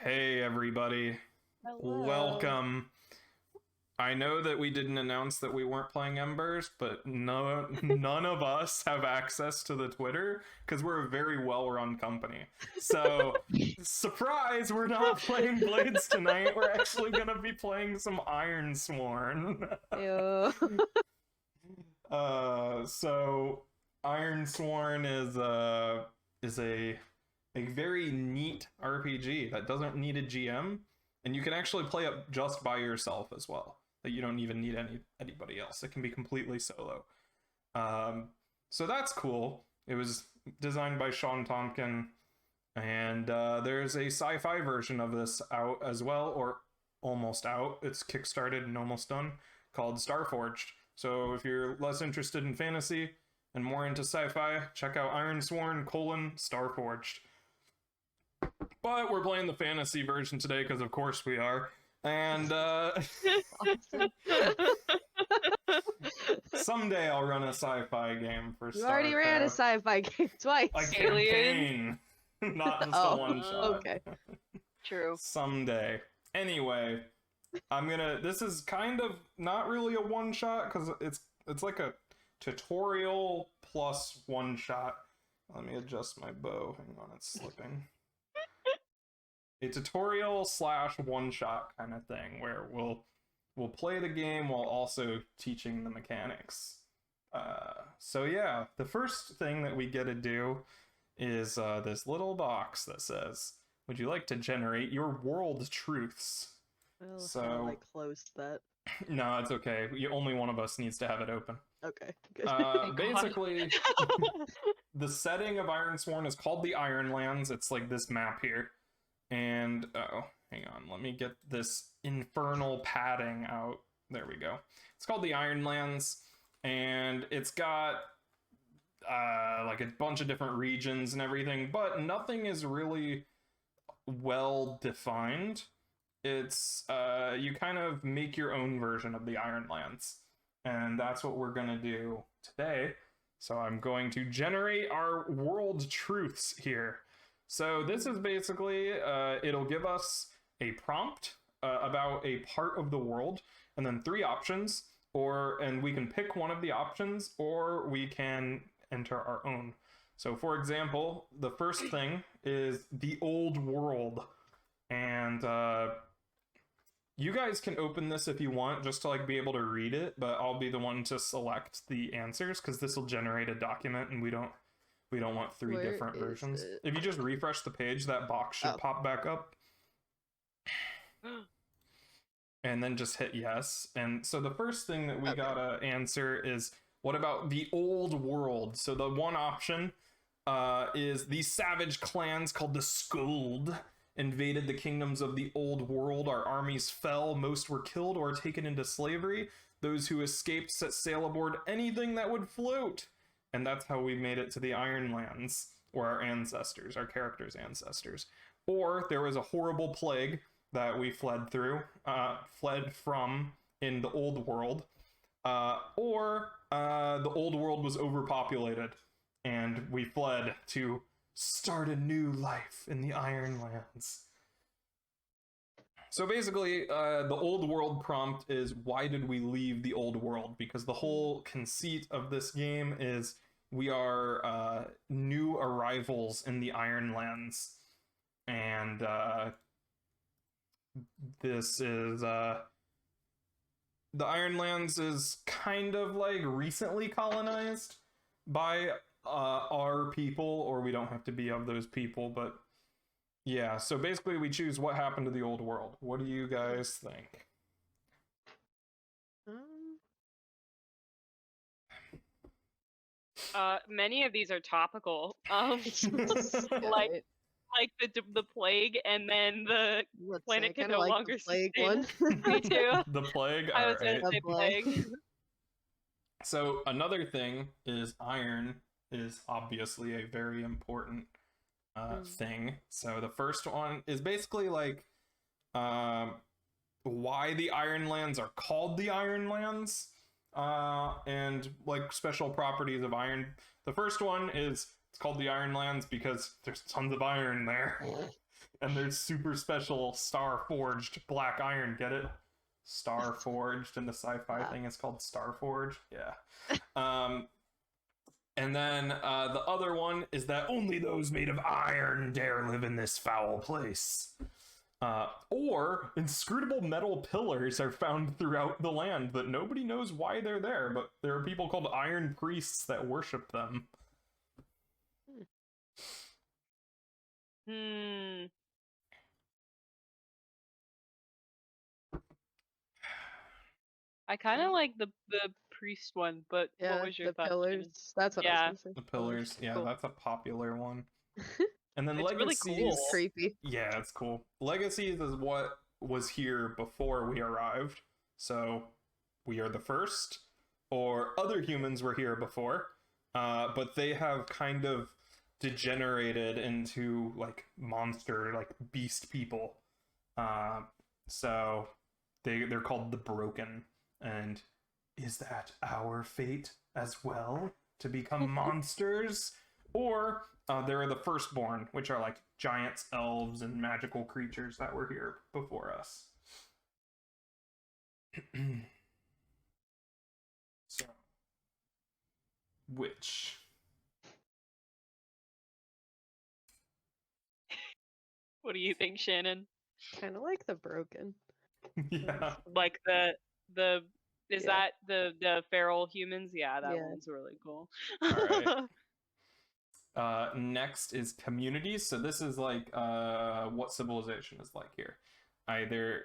Hey everybody, Hello. welcome. I know that we didn't announce that we weren't playing Embers, but none of us have access to the Twitter because we're a very well-run company. So, surprise, we're not playing Blades tonight. We're actually gonna be playing some Ironsworn. Ew. So Ironsworn is a very neat RPG that doesn't need a GM, and you can actually play it just by yourself as well. That you don't even need anybody else. It can be completely solo. So that's cool. It was designed by Sean Tompkin, and there's a sci-fi version of this out as well, or almost out. It's kickstarted and almost done, called Starforged. So if you're less interested in fantasy and more into sci-fi, check out Ironsworn: Starforged. But we're playing the fantasy version today because of course we are. And someday I'll run a sci-fi game for You already ran a sci-fi game twice. A campaign, not just a one shot. Okay. True. Someday. Anyway, this is kind of not really a one shot because it's like a tutorial plus one shot. Let me adjust my bow. Hang on, it's slipping. A tutorial / one shot kind of thing where we'll play the game while also teaching the mechanics. So yeah, the first thing that we get to do is this little box that says, "Would you like to generate your world truths?" Well, So I closed that. No, it's okay. Only one of us needs to have it open. Okay, good. Basically, the setting of Ironsworn is called the Ironlands. It's like this map here. And, oh, hang on. Let me get this infernal padding out. There we go. It's called the Ironlands. And it's got, like a bunch of different regions and everything. But nothing is really well defined. It's, you kind of make your own version of the Ironlands. And that's what we're going to do today. So I'm going to generate our world truths here. So this is basically, it'll give us a prompt about a part of the world, and then 3 options, and we can pick one of the options, or we can enter our own. So for example, the first thing is the old world, and you guys can open this if you want, just to like be able to read it, but I'll be the one to select the answers, because this will generate a document, and we don't want 3 different versions. If you just refresh the page, that box should pop back up. And then just hit yes. And so the first thing that we gotta answer is, what about the old world? So the one option is these savage clans called the Skuld invaded the kingdoms of the old world. Our armies fell, most were killed or taken into slavery. Those who escaped set sail aboard anything that would float. And that's how we made it to the Ironlands, or our ancestors, our characters' ancestors. Or there was a horrible plague that we fled from in the old world. Or the old world was overpopulated, and we fled to start a new life in the Ironlands. So basically, the old world prompt is, why did we leave the old world? Because the whole conceit of this game is we are new arrivals in the Ironlands. And this is... the Ironlands is kind of like recently colonized by our people, or we don't have to be of those people, but... Yeah, so basically we choose what happened to the old world. What do you guys think? Many of these are topical. Like the plague, and then the planet can no longer plague sustain. one. Me too. The plague? I was gonna say plague. So another thing is iron is obviously a very important thing. So the first one is basically like why the Ironlands are called the Ironlands, and like special properties of iron. The first one is It's called the Ironlands because there's tons of iron there. And there's super special star forged black iron, get it? Star forged in the sci-fi thing is called Star Forged. Yeah. And then the other one is that only those made of iron dare live in this foul place. Or inscrutable metal pillars are found throughout the land that nobody knows why they're there, but there are people called iron priests that worship them. I kind of like the priest one, but Yeah, what was your the thought, pillars. Shannon? That's what I was gonna say. The pillars, yeah, Cool. that's a popular one. And then It's really Legacies, cool. It's creepy. yeah, it's cool. Legacies is what was here before we arrived, so we are the first, or other humans were here before, but they have kind of degenerated into like monster, like beast people. So they're called the Broken, and is that our fate as well, to become monsters? Or there are the Firstborn, which are like giants, elves, and magical creatures that were here before us. So, which? What do you think, Shannon? Kind of like the Broken. Yeah. Like is that the feral humans? Yeah, that one's really cool. All right. Next is communities. So this is like what civilization is like here. Either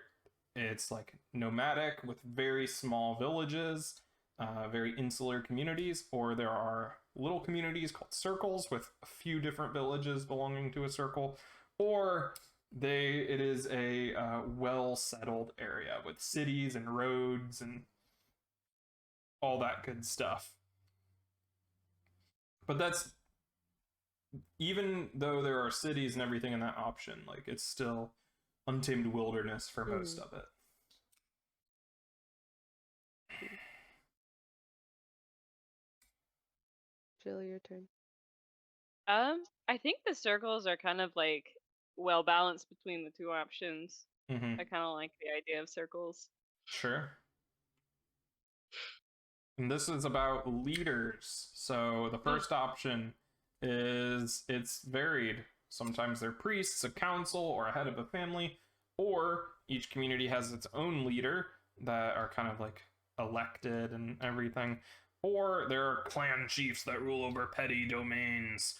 it's like nomadic with very small villages, very insular communities, or there are little communities called circles with a few different villages belonging to a circle, or it is a well-settled area with cities and roads and all that good stuff. But that's, even though there are cities and everything in that option, like it's still untamed wilderness for most of it. Jill, your turn. I think the circles are kind of like well balanced between the two options. Mm-hmm. I kind of like the idea of circles. Sure. And this is about leaders. So the first option is it's varied. Sometimes they're priests, a council, or a head of a family, or each community has its own leader that are kind of like elected and everything, or there are clan chiefs that rule over petty domains.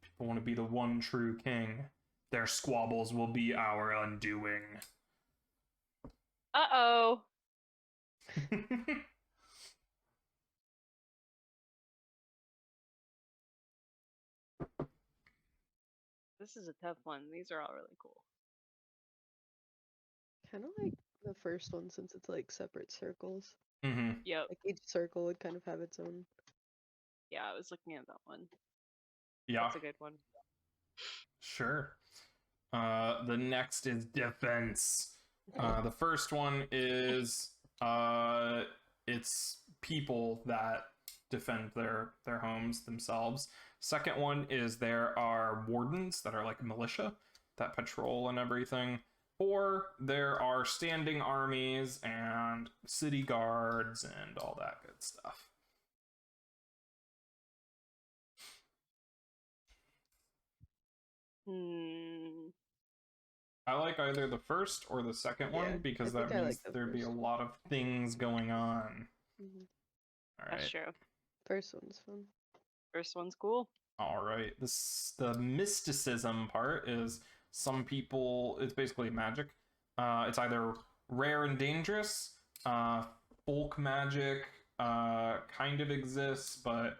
People want to be the one true king. Their squabbles will be our undoing. Uh-oh. This is a tough one. These are all really cool. Kind of like the first one, since it's like separate circles. Mm-hmm. Yep. Like each circle would kind of have its own. Yeah, I was looking at that one. Yeah. That's a good one. Sure. The next is defense. The first one is it's people that defend their homes themselves. Second one is there are wardens that are like militia that patrol and everything. Or there are standing armies and city guards and all that good stuff. I like either the first or the second one because that means there'd be a lot of things going on. All right. That's true. First one's fun. First one's cool. All right. The mysticism part is some people, it's basically magic. It's either rare and dangerous, folk magic kind of exists, but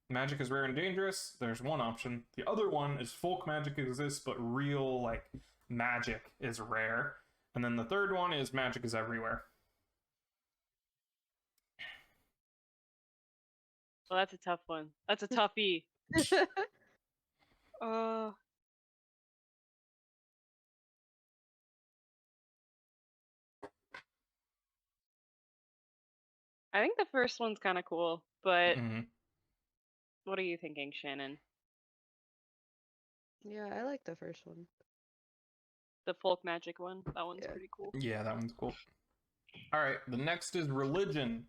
magic is rare and dangerous. There's one option. The other one is folk magic exists, but real like magic is rare. And then the third one is magic is everywhere. Well, that's a tough one. That's a toughie. I think the first one's kind of cool, but What are you thinking, Shannon? Yeah, I like the first one. The folk magic one? That one's Yeah. pretty cool. Yeah, that one's cool. All right, the next is religion.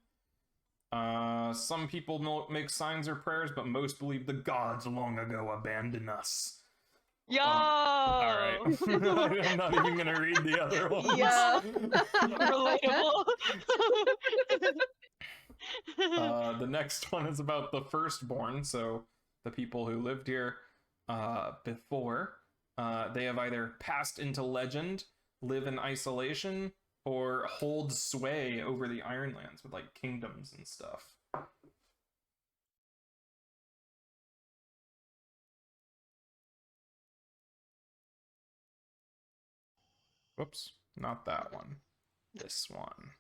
Some people make signs or prayers, but most believe the gods long ago abandoned us. Yo! All right. I'm not even going to read the other ones. Yeah. Relatable. The next one is about the firstborn, so the people who lived here before. They have either passed into legend, live in isolation, or hold sway over the Ironlands with like kingdoms and stuff. Whoops, not that one. This one.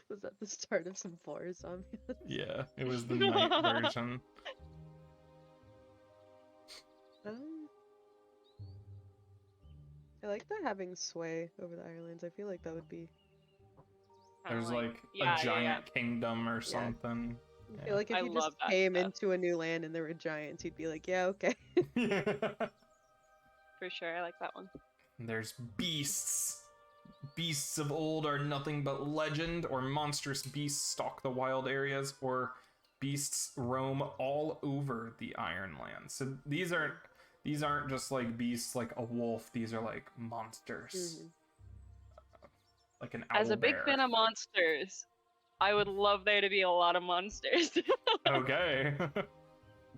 Was that the start of some forest zombie? Yeah, it was the night version. I like that having sway over the Ironlands. I feel like that would be. There's like yeah, a giant kingdom or something. I feel like if I you love just that came stuff. into a new land and there were giants, you'd be like, yeah, okay. Yeah. For sure, I like that one. There's beasts. Beasts of old are nothing but legend, or monstrous beasts stalk the wild areas, or beasts roam all over the Ironlands. So these aren't just like beasts like a wolf. These are like monsters. Mhm. Like an owl As a big bear. fan of monsters, I would love there to be a lot of monsters. Okay.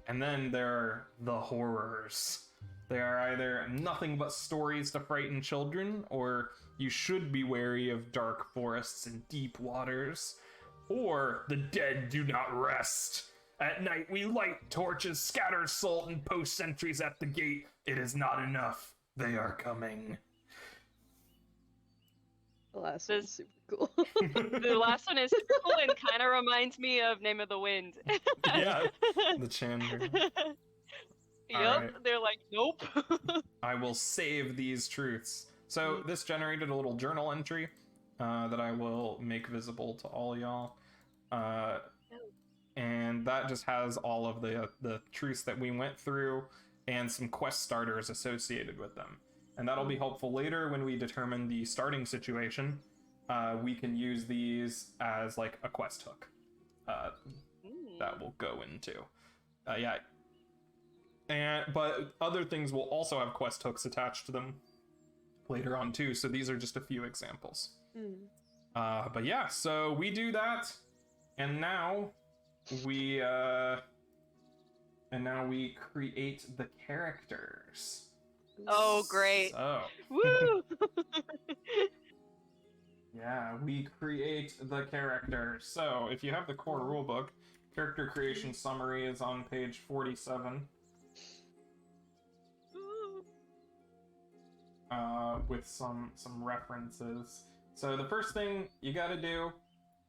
And then there are the horrors. They are either nothing but stories to frighten children, or you should be wary of dark forests and deep waters, or the dead do not rest. At night we light torches, scatter salt, and post sentries at the gate. It is not enough. They are coming. The last one's super cool. The last one is super cool and kind of reminds me of Name of the Wind. Yeah, the Chandra. Yep, Alright. they're like, nope. I will save these truths. So this generated a little journal entry that I will make visible to all y'all. And that just has all of the truths that we went through and some quest starters associated with them. And that'll be helpful later when we determine the starting situation. We can use these as like a quest hook that we'll go into. Yeah. But other things will also have quest hooks attached to them later on too. So these are just a few examples. But yeah, so we do that, and now we create the characters. Oh, great. So, Woo! yeah, we create the characters. So if you have the core rulebook, character creation summary is on page 47. With some references. So the first thing you gotta do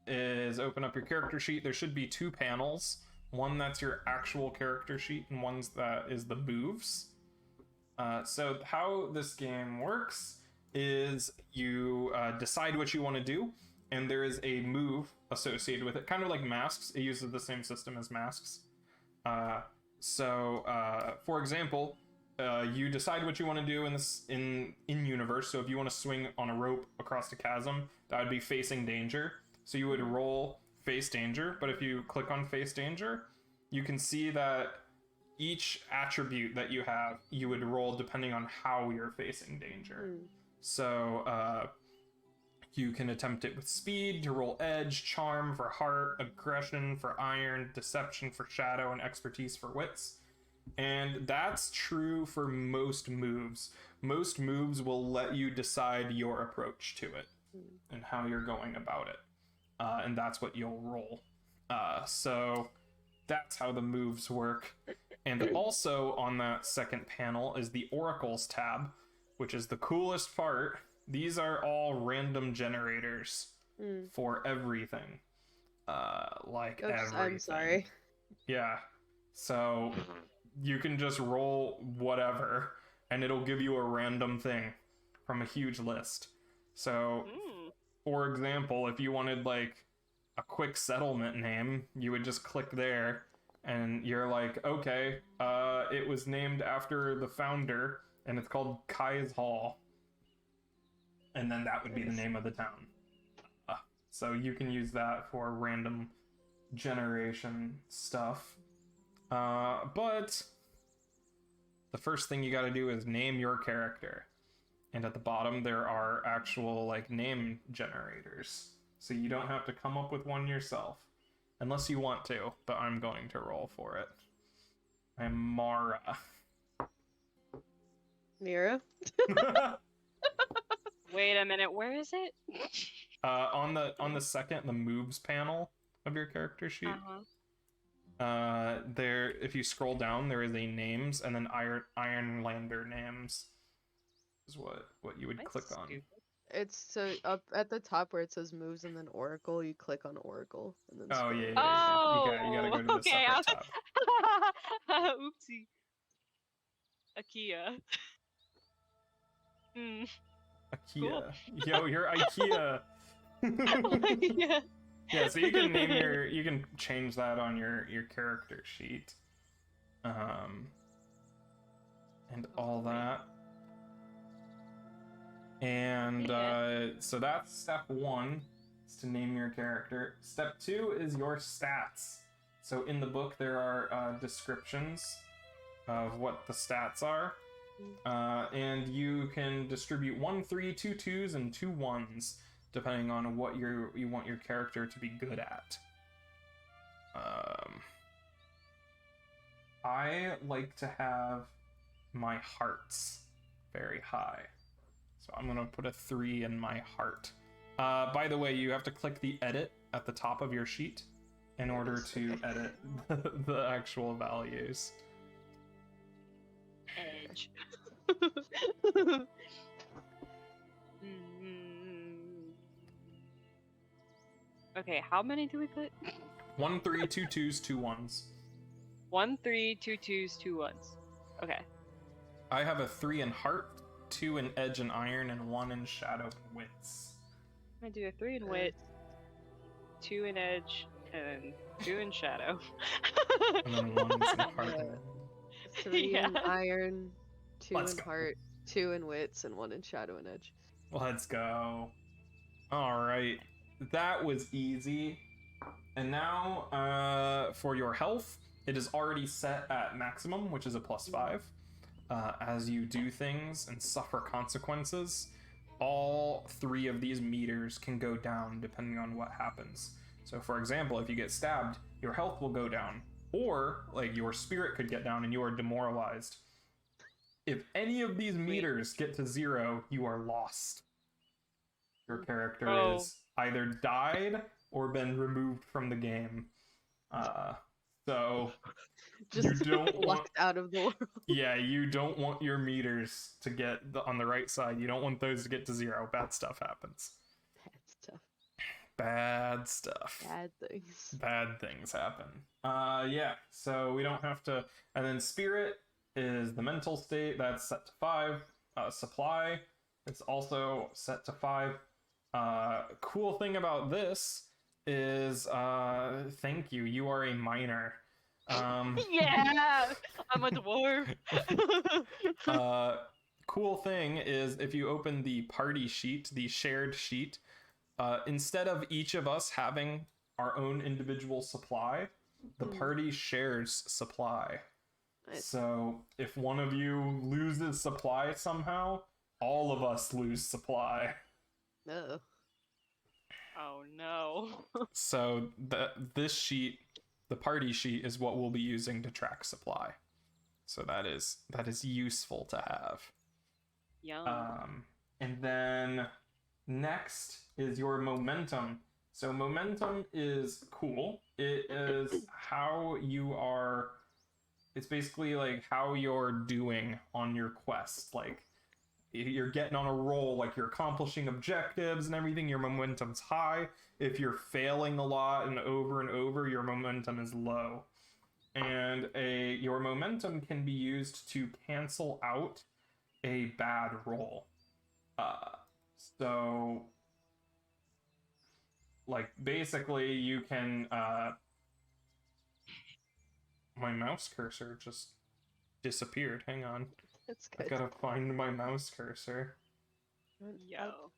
is open up your character sheet. There should be two panels. One that's your actual character sheet, and one that is the moves. So how this game works is you decide what you want to do, and there is a move associated with it, kind of like Masks. It uses the same system as Masks. For example, you decide what you want to do in universe. So if you want to swing on a rope across a chasm, that would be facing danger. So you would roll face danger, but if you click on face danger, you can see that each attribute that you have, you would roll depending on how you're facing danger. So you can attempt it with speed to roll edge, charm for heart, aggression for iron, deception for shadow, and expertise for wits. And that's true for most moves. Most moves will let you decide your approach to it and how you're going about it. And that's what you'll roll. So that's how the moves work. And also on that second panel is the Oracles tab, which is the coolest part. These are all random generators for everything. Everything. I'm sorry. Yeah. So you can just roll whatever, and it'll give you a random thing from a huge list. So, for example, if you wanted like a quick settlement name, you would just click there, and you're like, okay, it was named after the founder, and it's called Kai's Hall. And then that would be the name of the town. So you can use that for random generation stuff. But the first thing you gotta do is name your character. And at the bottom there are actual like name generators. So you don't have to come up with one yourself. Unless you want to, but I'm going to roll for it. I'm Mara. Mira? Wait a minute, where is it? On the second, the moves panel of your character sheet. There, if you scroll down, there is a names, and then Ironlander names is what you would click on. Stupid. It's so up at the top where it says moves and then Oracle, you click on Oracle and then Oh scroll. yeah. Oh, You gotta go to the okay. separate tab. Oopsie. IKEA. Hmm. IKEA. Cool. Yo, you're IKEA. Yeah. Yeah, so you can name you can change that on your character sheet. And all that. And so that's step 1, is to name your character. Step 2 is your stats. So in the book there are descriptions of what the stats are. And you can distribute 1 3, 2 2s, and 2 1s, depending on what you want your character to be good at. I like to have my hearts very high. So I'm gonna put a 3 in my heart. By the way, you have to click the edit at the top of your sheet in order to edit the actual values. Edge. Okay, how many do we put? 1 3, 2 2s, 2 1s. 1 3 2 2s, 2 1s. Okay. I have a 3 in heart, 2 in edge and iron, and 1 in shadow and wits. I'm gonna do a 3 in wit, 2 in edge, and then 2 in shadow. And then 1 in heart. Yeah. 3 in Yeah. iron, 2 Let's in go. heart, 2 in wits, and 1 in shadow and edge. Let's go. Alright. That was easy. And now, for your health, it is already set at maximum, which is a +5. As you do things and suffer consequences, all 3 of these meters can go down depending on what happens. So for example, if you get stabbed, your health will go down. Or, like, your spirit could get down and you are demoralized. If any of these meters get to 0, you are lost. Your character is either died or been removed from the game. So Just you don't want, locked out of the world. yeah, you don't want your meters to get on the right side. You don't want those to get to 0. Bad stuff happens. Bad stuff. Bad stuff. Bad things. Bad things happen. Yeah, so we don't have to. And then spirit is the mental state, that's set to 5. Supply, it's also set to 5. Cool thing about this is, thank you, you are a minor. Yeah, I'm a dwarf. Cool thing is, if you open the party sheet, the shared sheet, instead of each of us having our own individual supply, the party shares supply. Nice. So if one of you loses supply somehow, all of us lose supply. No. Oh no. So this sheet, the party sheet, is what we'll be using to track supply. So that is useful to have. Yum. And then next is your momentum. So momentum is cool. It is how you are. It's basically like how you're doing on your quest. Like, if you're getting on a roll, like you're accomplishing objectives and everything, your momentum's high. If you're failing a lot and over, your momentum is low. And your momentum can be used to cancel out a bad roll. So, like, basically you can my mouse cursor just disappeared. Hang on. That's I good. gotta find my mouse cursor. Yo.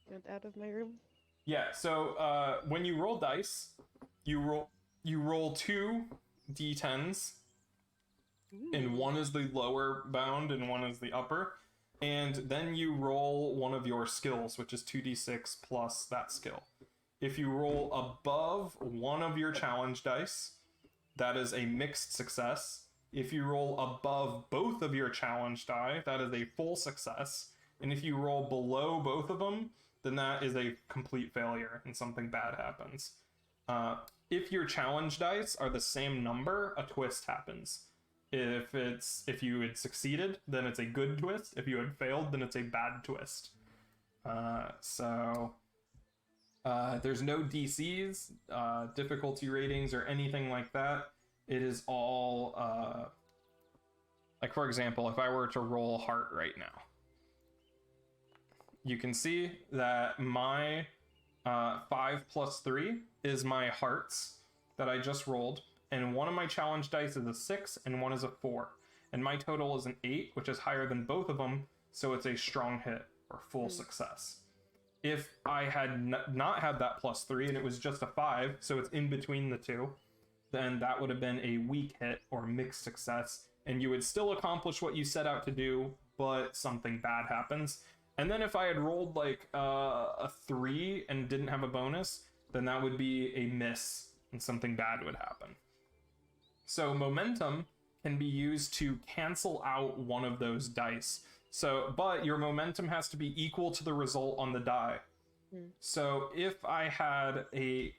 Get out of my room. Yeah, so when you roll dice, you roll 2 d10s, and one is the lower bound and one is the upper. And then you roll one of your skills, which is 2d6 plus that skill. If you roll above one of your challenge dice, that is a mixed success. If you roll above both of your challenge die, that is a full success. And if you roll below both of them, then that is a complete failure and something bad happens. If your challenge dice are the same number, a twist happens. If you had succeeded, then it's a good twist. If you had failed, then it's a bad twist. There's no DCs, difficulty ratings, or anything like that. It is all, like for example, if I were to roll heart right now, you can see that my 5 plus 3 is my hearts that I just rolled, and one of my challenge dice is a 6 and one is a 4. And my total is an 8, which is higher than both of them, so it's a strong hit or full success. If I had not had that plus 3 and it was just a 5, so it's in between the two, then that would have been a weak hit or mixed success, and you would still accomplish what you set out to do, but something bad happens. And then if I had rolled like a 3 and didn't have a bonus, then that would be a miss and something bad would happen. So momentum can be used to cancel out one of those dice. But your momentum has to be equal to the result on the die. So if I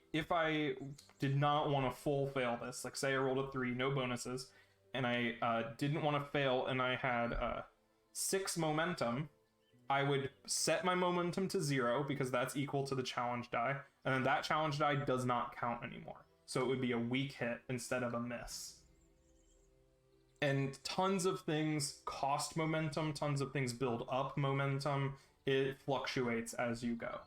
did not want to full fail this, like say I rolled a 3, no bonuses, and I didn't want to fail and I had 6 momentum, I would set my momentum to 0 because that's equal to the challenge die, and then that challenge die does not count anymore. So it would be a weak hit instead of a miss. And tons of things cost momentum, tons of things build up momentum. It fluctuates as you go.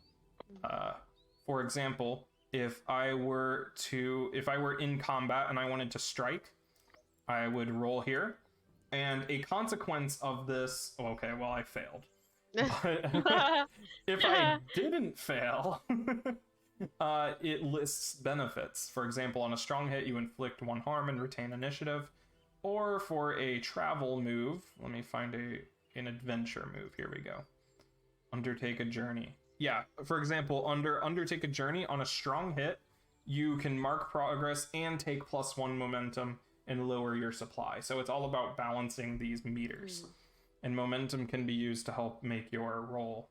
For example, if I were in combat and I wanted to strike, I would roll here. And a consequence of this, okay, well, I failed. But if I didn't fail, it lists benefits. For example, on a strong hit, you inflict 1 harm and retain initiative. Or for a travel move, let me find an adventure move. Here we go. Undertake a journey. Yeah, for example, undertake a journey, on a strong hit, you can mark progress and take +1 momentum and lower your supply. So it's all about balancing these meters. And momentum can be used to help make your roll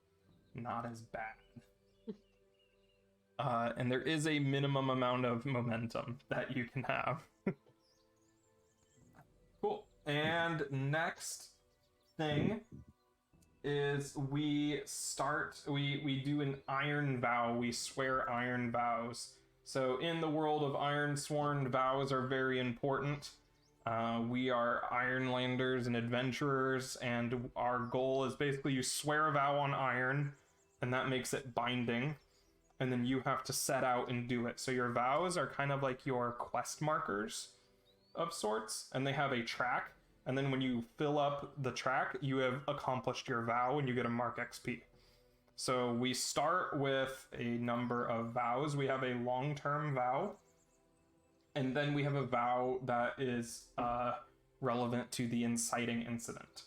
not as bad. And there is a minimum amount of momentum that you can have. Cool. And next thing is we do an iron vow. We swear iron vows. So in the world of Ironsworn, vows are very important. We are Ironlanders and adventurers, and our goal is basically you swear a vow on iron, and that makes it binding, and then you have to set out and do it. So your vows are kind of like your quest markers of sorts, and they have a track, and then when you fill up the track, you have accomplished your vow and you get a mark XP. So we start with a number of vows. We have a long-term vow, and then we have a vow that is relevant to the inciting incident.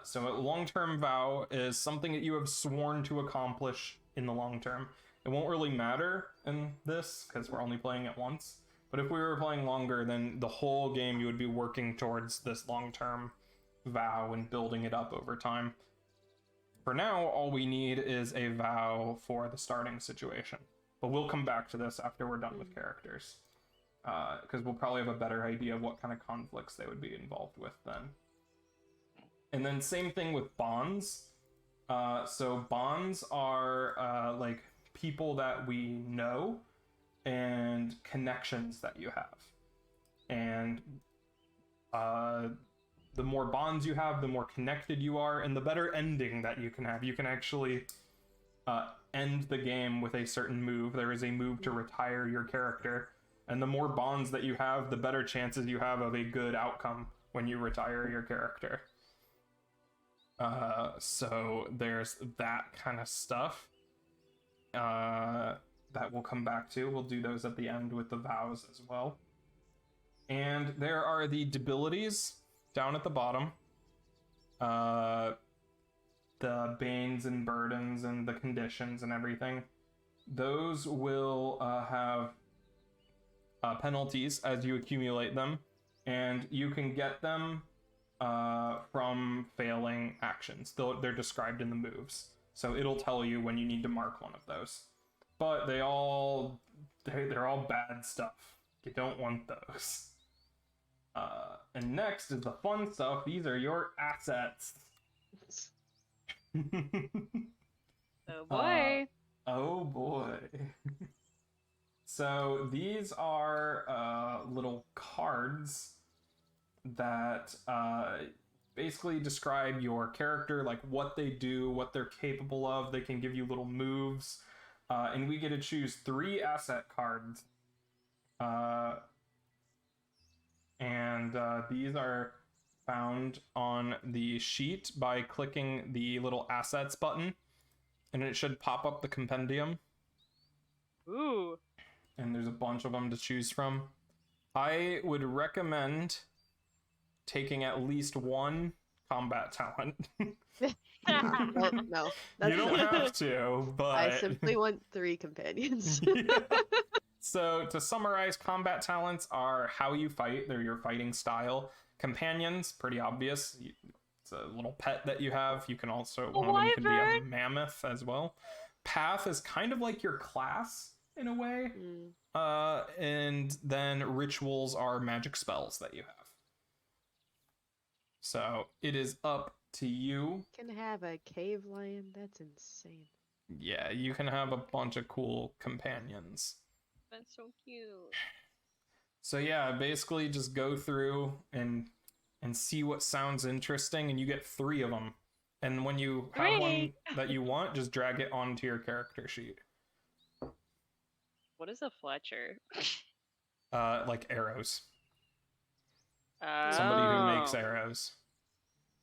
So a long-term vow is something that you have sworn to accomplish in the long term. It won't really matter in this because we're only playing it once. But if we were playing longer, then the whole game you would be working towards this long-term vow and building it up over time. For now, all we need is a vow for the starting situation. But we'll come back to this after we're done with characters. Because we'll probably have a better idea of what kind of conflicts they would be involved with then. And then same thing with bonds. So bonds are like people that we know and connections that you have. And the more bonds you have, the more connected you are, and the better ending that you can have. You can actually end the game with a certain move. There is a move to retire your character, And the more bonds that you have, the better chances you have of a good outcome when you retire your character. So there's that kind of stuff that we'll come back to. We'll do those at the end with the vows as well. And there are the debilities down at the bottom. The banes and burdens and the conditions and everything. Those will have penalties as you accumulate them, and you can get them from failing actions. They're described in the moves, so it'll tell you when you need to mark one of those. But they're all bad stuff. You don't want those. And next is the fun stuff. These are your assets. Oh boy. Oh boy. So these are little cards that basically describe your character, like what they do, what they're capable of. They can give you little moves. And we get to choose 3 asset cards. And these are found on the sheet by clicking the little assets button, and it should pop up the compendium. Ooh. And there's a bunch of them to choose from. I would recommend taking at least 1 combat talent. No. You don't have to, but I simply want 3 companions. Yeah. So to summarize, combat talents are how you fight. They're your fighting style. Companions, pretty obvious. It's a little pet that you have. You can also, one of them can be a mammoth as well. Path is kind of like your class in a way. And then rituals are magic spells that you have. So it is up to you. Can have a cave lion. That's insane. Yeah, you can have a bunch of cool companions. That's so cute. So yeah, basically just go through and see what sounds interesting, and you get 3 of them. And when you have one that you want, just drag it onto your character sheet. What is a Fletcher? Like arrows. Somebody who makes arrows.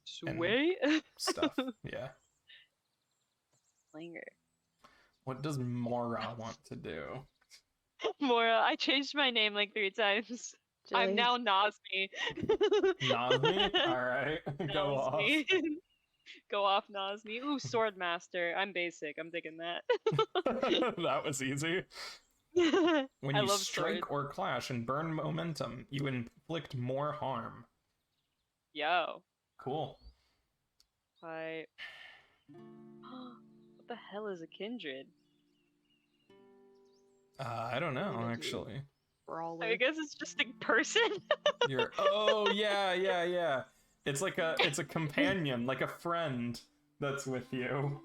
Sweet. Stuff. Yeah. Slinger. What does Mora want to do? Mora, I changed my name like 3 times. I'm now Nazmi. Nazmi? Alright. Go off. Go off, Nazmi. Ooh, Swordmaster. I'm basic. I'm digging that. That was easy. When you strike or clash and burn momentum, you inflict more harm. Yo. Cool. What the hell is a kindred? I don't know, actually. Brawler. I guess it's just a person. Oh yeah. It's like it's a companion, like a friend that's with you.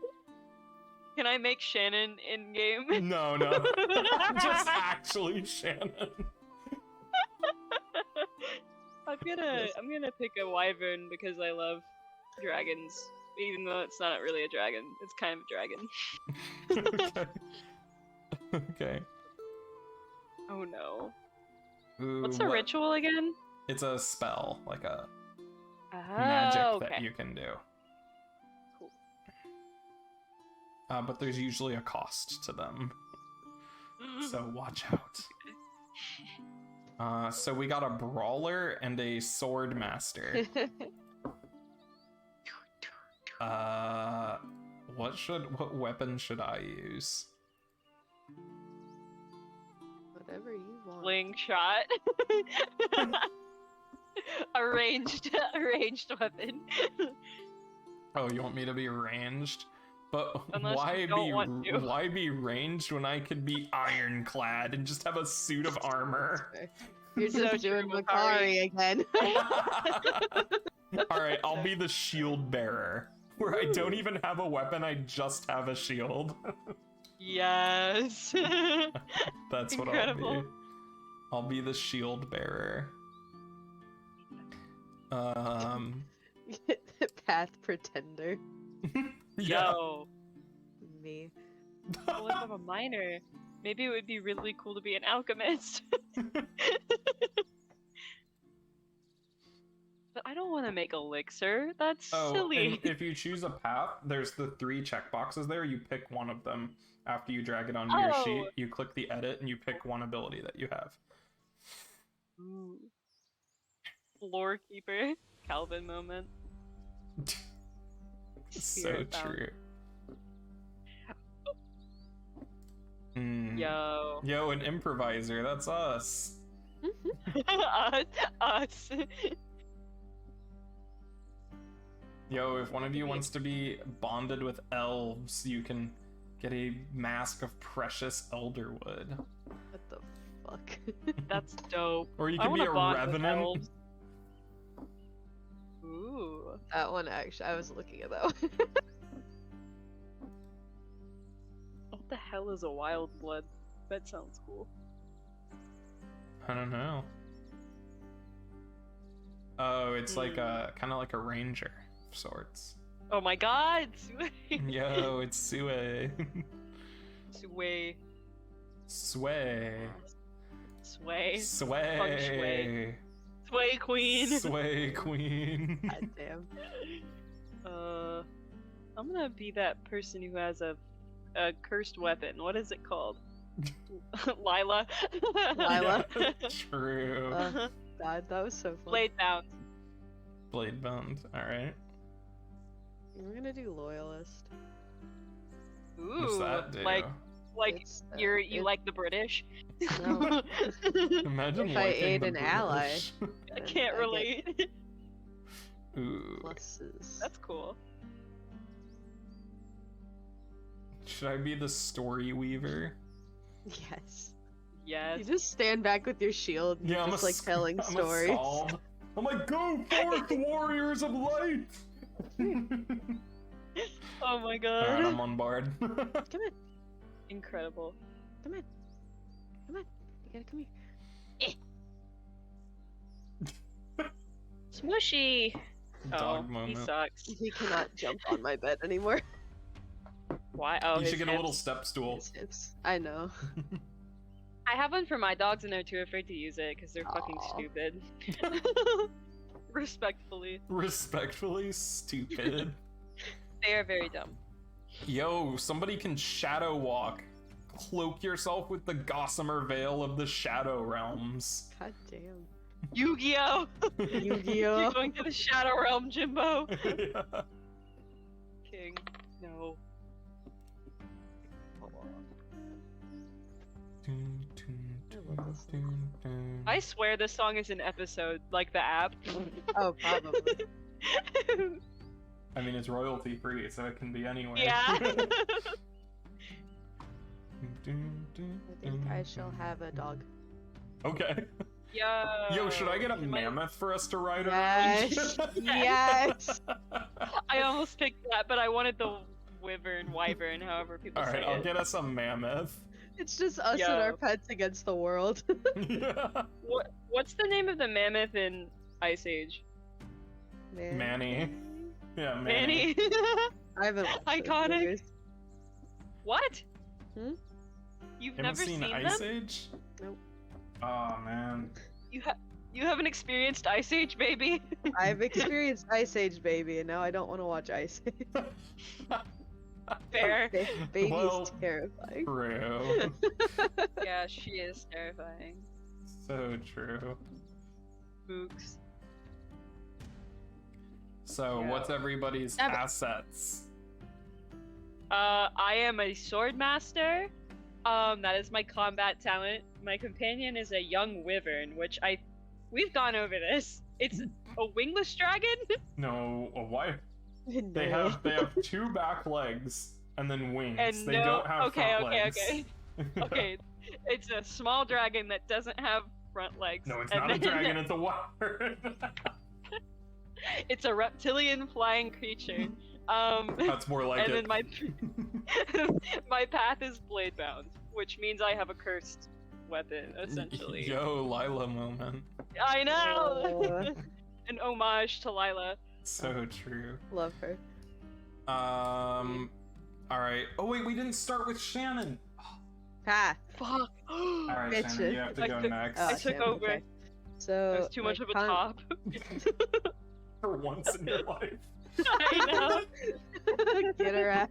Can I make Shannon in game? No. Just actually Shannon. I'm gonna pick a wyvern because I love dragons. Even though it's not really a dragon. It's kind of a dragon. Okay. Oh no. Ooh, What's a ritual again? It's a spell, like a magic that you can do. Cool. But there's usually a cost to them. So watch out. So we got a brawler and a sword master. What weapon should I use? Whatever you want. Slingshot. a ranged weapon. Oh, you want me to be ranged? But Unless why be ranged when I could be ironclad and just have a suit of armor? You're just doing Makari again. Alright, I'll be the shield bearer. Where I don't even have a weapon, I just have a shield. Yes. That's what Incredible. I'll be. I'll be the shield bearer. Path pretender. Yeah. Yo. Me. What if I'm a miner? Maybe it would be really cool to be an alchemist. But I don't want to make elixir. That's Oh, silly. and if you choose a path, there's the 3 checkboxes there. You pick one of them. After you drag it onto your sheet, Oh. you click the edit and you pick one ability that you have. Ooh. Lore keeper, Calvin moment. So Spirit bound. true. Mm. Yo. An improviser. That's us. Us. Yo, if one of you wants to be bonded with elves, you can get a mask of precious elderwood. What the fuck? That's dope. Or you I can be wanna a bond with revenant. elves. Ooh. That one actually, I was looking at that one. What the hell is a wild blood? That sounds cool. I don't know. Oh, it's like a kind of like a ranger of sorts. Oh my god! Yo, it's Sue. Sway. Sway. Sway. Sway. Sway queen. Sway queen. God damn. I'm gonna be that person who has a cursed weapon. What is it called? Lila. Lila. Yeah, true. God, that was so fun. Blade bound. Blade bound. All right. We're gonna do loyalist. Ooh, What's that do? like It's, you it- like the British. No. Imagine If I liking aid the an ally. British. I then can't I relate. get Ooh. pluses. That's cool. Should I be the story weaver? Yes. Yes. You just stand back with your shield, and Yeah, I'm just a like sc- telling I'm a stories. scald. I'm like, go forth, warriors of light! Oh my god. Alright, I'm on board. Come on, Incredible. come on, come on. You gotta come here. Smushy. Dog He moment. sucks. He cannot jump on my bed anymore. Why? Oh, You his should get a little hips. step stool. His hips. I know. I have one for my dogs, and they're too afraid to use it because they're fucking Aw. stupid. Respectfully, Respectfully stupid. they are very dumb. Yo, somebody can shadow walk. Cloak yourself with the gossamer veil of the shadow realms. God damn. Yu-Gi-Oh! Yu-Gi-Oh! You're going to the Shadow Realm, Jimbo. Yeah. King. No. love this I swear this song is an episode, like the app. Oh, probably. I mean, it's royalty free, so it can be anywhere. Yeah. I think I shall have a dog. Okay. Yo, should I get a am mammoth for us to ride Yes. around? Yes. I almost picked that, but I wanted the wyvern, however people say Alright, it. I'll get us a mammoth. It's just us Yo. and our pets against the world. Yeah. What's the name of the mammoth in Ice Age? Manny. Yeah, Manny. Manny. I haven't watched those Iconic. movies. What? Hmm? You've Haven't never seen seen Ice them? Age? Nope. Oh man. You haven't experienced Ice Age, baby. I've experienced Ice Age, baby, and now I don't want to watch Ice Age. Fair. Baby's Well, terrifying. True. Yeah, she is terrifying. So true. Books. So, Yeah. what's everybody's Never. assets? I am a sword master. That is my combat talent. My companion is a young wyvern, which we've gone over this. It's a wingless dragon. No, a wife. No. They have 2 back legs and then wings. And they no, don't have front legs. Okay. It's a small dragon that doesn't have front legs. No, it's and not a then- dragon, it's a wyvern. It's a reptilian flying creature. That's more like and it. then my path is blade bound, which means I have a cursed weapon, essentially. Yo, Lila moment. I know. Oh. An homage to Lila. So true. Love her. Alright. Oh wait, we didn't start with Shannon. Ha! Fuck. Alright, Bitches. Shannon, you have to I go took- next. I took over. Okay. So That was too much my of a top. For once in your life. I know. Get her ass.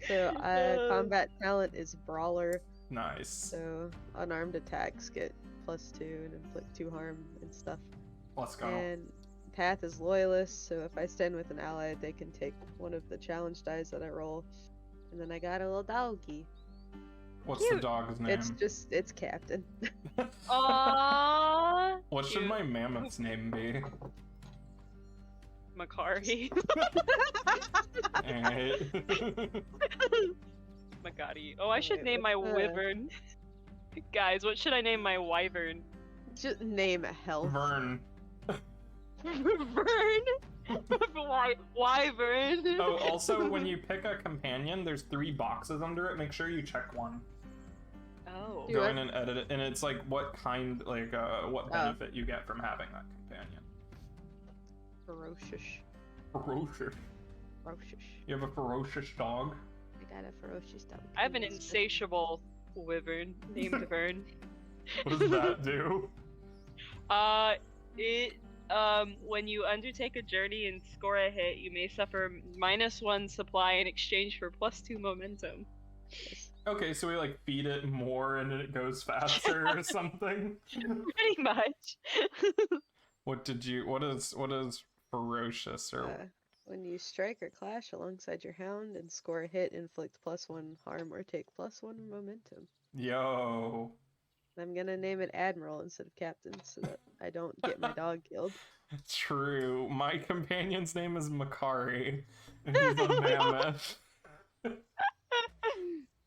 So combat talent is brawler. Nice. So unarmed attacks get +2 and inflict 2 harm and stuff. Let's go. And path is loyalist. So if I stand with an ally, they can take one of the challenge dice that I roll. And then I got a little doggy. What's the cute. dog's name? It's Captain. Aww. What should cute. my mammoth's name be? Makari. Alright. Magari. Oh, I should Alright, name my what's wyvern. Guys, what should I name my wyvern? Just name health. Vern. Vern? Wyvern. Oh, also, when you pick a companion, there's 3 boxes under it. Make sure you check one. Oh. Do Go it. in and edit it, and it's like what kind, like, what benefit you get from having that companion. Ferocious. Ferocious. Ferocious. You have a ferocious dog? I got a ferocious dog. I have an insatiable wyvern named Vern. What does that do? When you undertake a journey and score a hit, you may suffer -1 supply in exchange for +2 momentum. Okay, so we like feed it more and it goes faster or something? Pretty much. What is ferocious or When you strike or clash alongside your hound and score a hit, inflict +1 harm or take +1 momentum. yo. I'm gonna name it Admiral instead of Captain so that I don't get my dog killed. True. My companion's name is Makari, and he's a mammoth.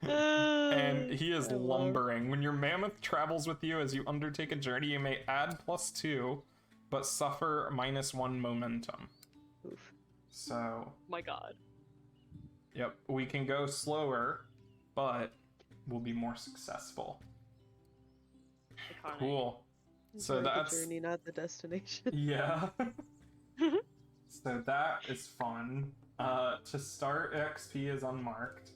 And he is I love- lumbering. When your mammoth travels with you as you undertake a journey, you may add +2, but suffer -1 momentum. Oof. So, My god. yep, we can go slower, but we'll be more successful. Iconic. Cool. So Enjoy that's- the journey, not the destination. Yeah. So that is fun. To start, XP is unmarked.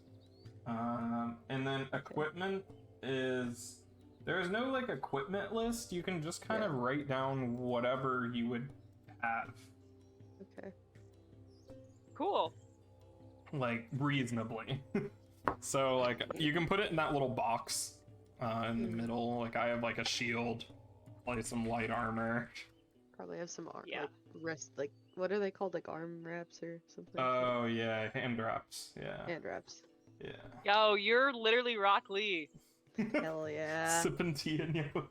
And then equipment is... There's no, like, equipment list. You can just kind of write down whatever you would have. Okay. Cool. Like, reasonably. So, like, you can put it in that little box in the middle. Like, I have, like, a shield, like, some light armor. Probably have some Yeah. like wrist, like what are they called, like arm wraps or something? Oh, yeah, hand wraps. Yeah. Hand wraps. Yeah. Yo, you're literally Rock Lee. Hell yeah. Sipping tea in you.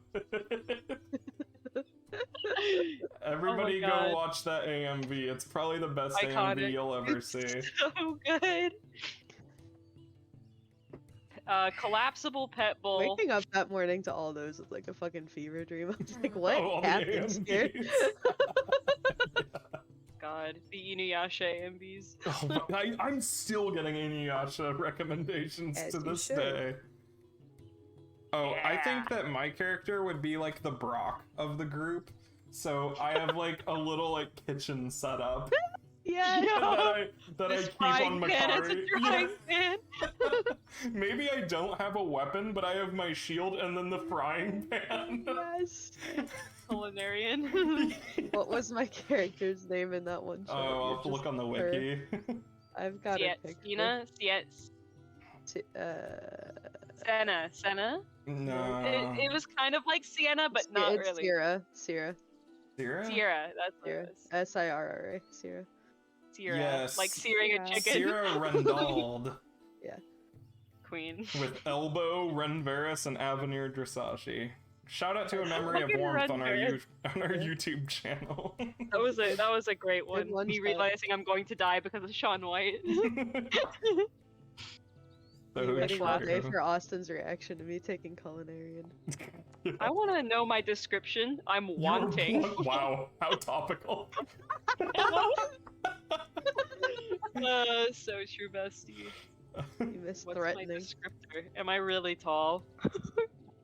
Everybody Oh my go God. watch that AMV. It's probably the best Iconic. AMV you'll ever see. So good. Collapsible pet bowl. Waking up that morning to all those was like a fucking fever dream. I was like, what Oh, all the happened here? AMVs. God, the Inuyasha AMVs. Oh, I'm still getting Inuyasha recommendations As to you this should. day. Oh, I Yeah. think that my character would be like the Brock of the group. So I have like a little like kitchen set up Yeah. that I This keep on frying pan is a Makari. frying pan. Maybe I don't have a weapon, but I have my shield and then the frying pan. Yes. Culinarian. What was my character's name in that one show? Oh, I'll have to look on the wiki. I've got a picture. Senna. No. It was kind of like Sienna, but not it's really. Sierra. Sierra? Sierra, that's what Sierra. it is. Sirra. Sierra. Sierra. Yes. Like searing Yeah. a chicken. Sierra Rendald. Queen. With Elbow, Renveris, and Avenir Dressage. Shout out to A Memory of Fucking Warmth on our Renveris. YouTube channel. That was a great one. one Me shot. realizing I'm going to die because of Shaun White. So Waiting all day true. for Austin's reaction to me taking culinarian. I want to know my description. I'm You're wanting. Wow, how topical. So true, bestie. You miss What's my threatening. descriptor? Am I really tall?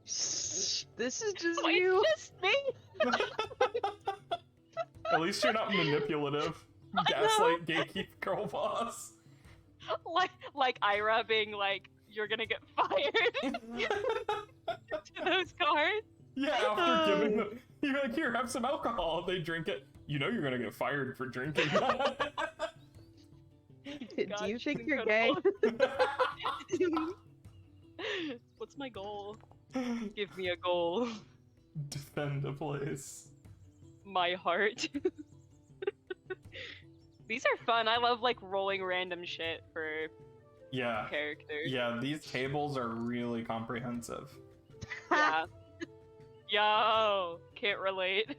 This is just Oh, you. it's just me. At least you're not manipulative. Gaslight gatekeep girl boss. Like Ira being like, you're gonna get fired to those cards. Yeah, after giving them, you're like, here, have some alcohol. They drink it. You know you're gonna get fired for drinking that. Do God, you she's think you're gay? incredible. What's my goal? Give me a goal. Defend a place. My heart. These are fun. I love like rolling random shit for Yeah. characters. Yeah, these tables are really comprehensive. Yeah. Yo, can't relate.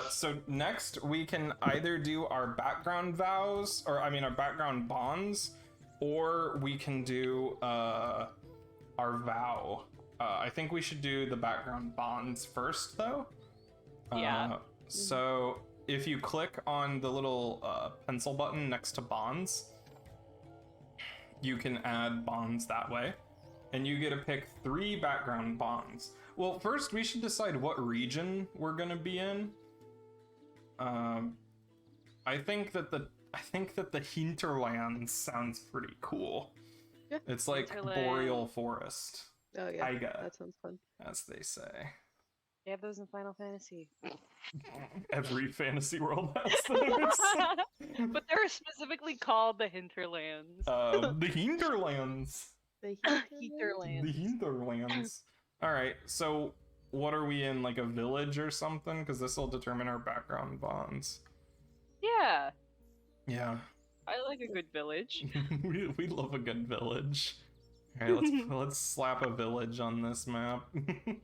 So next we can either do our background vows, or I mean our background bonds, or we can do our vow. I think we should do the background bonds first, though. Yeah. So if you click on the little pencil button next to bonds, you can add bonds that way, and you get to pick 3 background bonds. Well, first we should decide what region we're gonna be in. I think that the hinterlands sounds pretty cool. Yeah. It's like Hinterland. boreal forest, Oh yeah, Taiga, that sounds fun. as they say. They have those in Final Fantasy. Every fantasy world has those. But they're specifically called the Hinterlands. The hinterlands. The Hinterlands. The hinterlands. All right, so what are we in, like a village or something? Because this will determine our background bonds. Yeah, Yeah, I like a good village. we love a good village. All right, let's slap a village on this map. You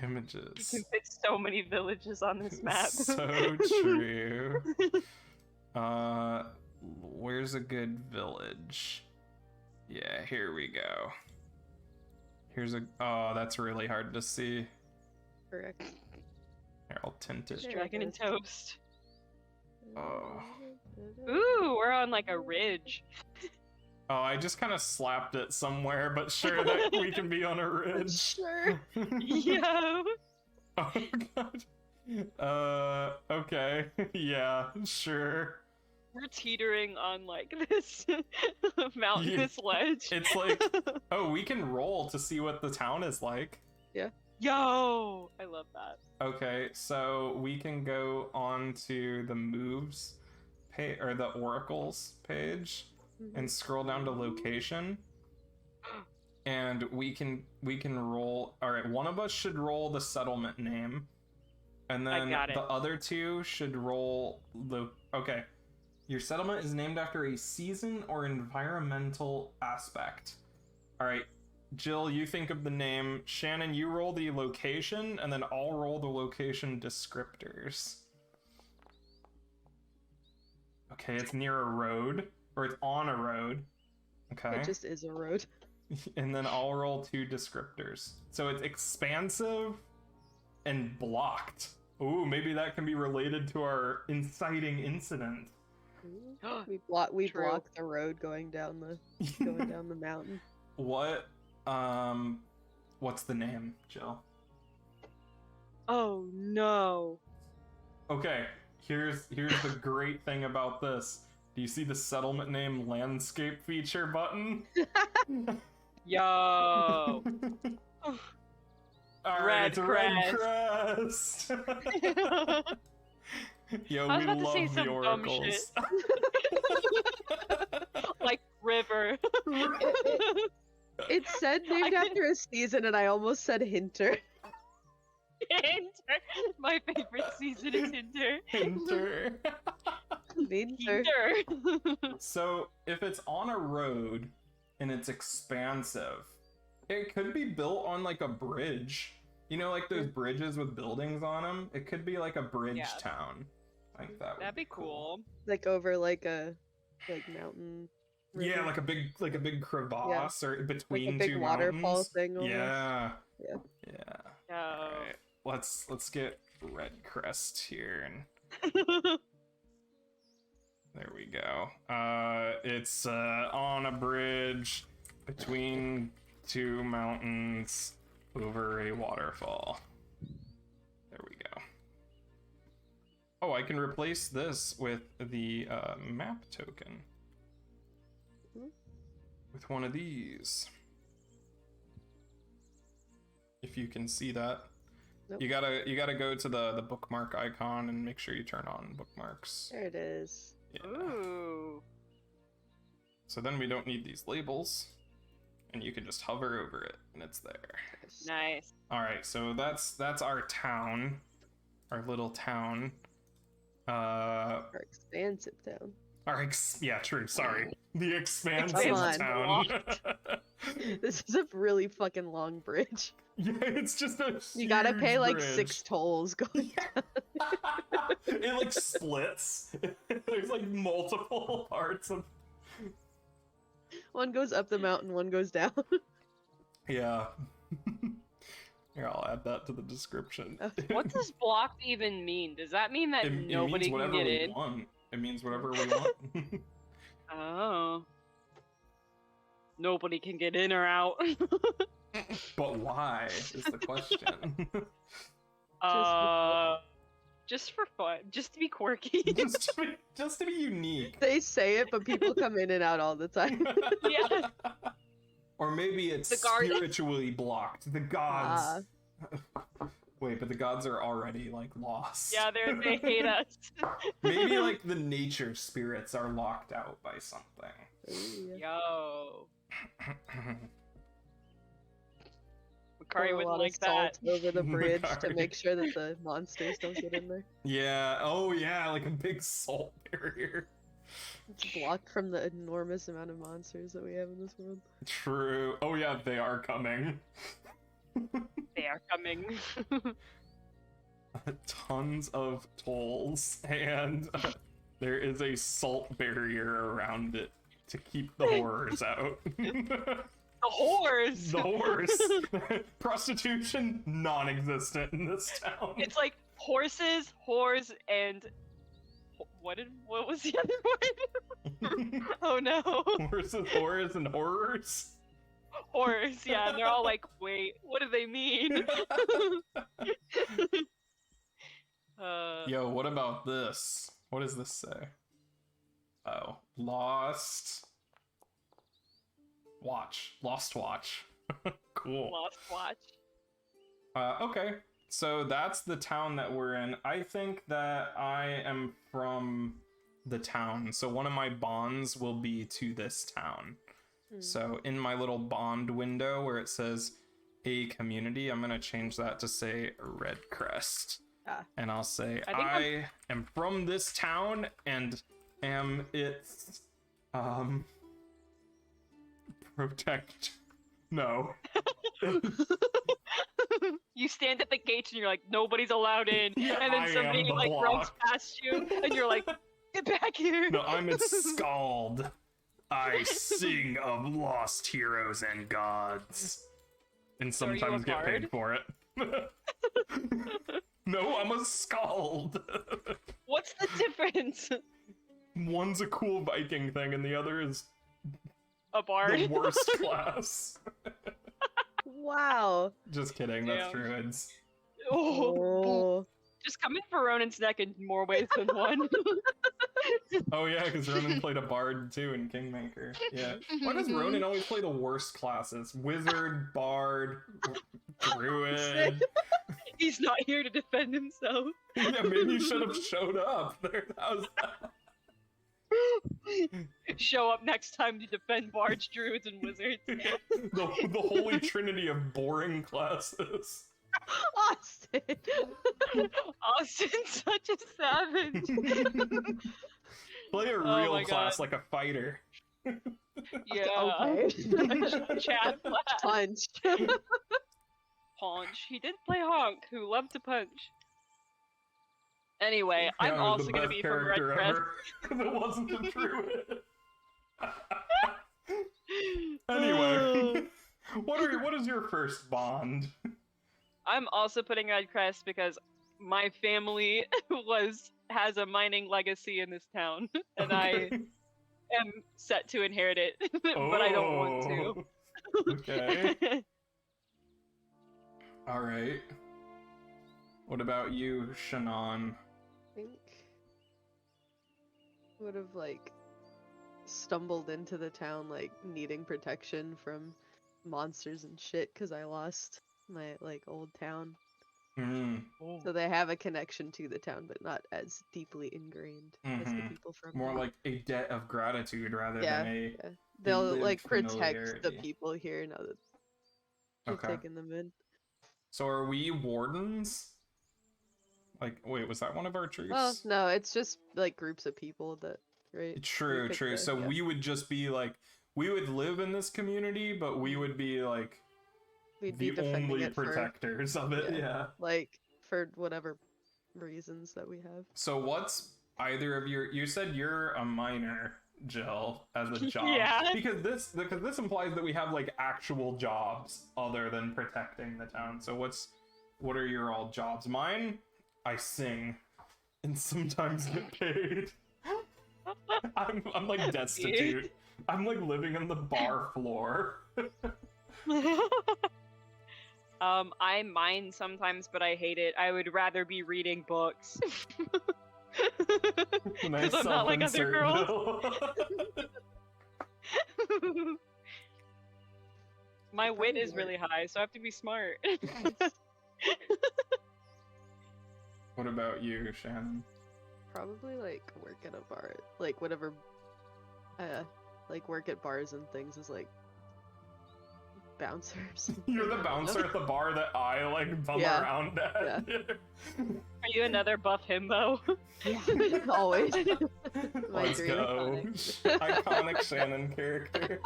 Images. can fit so many villages on this map. So true. Where's a good village? Yeah, here we go. Here's a. Oh, that's really hard to see. Correct. Here, I'll tint it. There it Dragon and is. toast. Oh. Ooh, we're on like a ridge. Oh, I just kind of slapped it somewhere, but sure that we can be on a ridge. Sure. Yo. Oh god. Okay. Yeah, sure. We're teetering on like this mountainous ledge. It's like, oh, we can roll to see what the town is like. Yo, I love that. Okay, so we can go on to the moves page, or the oracles page, and scroll down to location. And we can roll. All right, one of us should roll the settlement name, and then got it. the other 2 should roll the. Okay, your settlement is named after a season or environmental aspect. All right, Jill, you think of the name. Shannon, you roll the location, and then I'll roll the location descriptors. Okay, it's near a road, or it's on a road. Okay. It just is a road. And then I'll roll 2 descriptors. So it's expansive and blocked. Ooh, maybe that can be related to our inciting incident. We True. block the road going down the mountain. What's the name, Jill? Oh no. Okay, here's the great thing about this. Do you see the settlement name landscape feature button? Yo. Alright, it's Red Red Crest. Yo, I was we about to say love the some dumb oracles. Like river. It said named after a season, and I almost said Hinter. Hinter. My favorite season is Hinter. Hinter. Hinter. Hinter. So, if it's on a road and it's expansive, it could be built on like a bridge. You know, like those bridges with buildings on them? It could be like a bridge Yeah. town. I think that would That'd be cool. Like over like a mountain. Yeah, river. like a big crevasse or between like a big 2 waterfall mountains. thing. Almost. Yeah. Yeah. Yeah. Yo. Alright. Let's get Red Crest here, and there we go. It's on a bridge between 2 mountains over a waterfall. There we go. Oh, I can replace this with the map token. with one of these. If you can see that. Nope. You gotta go to the bookmark icon and make sure you turn on bookmarks. There it is. Yeah. Ooh. So then we don't need these labels, and you can just hover over it, and it's there. Nice. All right, so that's our town, our little town. Our expansive town. Yeah, true. Sorry, the expansive Come on. town. This is a really fucking long bridge. Yeah, it's just a. You gotta huge pay like bridge. 6 tolls going down. It like splits. There's like multiple parts of. One goes up the mountain, one goes down. Yeah. Here, I'll add that to the description. What does blocked even mean? Does that mean that nobody can get in? It means whatever we want. Oh. Nobody can get in or out. But why is the question? Just for fun. Just to be quirky. just to be unique. They say it, but people come in and out all the time. Yeah. Or maybe it's The garden. spiritually blocked. The gods. Wait, but the gods are already like lost. Yeah, they hate us. Maybe like the nature spirits are locked out by something. Ooh, yeah. Yo. Pour Makari a would lot like of salt that. over the bridge to Makari. make sure that the monsters don't get in there. Yeah. Oh yeah, like a big salt barrier. It's blocked from the enormous amount of monsters that we have in this world. True. Oh yeah, they are coming. They are coming. Tons of tolls, and there is a salt barrier around it to keep the horrors out. The whores! The horse. Prostitution, non-existent in this town. It's like horses, whores, and what was the other one? Oh no. Horses, horrors, and horrors. Horrors, yeah, and they're all like, wait, what do they mean? Yo, what about this? What does this say? Oh, Lost Watch. Cool. Lost Watch. Okay, so that's the town that we're in. I think that I am from the town, so one of my bonds will be to this town. So in my little bond window where it says a community, I'm gonna change that to say Red Crest. And I'll say I am from this town and am its No. You stand at the gates and you're like, nobody's allowed in. Yeah, And then I somebody am the like runs block. past you and you're like, get back here. No, I'm its Scald. I sing of lost heroes and gods. And So are you a sometimes get paid bard? for it. No, I'm a Scald. What's the difference? One's a cool Viking thing and the other is A bard? the worst class. Wow. Just kidding, that's Damn. druids. Oh. Just come in for Ronan's neck in more ways than one. Oh yeah, because Ronan played a bard too in Kingmaker. Yeah. Why does Ronan always play the worst classes? Wizard, bard, druid. He's not here to defend himself. Yeah, maybe you should have showed up. There, how's that? Show up next time to defend bards, druids, and wizards. The holy trinity of boring classes. Austin. Austin's such a savage. Play a Oh real my class God. like a fighter. Yeah. Okay. Chad Flash. Punch. Punch. He did play Honk, who loved to punch. Anyway, Yeah, I'm it was also the gonna best be from Red character Crest. ever, 'cause it wasn't a druid. Anyway, what is your first bond? I'm also putting Red Crest because my family has a mining legacy in this town, and I Okay. am set to inherit it, but I don't want to. Oh, okay. All right. What about you, Shannon? I think would have like stumbled into the town like needing protection from monsters and shit because I lost my like old town. So they have a connection to the town, but not as deeply ingrained as the people from More here. like a debt of gratitude rather than a They'll lived like protect the familiarity. people here now that you've taken them in. So are we wardens? Like, wait, was that one of our troops? Well, no, it's just like groups of people that, right? True. So we would just be like, we would live in this community, but we would be like We'd be the defending only it protectors of it. Yeah. Like for whatever reasons that we have. So what's either of your? You said you're a miner, Jill, as a job. Yeah. Because this implies that we have like actual jobs other than protecting the town. So what are your all jobs? Mine, I sing, and sometimes get paid. I'm like destitute. I'm like living on the bar floor. I mine sometimes, but I hate it. I would rather be reading books. Nice, I'm not like other girls. My wit is really high, so I have to be smart. What about you, Shannon? Probably like work at a bar, like whatever, like work at bars and things is like bouncers. You're the bouncer at the bar that I like bum around at. Yeah. Are you another buff himbo? Yeah, always. Let's go. Iconic Shannon character.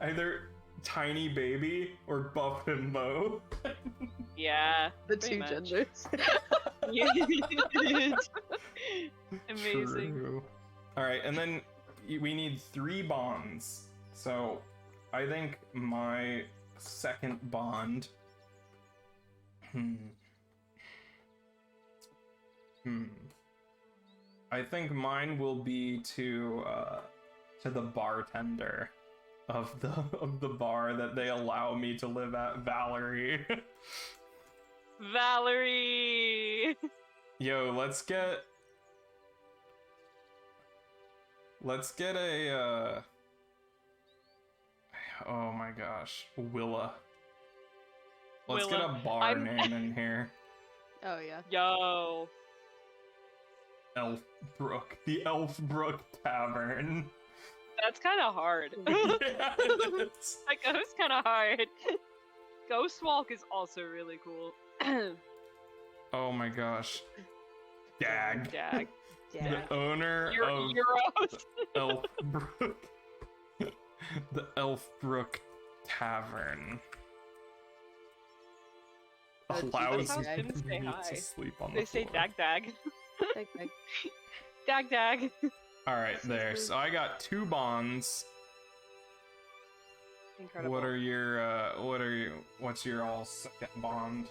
Either tiny baby or buff himbo. Yeah. The two genders. Amazing. True. All right, and then we need 3 bonds. So I think my second bond. I think mine will be to the bartender of the bar that they allow me to live at, Valerie. Valerie. Yo, let's get a oh my gosh, Willa. Let's get a bar name in here. Oh yeah. Yo. Elfbrook. The Elfbrook Tavern. That's kind of hard. Yeah, it is. That goes kind of hard. Ghostwalk is also really cool. Oh my gosh. Dag. Dag. The owner of Elfbrook. The Elfbrook Tavern. Allows me to sleep on the floor. They say dag dag. Dag dag. Dag dag. Alright, there. So I got 2 bonds. Incredible. What's your all second bond?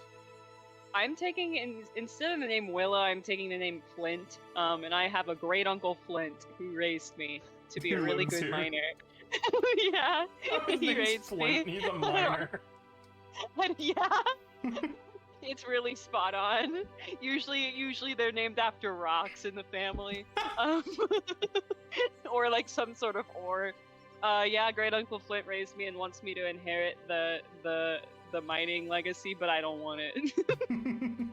I'm taking, instead of the name Willa, I'm taking the name Flint. And I have a great uncle Flint who raised me to be a really good miner. Yeah, he raised Flint. me. He's a miner. Yeah. It's really spot on. Usually they're named after rocks in the family, or like some sort of ore. Yeah, Great Uncle Flint raised me and wants me to inherit the mining legacy, but I don't want it.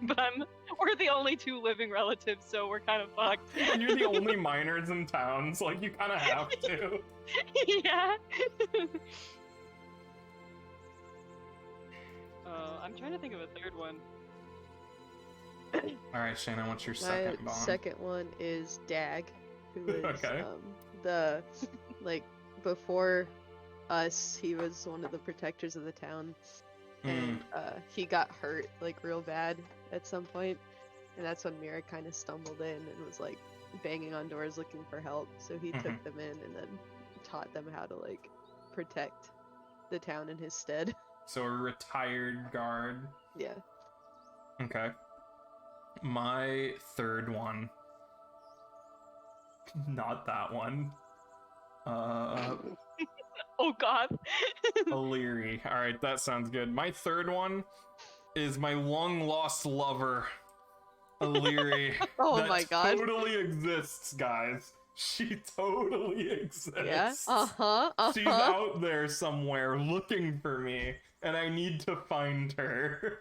But we're the only 2 living relatives, so we're kind of fucked. And you're the only miners in town, so like you kind of have to. Yeah. I'm trying to think of a third one. Alright, Shannon, what's your second My bond? second one is Dag, who is Okay. the like before us, he was one of the protectors of the town, and he got hurt like real bad at some point, and that's when Mira kind of stumbled in and was like banging on doors looking for help. So he took them in and then taught them how to like protect the town in his stead. So a retired guard. Yeah. Okay. My third one. Not that one. Oh god. O'Leary. Alright, that sounds good. My third one is my long lost lover, O'Leary. Oh that my god. Totally exists, guys. She totally exists. Yeah. She's out there somewhere looking for me, and I need to find her.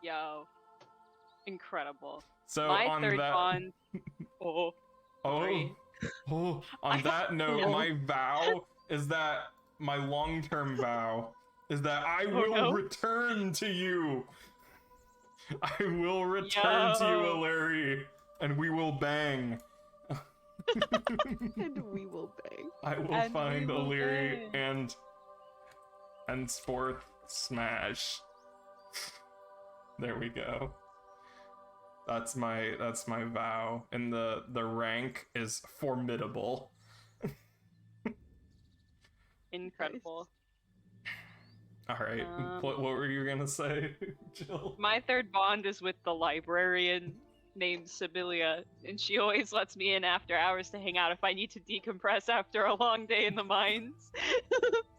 Yo. Incredible. So My on third that, bond. Oh. Sorry. On that note, my vow is that my long-term vow is that I will return to you. I will return to you, Illyri, and we will bang. And we will bang. I will find Illyri and henceforth smash. There we go. That's my vow, and the rank is formidable. Incredible. All right, what were you gonna say, Jill? My third bond is with the librarian named Sibylia, and she always lets me in after hours to hang out if I need to decompress after a long day in the mines.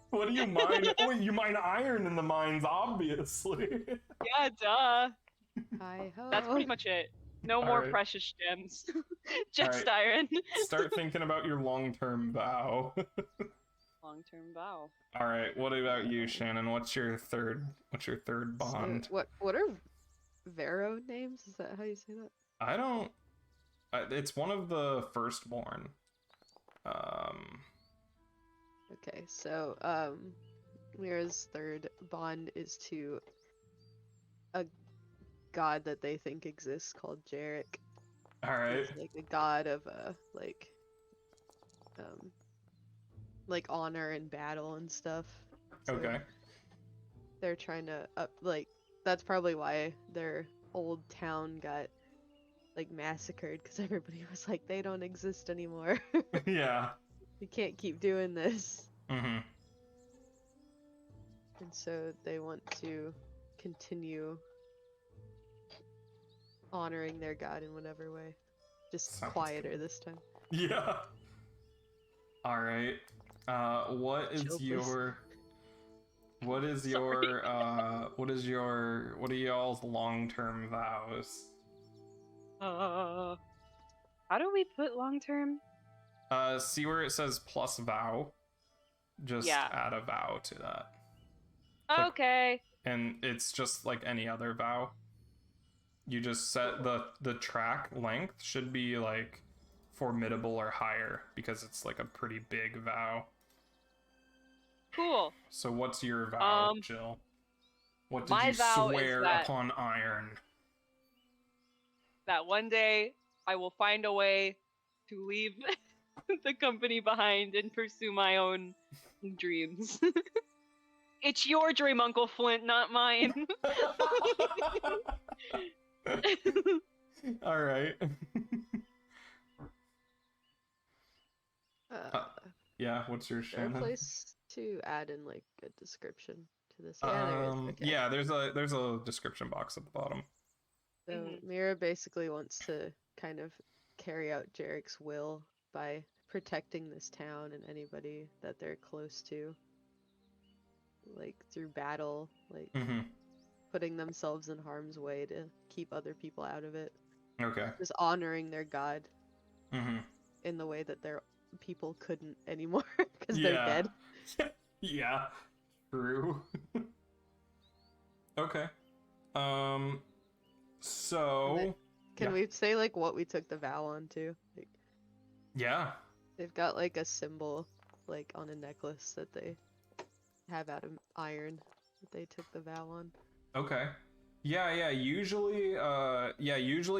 What do you mine? Oh, you mine iron in the mines, obviously. Yeah, duh. Hi-ho. That's pretty much it. No more precious gems. Just iron. Start thinking about your long-term vow. Long-term vow. All right, what about you, Shannon? What's your third bond? So, what are Vero names? Is that how you say that? I don't. It's one of the firstborn. Okay, so Mira's third bond is to a god that they think exists called Jarek. All right. He's like a god of like honor and battle and stuff. So Okay. they're trying to that's probably why their old town got like massacred, because everybody was like, they don't exist anymore. Yeah. We can't keep doing this. Mm-hmm. And so they want to continue honoring their god in whatever way. Just Sounds quieter good. this time. Yeah. All right. What are y'all's long-term vows? How do we put long-term? See where it says plus vow? Just add a vow to that. Okay. And it's just like any other vow. You just set the track length should be like formidable or higher, because it's like a pretty big vow. Cool. So what's your vow, Jill? What did my you vow swear is that upon iron? That one day I will find a way to leave the company behind and pursue my own dreams. It's your dream, Uncle Flint, not mine. All right. Yeah, what's your Shannon? A place to add in like a description to this. Yeah, there's a description box at the bottom. So Mira basically wants to kind of carry out Jarek's will by protecting this town and anybody that they're close to, like through battle, like putting themselves in harm's way to keep other people out of it. Okay. Just honoring their god in the way that their people couldn't anymore because they're dead. Yeah, true. Okay. So can we say like what we took the vow on to? Like, yeah. They've got like a symbol like on a necklace that they have out of iron that they took the vow on. Okay. Yeah, usually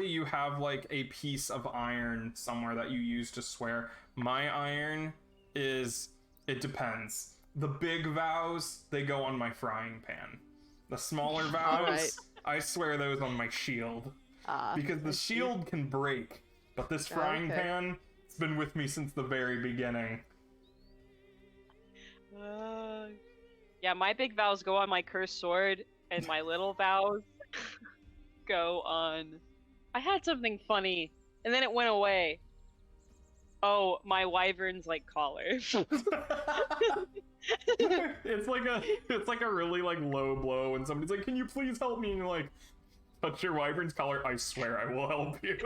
you have like a piece of iron somewhere that you use to swear. My iron it depends. The big vows, they go on my frying pan. The smaller vows, I swear those on my shield. Because the shield can break, but this frying pan, it's been with me since the very beginning. Yeah, my big vows go on my cursed sword, and my little vows go on... I had something funny, and then it went away. Oh, my wyvern's like collar. It's like a really like low blow when somebody's like, "Can you please help me?" And you're like, "Touch your wyvern's collar. I swear I will help you."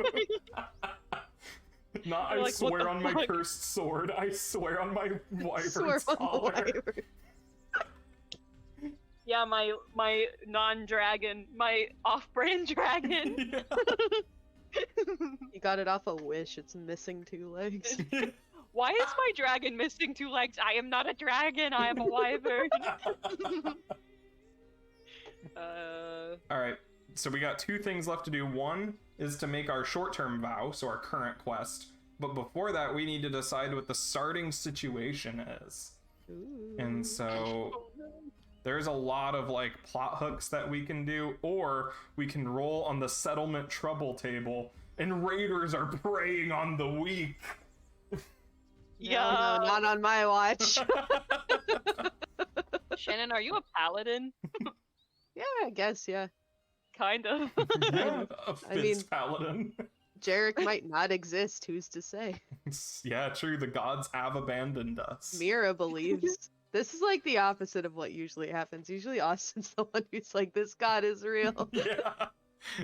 Not They're I like, "What swear the on my fuck?" cursed sword. I swear on my Swear wyvern's on the collar. wyvern. Yeah, my non-dragon, my off-brand dragon. Yeah. You got it off a wish. It's missing 2 legs. Why is my dragon missing 2 legs? I am not a dragon. I am a wyvern. All right. So we got 2 things left to do. One is to make our short-term vow, so our current quest. But before that, we need to decide what the starting situation is. Ooh. And so there's a lot of like plot hooks that we can do, or we can roll on the settlement trouble table, and raiders are preying on the weak. Yeah. No, not on my watch. Shannon, are you a paladin? Yeah, I guess, yeah. Kind of. Yeah, a I mean- fist paladin. Jarek might not exist, who's to say? Yeah, true. The gods have abandoned us. Mira believes. This is like the opposite of what usually happens. Usually Austin's the one who's like, this god is real. Yeah.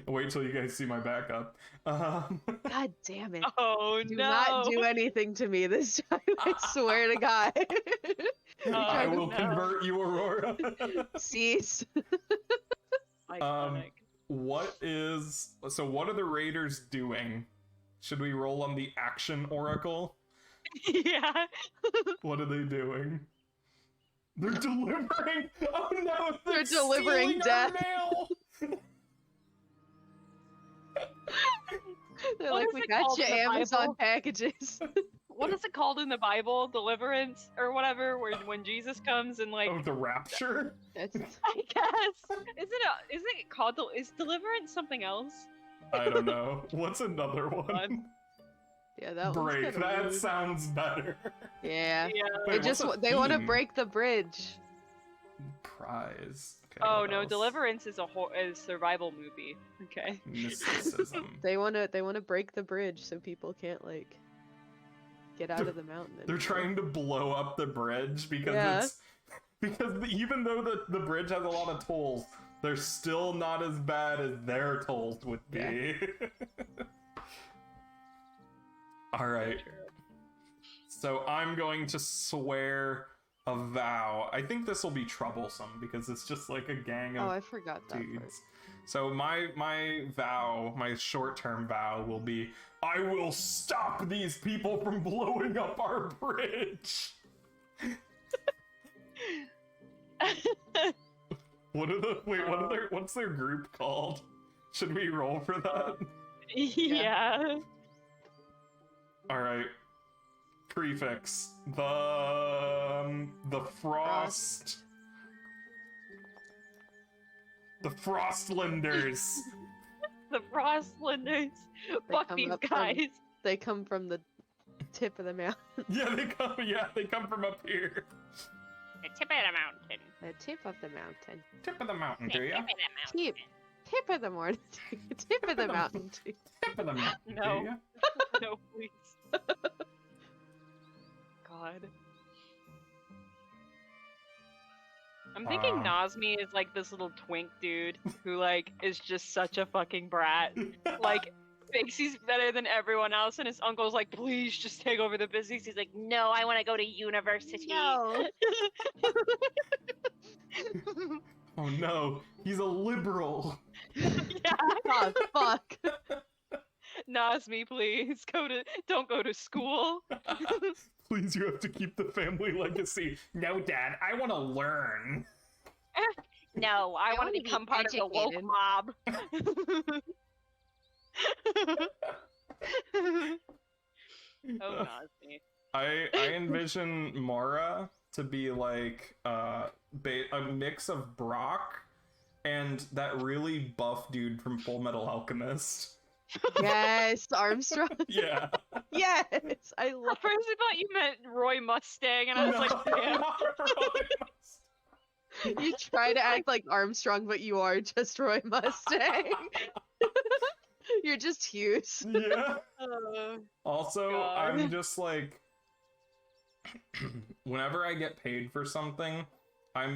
Wait till you guys see my backup. God damn it. Oh Do no! not do anything to me this time, I swear to God. I will no. convert you, Aurora. Cease. Iconic. What are the raiders doing? Should we roll on the action oracle? Yeah. What are they doing? They're delivering. Oh no! They're delivering stealing death. Our mail. They're What like, is we it got called you in the Amazon Bible? packages. What is it called in the Bible? Deliverance or whatever, where when Jesus comes and like, Oh, the rapture. That's, I guess is it called is deliverance something else? I don't know. What's another one? yeah, that one's Break. kinda That weird. sounds better. Yeah. Yeah. Wait, what's a want to theme? break the bridge. Prize. Okay, Oh what no, else? Deliverance is a survival movie. Okay. Mysticism. They want to break the bridge so people can't like get out of the mountain. They're anymore. trying to blow up the bridge because Yeah. even though the bridge has a lot of tolls, they're still not as bad as their tolls would be. Yeah. All right. So I'm going to swear a vow. I think this will be troublesome because it's just like a gang Oh, of I forgot that part. dudes. So my vow, my short-term vow will be, I will stop these people from blowing up our bridge. What's their group called? Should we roll for that? Yeah. All right. Prefix. The frost. The Frostlenders. The Frostlenders. Fuck come these up from- guys. They come from the tip of the mountain. They come from up here. The tip of the mountain. The tip of the mountain. Tip of the mountain, do ya? Tip. Tip of the morning. Tip of the mountain. Tip of the mountain, No. do ya? No, please. God. I'm thinking Nazmi is like this little twink dude who like is just such a fucking brat. Like thinks he's better than everyone else, and his uncle's like, please just take over the business. He's like, no, I want to go to university. No. Oh no, he's a liberal. Yeah. Oh, fuck. Nazmi, please don't go to school. Please, you have to keep the family legacy. No, Dad, I want to learn. No, I want wanna to be become part of the woke educated. mob. Oh, Nazmi. I envision Mara to be like a mix of Brock and that really buff dude from Full Metal Alchemist. Yes, Armstrong. Yeah. Yes, I At love. first I thought you meant Roy Mustang, and I was like, damn. not Roy Mustang. You try to act like Armstrong, but you are just Roy Mustang. You're just Hughes. Yeah. Uh, Also, God. I'm just like, whenever I get paid for something, I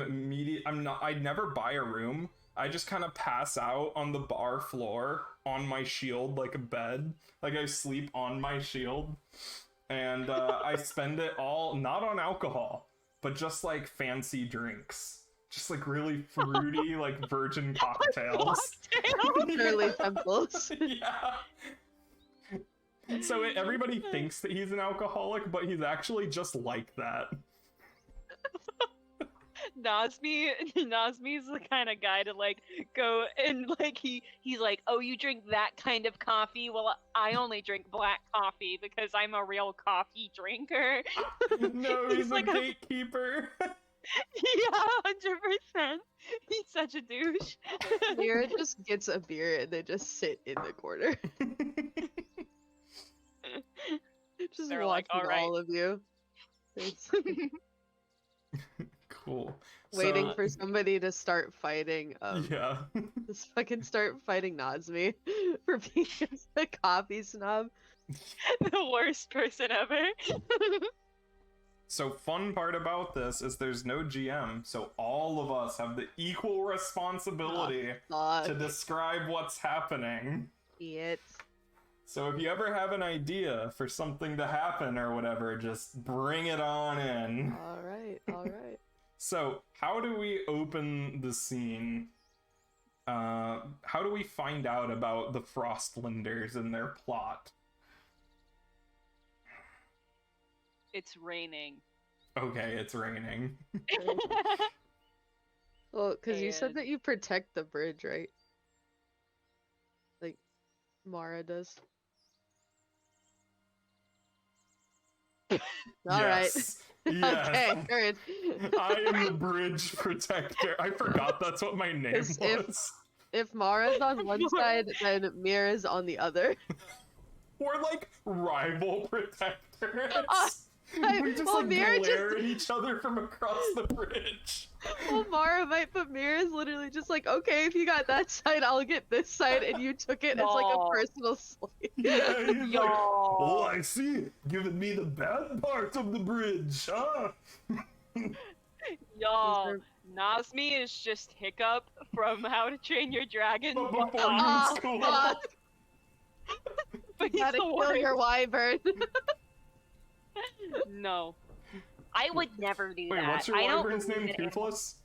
never buy a room. I just kind of pass out on the bar floor on my shield like a bed. Like I sleep on my shield. And I spend it all not on alcohol, but just like fancy drinks. Just like really fruity, like virgin cocktails. Shirley Temples. Yeah. So everybody thinks that he's an alcoholic, but he's actually just like that. Nazmi's the kind of guy to like go and like he's like, oh, you drink that kind of coffee? Well, I only drink black coffee because I'm a real coffee drinker. No, he's like a gatekeeper. Yeah, 100%. He's such a douche. Mira just gets a beer and they just sit in the corner. Just They're watching like, all right. all of you. It's Cool. waiting for somebody to start fighting. Yeah. Just fucking start fighting Nazmi for being a coffee snob. The worst person ever. So fun part about this is there's no GM, so all of us have the equal responsibility to describe what's happening. It. So if you ever have an idea for something to happen or whatever, just bring it on in. Alright, alright. So, how do we open the scene? How do we find out about the Frostlinders and their plot? It's raining. Okay, it's raining. Well, because you said And- that you protect the bridge, right? Like, Mara does. Alright. Yes. Okay, Yes. good. I am the bridge protector. I forgot that's what my name was. If Mara's on one side, then Mira's on the other. We're like rival protectors. We just well, like Mira glare at each other from across the bridge. Well, Mara might, but Mira's literally just like, okay, if you got that side, I'll get this side, and you took it as like a No. personal slight. Yeah, he's like, Y'all. oh, I see. Giving me the bad part of the bridge, huh? Y'all, Nazmi is just Hiccup from How to Train Your Dragon. But before you Ah, school. fuck. But he's Gotta the kill worst. your wyvern. No. I would never do Wait, that. what's your I don't wyvern's name? believe in Toothless?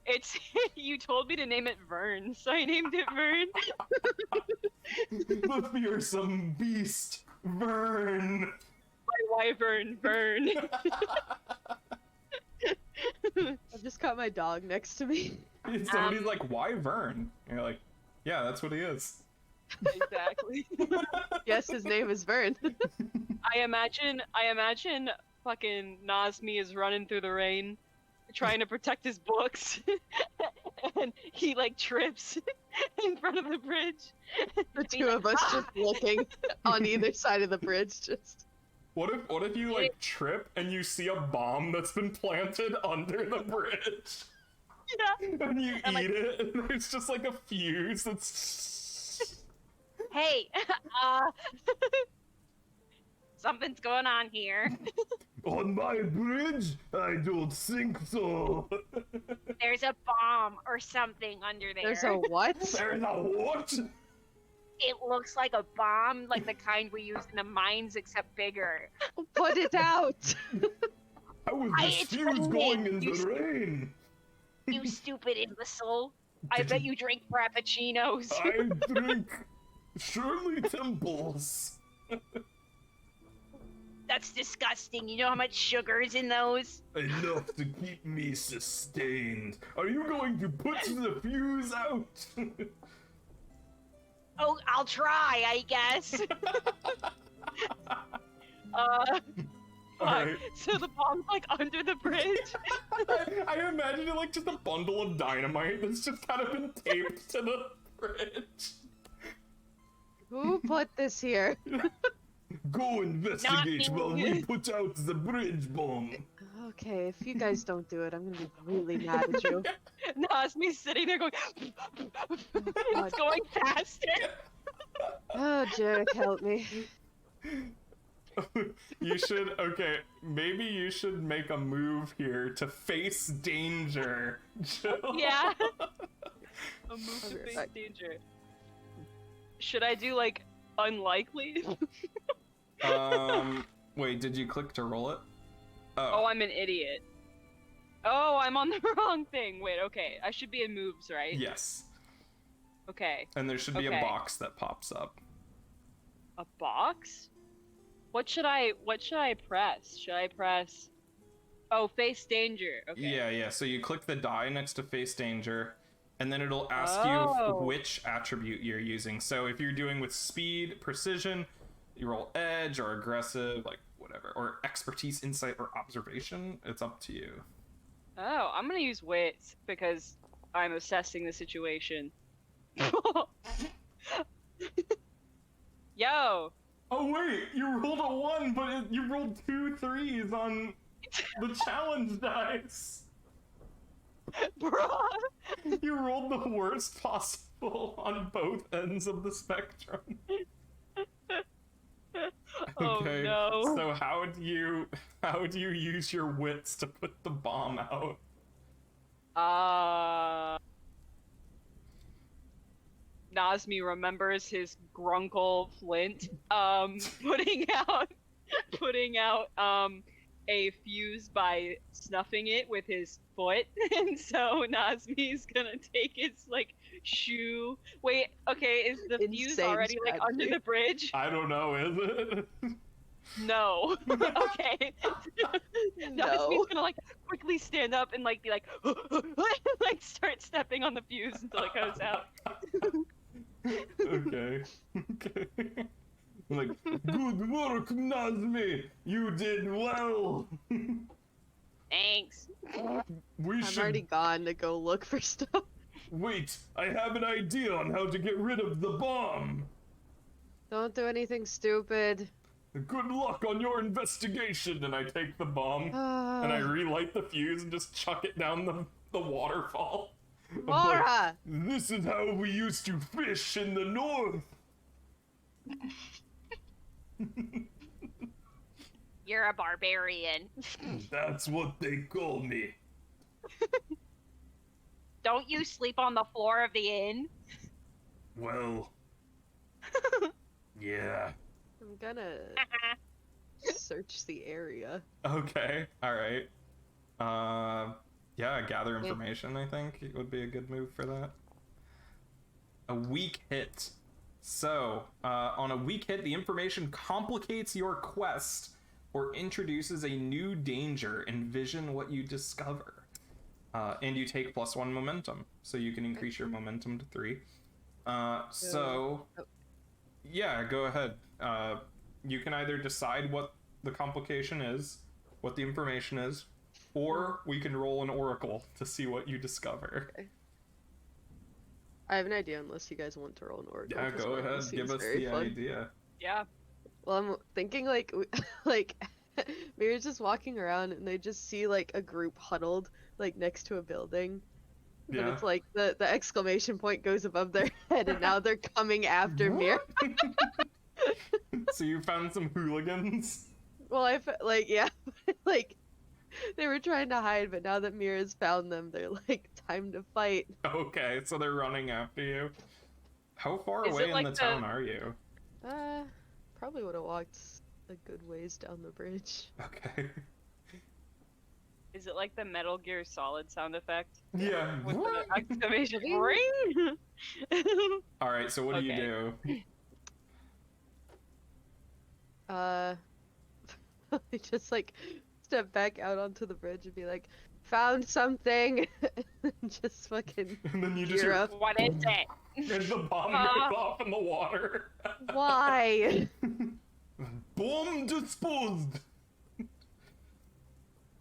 It's you told me to name it Vern, so I named it Vern. The fearsome beast, Vern. My wyvern, Vern. I've just got my dog next to me. Somebody's like, why Vern? And you're like, yeah, that's what he is. Exactly. Yes, his name is Vern. I imagine fucking Nazmi is running through the rain, trying to protect his books, and he like trips in front of the bridge. The two of us just looking on either side of the bridge, just. What if you like trip and you see a bomb that's been planted under the bridge? Yeah. And you And, eat it, and there's just like a fuse that's. Hey, something's going on here. On my bridge? I don't think so. There's a bomb or something under there. There's a what? There's a what? It looks like a bomb, like the kind we use in the mines, except bigger. Put it out! How was this It's fuse raining. going in the rain? You stupid imbecile. I bet you drink frappuccinos. I drink Shirley Temples. That's disgusting. You know how much sugar is in those? Enough to keep me sustained. Are you going to put the fuse out? Oh, I'll try, I guess. Alright. So the bomb's like under the bridge. I imagine it like just a bundle of dynamite that's just kind of been taped to the bridge. Who put this here? Go investigate Not while me. we put out the bridge bomb. Okay, if you guys don't do it, I'm gonna be really mad at you. Nazmi's sitting there going. It's going faster. Oh, Jarek, help me. You should, okay, maybe you should make a move here to face danger, Jill. Yeah. A move I'll to be right face back. danger. Should I do like unlikely? Wait, did you click to roll it? Oh, I'm an idiot. Oh, I'm on the wrong thing. Wait, okay. I should be in moves, right? Yes. Okay. And there should be a Okay. box that pops up. A box? What should I press? Should I press Oh, face danger. Okay. Yeah. So you click the die next to face danger, and then it'll ask Oh. you which attribute you're using. So if you're doing with speed, precision, you roll edge or aggressive, like whatever, or expertise, insight, or observation. It's up to you. Oh, I'm gonna use wits because I'm assessing the situation. Yo! Oh wait, you rolled a 1, but you rolled 2 3s on the challenge dice. Bruh! You rolled the worst possible on both ends of the spectrum. Oh Okay, no. so how do you use your wits to put the bomb out? Nazmi remembers his grunkle Flint, putting out a fuse by snuffing it with his foot, and so Nazmi's gonna take his like shoe. Wait, okay, is the fuse Insane already like under strategy. the bridge? I don't know, is it? No. Okay. No. Nazmi's gonna like quickly stand up and like be like, like start stepping on the fuse until it goes out. Okay. Like, good work, Nazmi! You did well! Thanks. We I'm should... already gone to go look for stuff. Wait, I have an idea on how to get rid of the bomb! Don't do anything stupid. Good luck on your investigation! And I take the bomb, and I relight the fuse and just chuck it down the waterfall. I'm like, Mora! this is how we used to fish in the north! You're a barbarian. That's what they call me. Don't you sleep on the floor of the inn? Well... yeah. I'm gonna search the area. Okay, alright. Yeah, gather information, I think, it would be a good move for that. A weak hit. So, on a weak hit, the information complicates your quest or introduces a new danger. Envision what you discover. And you take +1 momentum, so you can increase your momentum to 3. Yeah, go ahead. You can either decide what the complication is, what the information is, or we can roll an oracle to see what you discover. Okay. I have an idea unless you guys want to roll an oracle. Yeah, 'cause go oracle ahead, seems give us very the fun. idea. Yeah. Well, I'm thinking like like Mira's just walking around and they just see like a group huddled like next to a building. And Yeah. it's like the exclamation point goes above their head and now they're coming after Mira. So you found some hooligans? Well, like yeah, like they were trying to hide, but now that Mira's found them, they're like time to fight. Okay, so they're running after you. How far Is away it in like the the- town are you? Probably would have walked a good ways down the bridge. Okay. Is it like the Metal Gear Solid sound effect? Yeah. With the exclamation ring? Alright, so what do you Okay. do? Just like step back out onto the bridge and be like, found something. Just fucking And then you just gear hear, up. What is it? and the bomb goes off in the water. Why? Bomb disposed!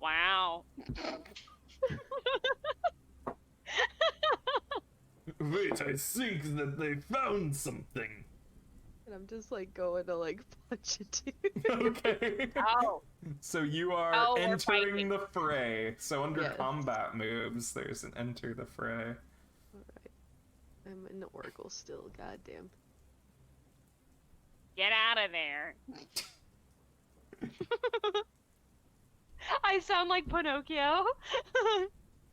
Wow. Wait, I think that they found something. And I'm just like going to like punch a dude. Okay. Oh, So you are Oh, we're entering fighting. the fray. So under Yes. combat moves, there's an enter the fray. Alright. I'm in the Oracle still, goddamn. get out of there. I sound like Pinocchio.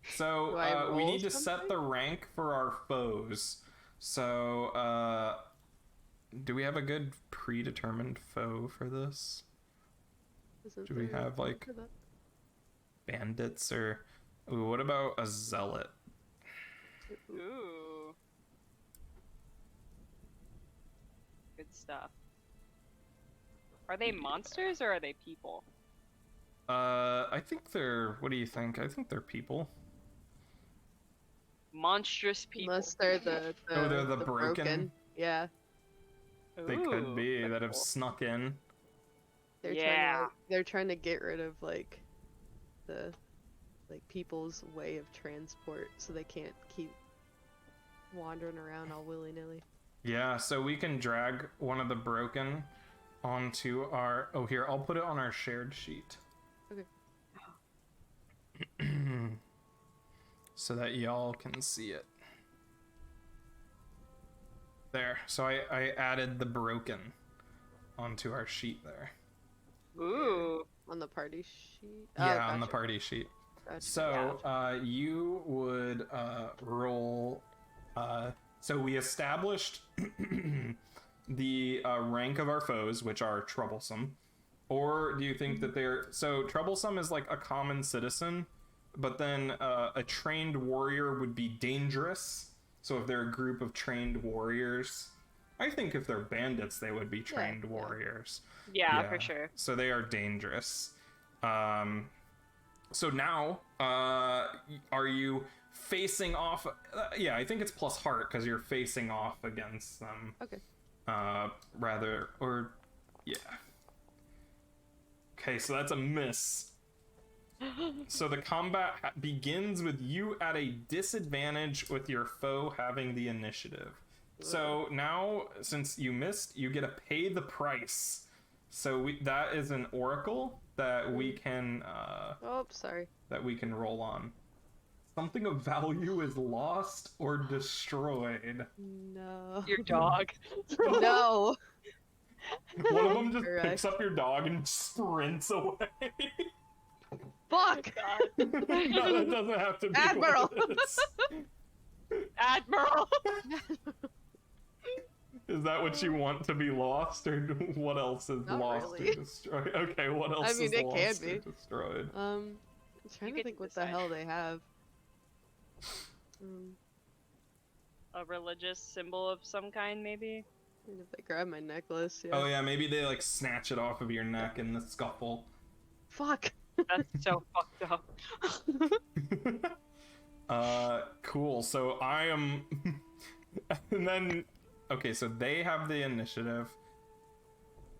So Do I we roll need to set something? the rank for our foes. So do we have a good predetermined foe for this? Isn't Do we there have, one like, for that? bandits or... Ooh, what about a zealot? Ooh. Good stuff. Are they monsters or are they people? I think they're... What do you think? I think they're people. Monstrous people. Unless they're the Oh, they're the broken? Yeah, They could be, that's that have cool. snuck in. Yeah. they're trying to get rid of like the people's way of transport, so they can't keep wandering around all willy nilly. Yeah, so we can drag one of the broken onto our... Oh, here, I'll put it on our shared sheet. Okay. So that y'all can see it. There. So I added the broken onto our sheet there. Ooh. On the party sheet. Yeah, on the gotcha. party sheet. Gotcha. So you would roll. So we established the rank of our foes, which are troublesome. Or do you think that they're... So troublesome is like a common citizen, but then a trained warrior would be dangerous. So if they're a group of trained warriors, I think if they're bandits, they would be trained warriors. Yeah, for sure. So they are dangerous. So now, are you facing off? Yeah, I think it's plus heart because you're facing off against them. Okay. Yeah. Okay, so that's a miss. So the combat begins with you at a disadvantage with your foe having the initiative. So now, since you missed, you get to pay the price. So that is an oracle that we can Oh, sorry. that we can roll on. Something of value is lost or destroyed. No. Your dog. No. One of them just Correct. picks up your dog and sprints away. Fuck. No, that doesn't have to be Admiral. what it is. Admiral. Is that what you want to be lost, or what else is Not lost really. or destroyed? Okay, what else mean, is it can lost or be. destroyed? I'm trying to get think to what the decide. hell they have. A religious symbol of some kind, maybe? And if they grab my necklace, yeah. Oh yeah, maybe they like snatch it off of your neck in the scuffle. Fuck. That's so fucked up. Cool. So I am, and then, okay, so they have the initiative.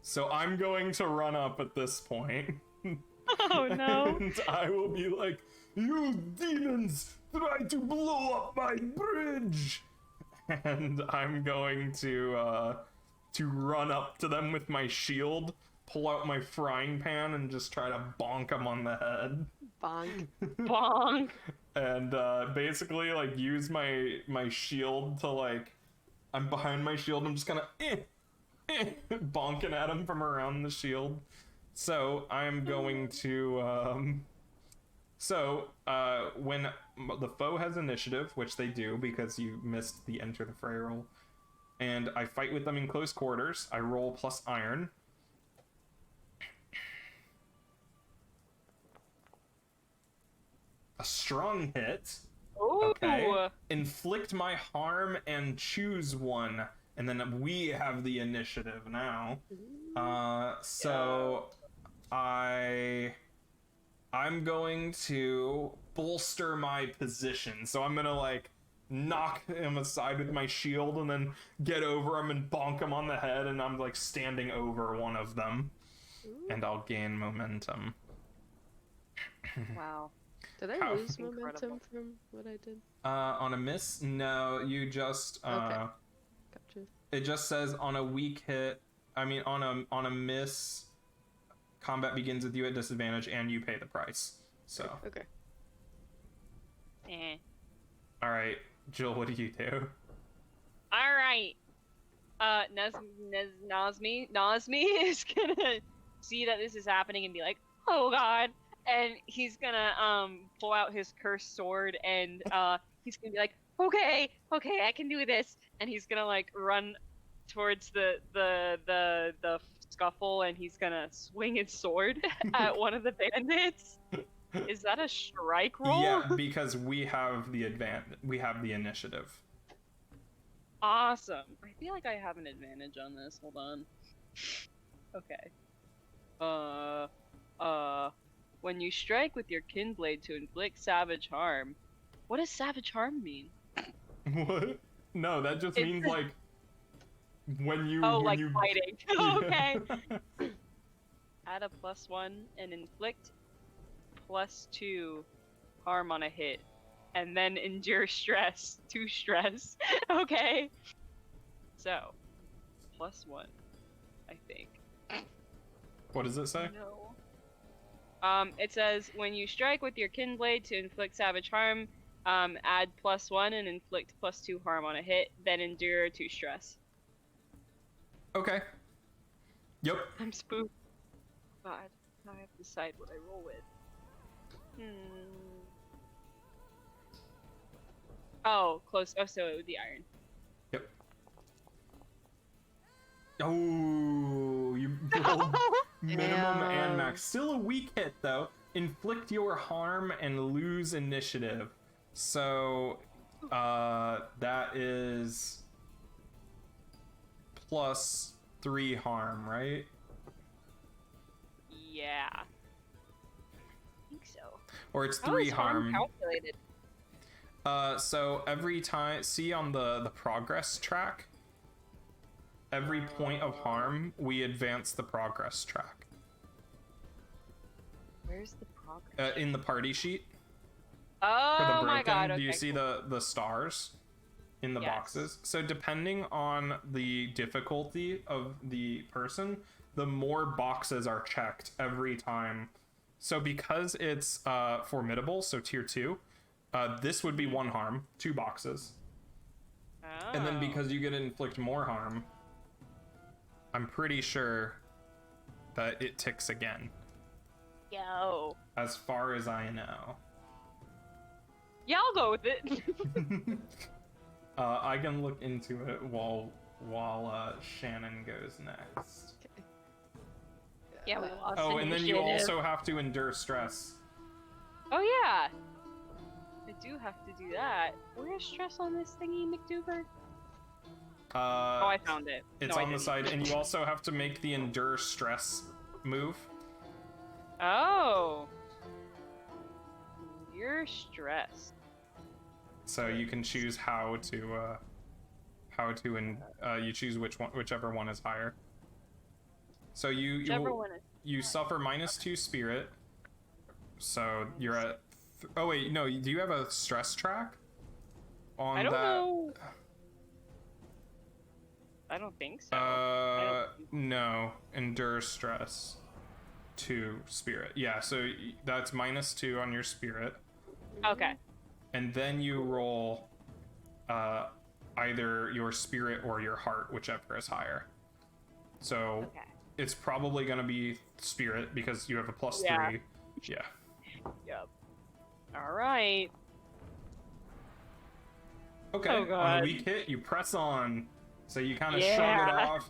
So I'm going to run up at this point. Oh no. And I will be like, "You demons, try to blow up my bridge!" And I'm going to run up to them with my shield, pull out my frying pan, and just try to bonk them on the head. Bonk. Bonk. And basically, like, use my shield to, like, I'm behind my shield, I'm just kind of bonking at him from around the shield. So I'm going to when the foe has initiative, which they do because you missed the enter the fray roll, and I fight with them in close quarters, I roll plus iron. A strong hit. Ooh. Okay. Inflict my harm and choose one. And then we have the initiative now. So I'm going to bolster my position. So I'm gonna like knock him aside with my shield and then get over him and bonk him on the head, and I'm like standing over one of them. And I'll gain momentum. Wow. Did I How- lose Incredible. momentum from what I did? On a miss? No, you just Okay. Gotcha. it just says on a weak hit, on a miss, combat begins with you at disadvantage and you pay the price. So, Okay. all right, Jill, what do you do? All right. Nazmi is gonna see that this is happening and be like, "Oh God, and he's gonna pull out his cursed sword, and he's gonna be like, okay, I can do this, and he's gonna like run towards the scuffle, and he's gonna swing his sword at one of the bandits. Is that a strike roll? Yeah, because we have the initiative. Awesome. I feel like I have an advantage on this. Hold on. Okay. When you strike with your kin blade to inflict savage harm. What does savage harm mean? What? No, that just means like when you fighting. Okay. Add a +1 and inflict +2 harm on a hit, and then endure stress. 2 stress. Okay. So, +1, I think. What does it say? No. It says when you strike with your kin blade to inflict savage harm, add +1 and inflict +2 harm on a hit, then endure 2 stress. Okay. Yep. I'm spooked. God, now I have to decide what I roll with. Oh, close. Oh, so it would be iron. Yep. Oh, you rolled minimum and max. Still a weak hit though. Inflict your harm and lose initiative. So, that is +3 harm, right? Yeah. I think so. Or it's How 3 is harm. calculated? So every time, see on the progress track, every point of harm, we advance the progress track. Where's the progress? In the party sheet. Oh For the broken, my god, okay, do you see cool. the stars in the Yes. boxes? So depending on the difficulty of the person, the more boxes are checked every time. So because it's formidable, so tier 2, this would be 1 harm, 2 boxes. Oh. And then because you get to inflict more harm, I'm pretty sure that it ticks again, Yo. as far as I know. Yeah, I'll go with it. I can look into it while Shannon goes next. Yeah, we lost Oh, and then you initiative. also have to endure stress. Oh yeah. I do have to do that. Where's stress on this thingy, McDuber? Oh, I found it. It's No, I on the didn't. side, and you also have to make the endure stress move. Oh. You're stressed. So you can choose how to you choose whichever one is higher. So Whichever one is. you suffer -2 spirit. So you're at oh wait, no, do you have a stress track on I don't that? know. I don't think so. No, endure stress 2 spirit. Yeah, so that's -2 on your spirit. Okay. And then you roll either your spirit or your heart, whichever is higher. So Okay. it's probably going to be spirit because you have a +3. Yeah. Yeah. Yep. All right. Okay. Oh, On God. a weak hit, you press on. So you kind of Yeah. shrug it off.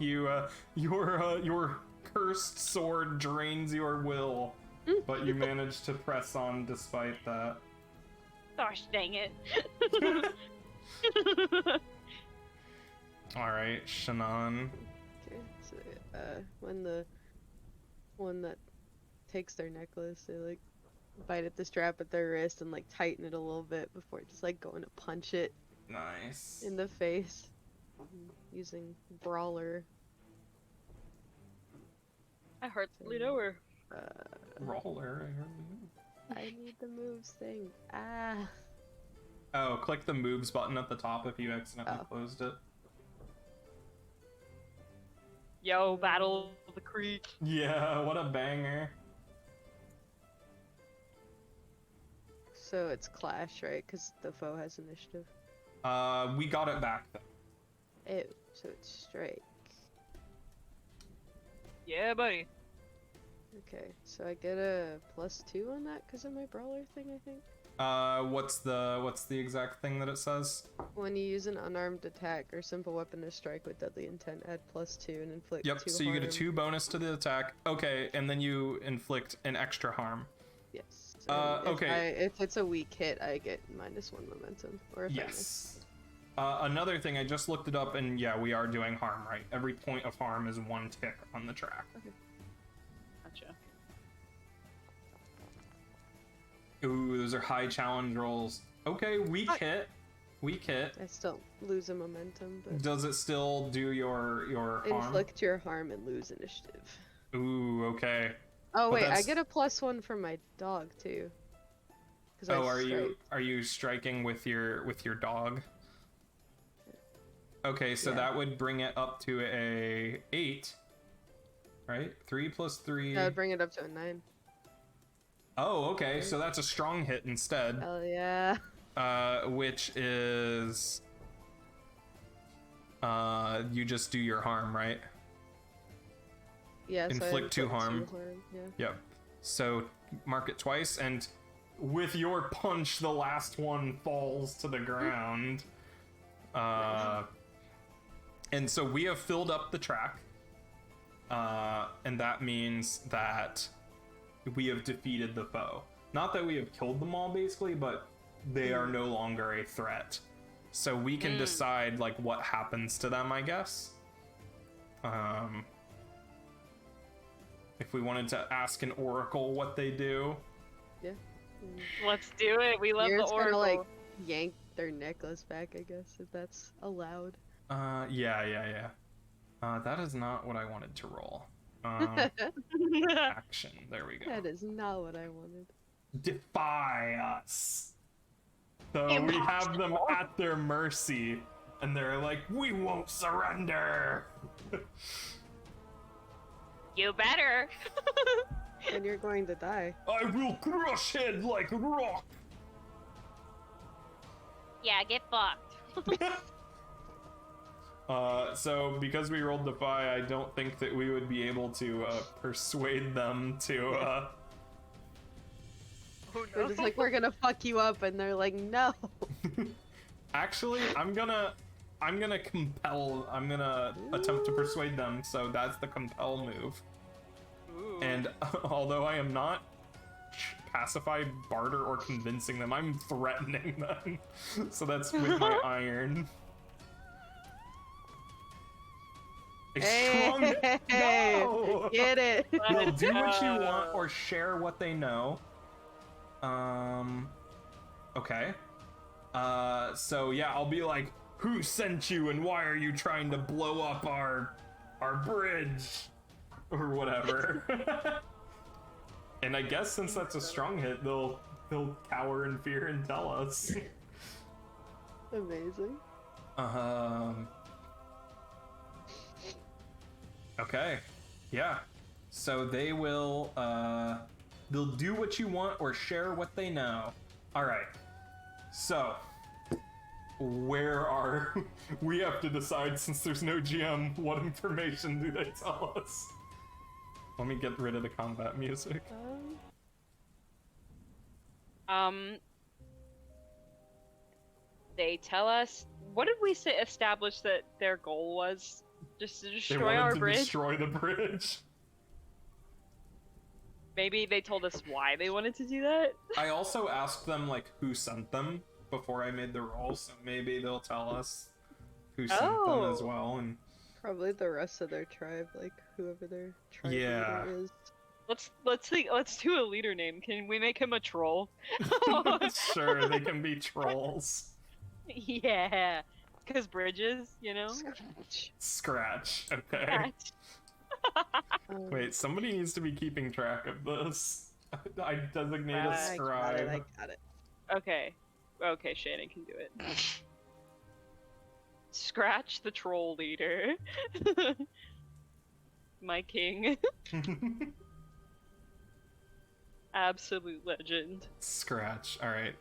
Your cursed sword drains your will, but you manage to press on despite that. Gosh dang it. All right, Shannon. Okay, so when the one that takes their necklace, they like bite at the strap at their wrist and like tighten it a little bit before just like going to punch it Nice. in the face using brawler. I hardly know her. Roller. I need the moves thing. Ah. Oh, click the moves button at the top if you accidentally Oh. closed it. Yo, Battle of the Creek. Yeah, what a banger. So it's clash, right? Because the foe has initiative. We got it back though. Ew. So it's strike. Yeah, buddy. Okay, so I get a +2 on that because of my brawler thing, I think. What's the exact thing that it says? When you use an unarmed attack or simple weapon to strike with deadly intent, add +2 and inflict Yep, 2 so you get a harm. 2 bonus to the attack. Okay, and then you inflict an extra harm. Yes. So okay. If it's a weak hit, I get -1 momentum. Or if I miss. Yes. Another thing, I just looked it up, and yeah, we are doing harm, right? Every point of harm is 1 tick on the track. Okay. Gotcha. Ooh, those are high challenge rolls. Okay, weak hit. Weak hit. I still lose a momentum, but Does it still do your harm? inflict your harm and lose initiative. Ooh, okay. Oh But wait, I that's- get a +1 from my dog too. 'Cause I Oh, are strike. you striking with your dog? Okay, so Yeah. that would bring it up to a 8, right? 3 plus 3. That would bring it up to a 9. Oh, okay, so that's a strong hit instead. Hell yeah. Which is you just do your harm, right? Yeah. So I Inflict 2 harm. Yeah. Yep. So mark it twice, and with your punch, the last one falls to the ground. And so we have filled up the track, and that means that we have defeated the foe. Not that we have killed them all, basically, but they are no longer a threat. So we can decide like what happens to them, I guess. If we wanted to ask an oracle what they do. Yeah. Let's do it. We love You're the just oracle. gonna like yank their necklace back, I guess, if that's allowed. Yeah. That is not what I wanted to roll. Action. There we go. That is not what I wanted. Defy us. So we have them at their mercy, and they're like, we won't surrender. You better. And you're going to die. I will crush head like rock. Yeah, get fucked. So because we rolled Defy, I don't think that we would be able to persuade them to. Oh, We're just like, we're gonna fuck you up, and they're like, no. Actually, I'm gonna compel. I'm gonna attempt to persuade them. So that's the compel move. Ooh. And although I am not pacify, barter, or convincing them, I'm threatening them. So that's with my iron. A strong... Hey, No! get it. They'll do what you want or share what they know. Okay. So yeah, I'll be like, who sent you and why are you trying to blow up our bridge? Or whatever. And I guess since that's a strong hit, they'll cower in fear and tell us. Amazing. Okay. Yeah. So they will they'll do what you want or share what they know. Alright. So where are we have to decide, since there's no GM, what information do they tell us? Let me get rid of the combat music. They tell us. What did we establish that their goal was? Just to They destroy wanted our to bridge? destroy the bridge. Maybe they told us why they wanted to do that? I also asked them like who sent them before I made the roll, so maybe they'll tell us who sent them as well. And Probably the rest of their tribe, like whoever their tribe Yeah. leader is. Let's do a leader name. Can we make him a troll? sure, they can be trolls. Yeah, because bridges, you know. Scratch. Scratch. Okay. Wait, somebody needs to be keeping track of this. I designate a I got scribe. it, I got it. Okay, Shannon can do it. Scratch the troll leader. My king. Absolute legend. Scratch. All right.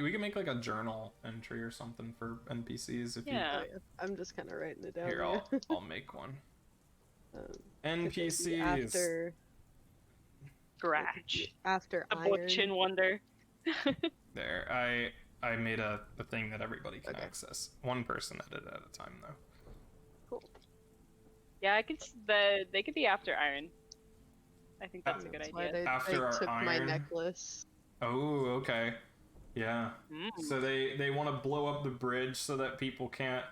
We can make like a journal entry or something for NPCs if Yeah. Oh, yeah. I'm just kind of writing it you. down. Here, here. I'll make one. Um, 'cause it'd be NPCs. Scratch. After A iron. butchin wonder. There, I made a thing that everybody can Okay. access. One person at it at a time, though. Cool. Yeah, I could. They could be after iron. I think that's a good That's why idea. they After our took my iron? necklace. Oh, okay. Yeah. Mm. So they want to blow up the bridge so that people can't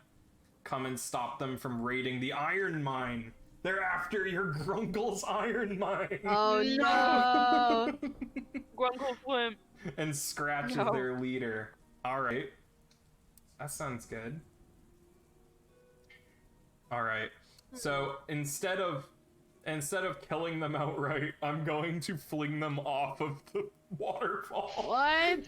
come and stop them from raiding the iron mine. They're after your Grunkle's iron mine. Oh No. no! Grunkle Flim. And Scratch is No. their leader. All right. That sounds good. All right. So instead of killing them outright, I'm going to fling them off of the waterfall. What?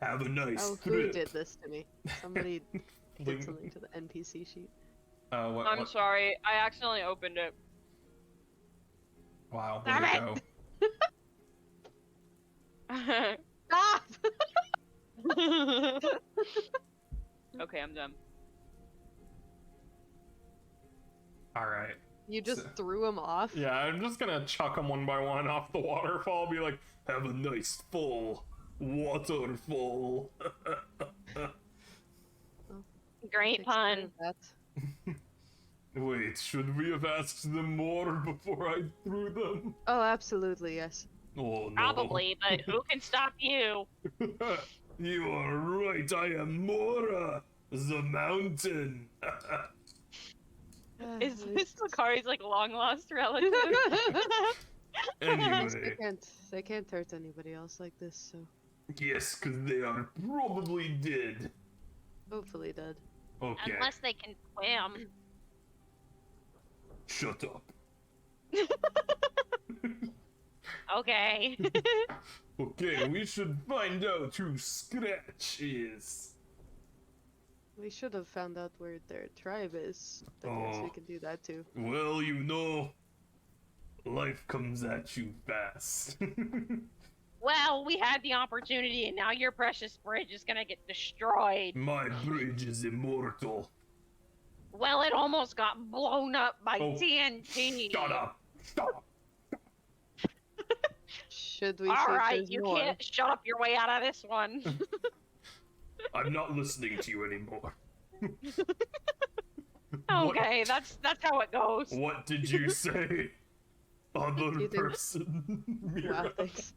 Have a nice Oh, who trip. did this to me? Somebody Fling- did something to the NPC sheet. What? I'm sorry, I accidentally opened it. Wow. Way Damn to it. go. Ah! Okay, I'm done. All right. You just So- threw him off? Yeah, I'm just gonna chuck them one by one off the waterfall. Be like, have a nice full waterfall. Great Takes pun. care of that. Wait, should we have asked them more before I threw them? Oh, absolutely, yes. Oh no. Probably, but who can stop you? You are right. I am Mora, the mountain. Is this Makari's like long lost relative? Anyway, They can't hurt anybody else like this, so yes, because they are probably dead. hopefully dead. Okay, Unless they can swim. shut up. Okay. Okay, we should find out who Scratch is. We should have found out where their tribe is. But I guess we Oh. can do that too. Well, you know, life comes at you fast. Well, we had the opportunity, and now your precious bridge is gonna get destroyed. My bridge is immortal. Well, it almost got blown up by Oh, TNT. Shut up! Stop! Should we All see if right, there's you more? can't shut up your way out of this one. I'm not listening to you anymore. Okay, that's how it goes. What did you say? Other you think- person. Wow, Mira. thanks.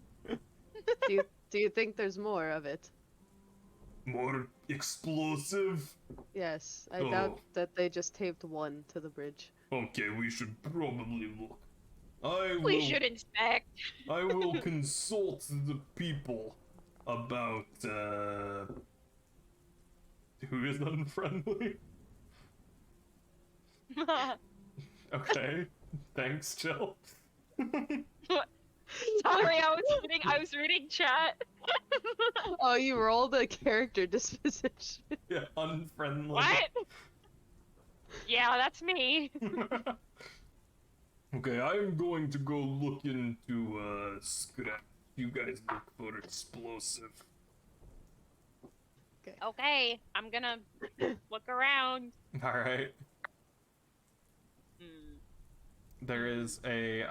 do you think there's more of it? More explosive? Yes, I doubt Oh. that they just taped one to the bridge. Okay, we should probably look. I We will, should inspect. I will consult the people about, who is unfriendly? Okay, thanks, Jill. Sorry, I was reading chat. Oh, you rolled a character disposition. Yeah, unfriendly. What? Yeah, that's me. Okay, I'm going to go look into, Scratch. You guys look for explosive. Okay, I'm gonna look around. Alright. Hmm. There's a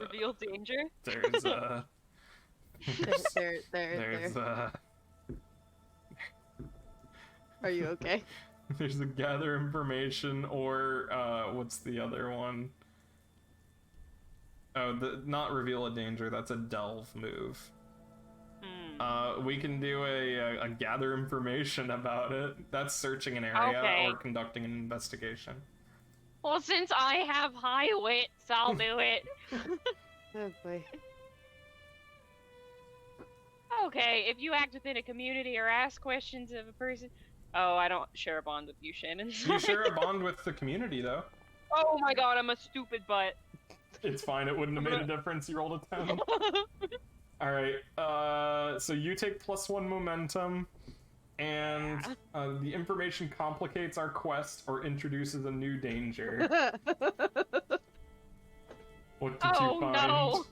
Reveal danger. there's a there. there's a Are you okay? there's a gather information or what's the other one? Oh, not reveal a danger, that's a delve move. We can do a gather information about it. That's searching an area Okay. or conducting an investigation. Well, since I have high wits, I'll do it. Oh boy. Okay, if you act within a community or ask questions of a person. Oh, I don't share a bond with you, Shannon. You share a bond with the community, though. Oh my god, I'm a stupid butt. It's fine. It wouldn't have made a difference. You rolled a 10. All right. So you take +1 momentum, and the information complicates our quest or introduces a new danger. What did Oh, you find? no.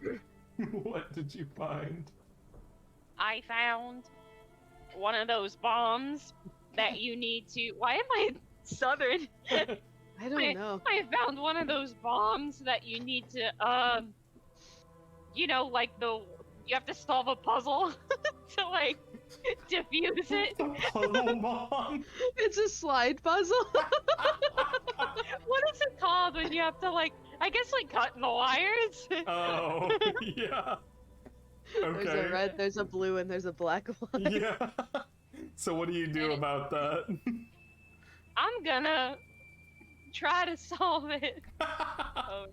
What did you find? I found one of those bombs that you need to. Why am I southern? I don't know. I found one of those bombs that you need to, you know, like you have to solve a puzzle to like defuse it. Puzzle bomb. It's a slide puzzle. What is it called when you have to like, I guess like cut the wires? Oh, yeah. Okay. There's a red, there's a blue, and there's a black one. Yeah. So what do you do about that? I'm gonna try to solve it. Oh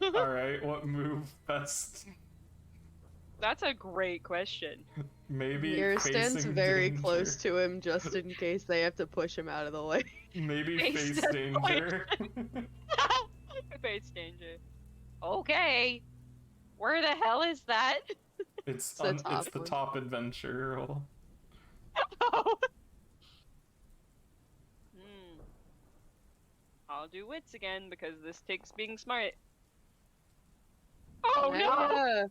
no. All right, what move best? That's a great question. Maybe Mirror stands facing very danger. close to him just in case they have to push him out of the way. Maybe Face face that danger. Face danger. Okay. Where the hell is that? It's the top it's the one. top adventure roll. Oh. I'll do wits again because this takes being smart. Oh no!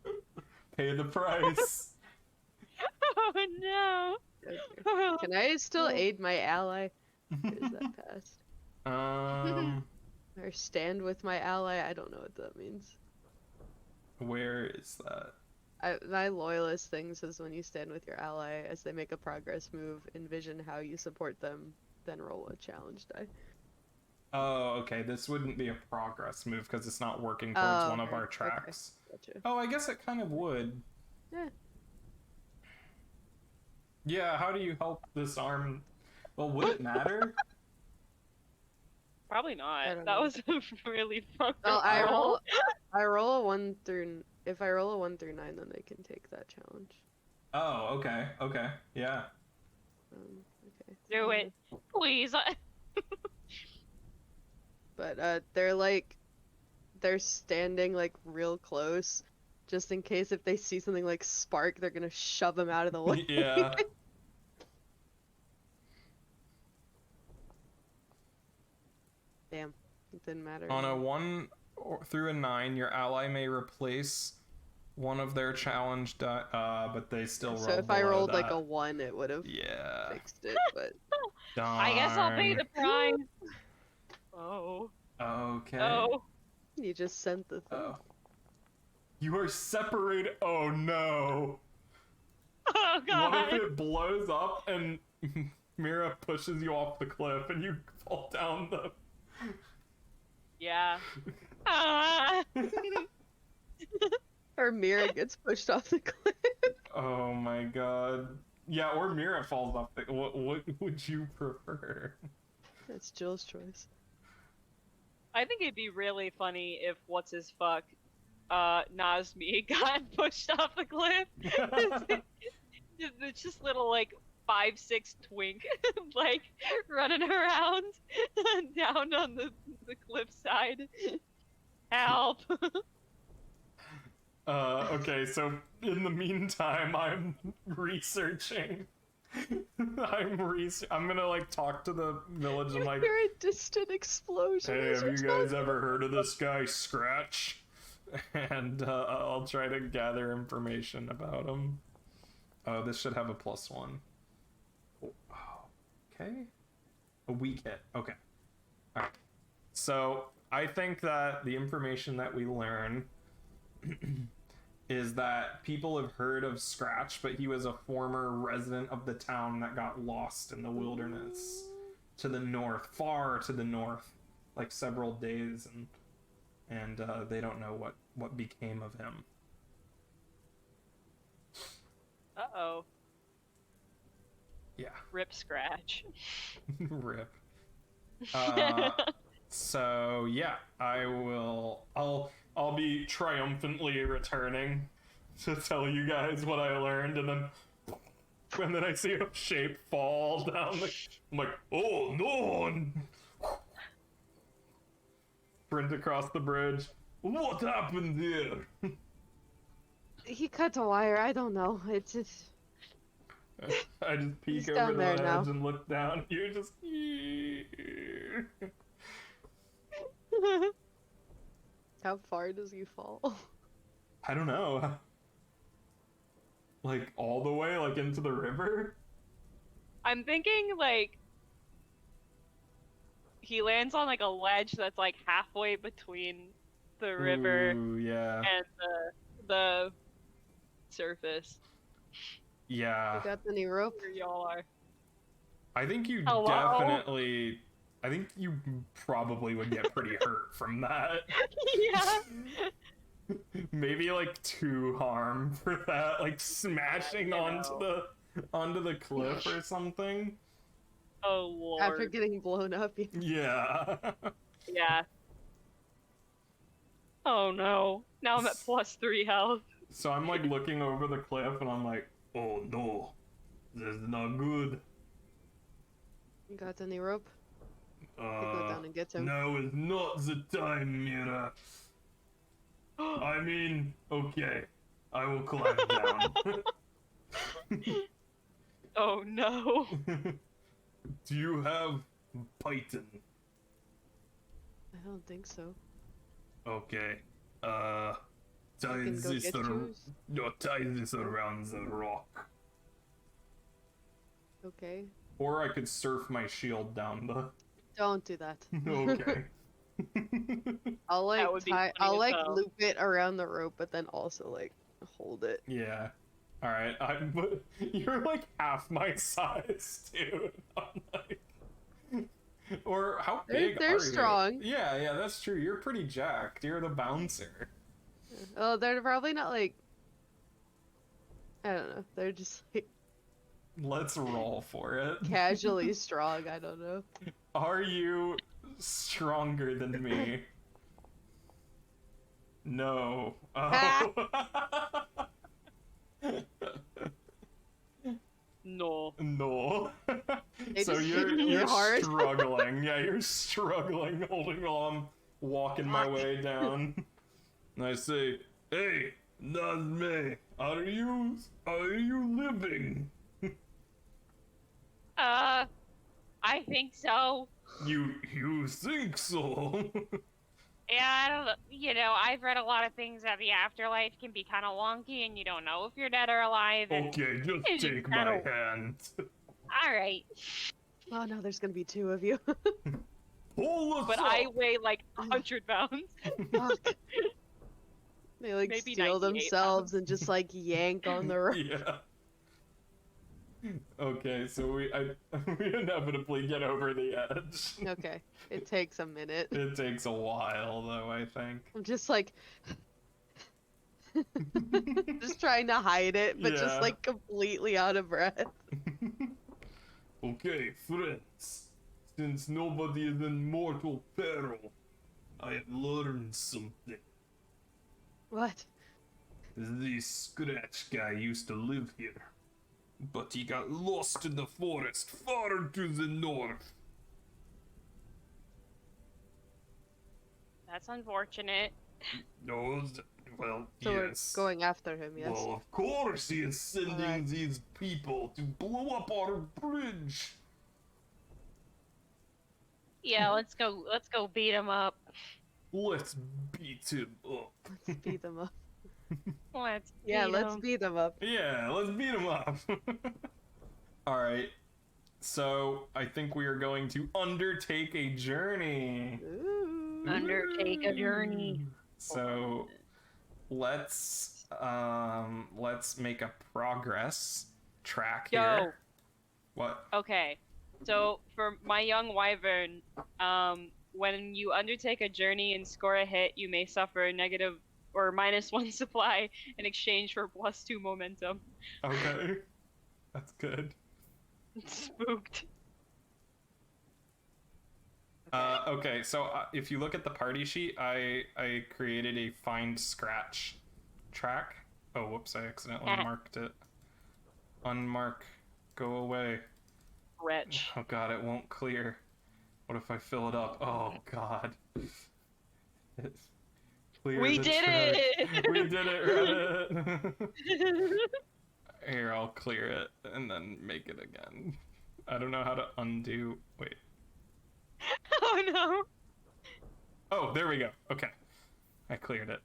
Yeah. Pay the price. Oh no! Okay. Can I still aid my ally? Or is that passed? Or stand with my ally? I don't know what that means. Where is that? My loyalist thing says when you stand with your ally as they make a progress move, envision how you support them, then roll a challenge die. Oh, okay. This wouldn't be a progress move because it's not working towards one of okay, our okay. tracks. Gotcha. Oh, I guess it kind of would. Yeah. Yeah, how do you help this arm? Well, would it matter? Probably I not. don't That know. was a really fucked Well, up I roll. roll a 1 through. If I roll a 1 through 9, then they can take that challenge. Oh, okay. Okay. Yeah. Okay. Do it. Please. But they're standing like real close, just in case if they see something like spark, they're gonna shove them out of the way. Yeah. Damn, it didn't matter. On a 1 through a 9, your ally may replace one of their challenge but they still roll So if I below rolled like that. a 1, it would have Yeah. fixed it. But Darn. I guess I'll pay the price. Oh. Okay. Oh. you just sent the thing. Oh. You are separated. Oh no. Oh god. What if it blows up and Mira pushes you off the cliff and you fall down the... Yeah. Ah. Or Mira gets pushed off the cliff. Oh my god. Yeah, or Mira falls off the... What would you prefer? That's Jill's choice. I think it'd be really funny if what's his fuck, Nazmi got pushed off the cliff. It's just little like 5'6" twink, like running around down on the cliffside. Help! Okay, so in the meantime, I'm researching. I'm gonna like talk to the village and like, Hear a distant explosion. hey, as have you're you guys talking. ever heard of this guy Scratch? And I'll try to gather information about him. Oh, this should have a +1. Oh, okay. A weak hit. Okay. Alright. So I think that the information that we learn is that people have heard of Scratch, but he was a former resident of the town that got lost in the wilderness to the north, far to the north, like several days, and they don't know what became of him. Uh-oh. Yeah. Rip Scratch. Rip. So yeah, I'll be triumphantly returning to tell you guys what I learned, and then I see a shape fall down I'm like, oh no! Sprint across the bridge. What happened here? He cut a wire. I don't know. It's just. I just peek He's over down the there ledge now. and look down. You're just. How far does he fall? I don't know. Like all the way, like into the river. I'm thinking like he lands on like a ledge that's like halfway between the river Ooh, yeah. and the surface. Yeah. You got any rope? Where y'all are. I think you Hello? definitely... I think you probably would get pretty hurt from that. Yeah. Maybe like 2 harm for that, like smashing Yeah, onto the cliff or something. Oh lord. After getting blown up, Yeah. Yeah. Oh no. Now I'm at +3 health. So I'm like looking over the cliff and I'm like, oh no, this is not good. you got any rope? You go down and get him. Now is not the time, Mira. I mean, okay, I will climb down. Oh no. Do you have python? I don't think so. Okay, I tie can go this get yours. no, tie this around the rock. Okay. Or I could surf my shield down the... Don't do that. Okay. I'll like That would be funny I'll as like hell. loop it around the rope, but then also like hold it. Yeah. Alright, but you're like half my size, dude. I'm like... Or how big They're are strong. you? Yeah, that's true. You're pretty jacked. You're the bouncer. Oh, they're probably not like. I don't know. They're just like Let's roll for it. casually strong. I don't know. Are you stronger than me? No. Oh. No. No. They So just you're hit me hard. struggling. Yeah, you're struggling, holding on, walking my way down. And I say, "Hey, not me. Are you living? I think so. You think so?" Yeah, I don't know. You know, I've read a lot of things that the afterlife can be kind of wonky and you don't know if you're dead or alive. And Okay, just It's just take my kinda- hand. all right. Oh no, there's gonna be 2 of you. Pull us But up. I weigh like 100 pounds. Fuck. They like Maybe steal 98 themselves and just like yank on the rope. Yeah. Okay, so we inevitably get over the edge. Okay, it takes a minute. It takes a while, though, I think. I'm just like just trying to hide it, but Yeah. just like completely out of breath. Okay, friends. Since nobody is in mortal peril, I have learned something. What? This Scratch guy used to live here, but he got lost in the forest far to the north. That's unfortunate. No, well, So yes. we're going after him, yes. Well, of course he is sending Alright. these people to blow up our bridge. Yeah, let's go beat him up. Let's beat him up. Let's beat them up. Let's Yeah, beat let's him. beat them up. Yeah, let's beat him up. Alright, so I think we are going to undertake a journey. Ooh. Undertake a journey. So let's make a progress track Yo. here. What? Okay. So for my young wyvern, when you undertake a journey and score a hit, you may suffer a negative or -1 supply in exchange for +2 momentum. Okay. That's good. Spooked. Okay, so if you look at the party sheet, I created a find scratch track. Oh, whoops, I accidentally marked it. Unmark, go away. Wretch. Oh god, it won't clear. What if I fill it up? Oh god. Clear We the did track. it! We did it, Reddit! Here, I'll clear it and then make it again. I don't know how to undo. Wait. Oh no. Oh, there we go. Okay. I cleared it.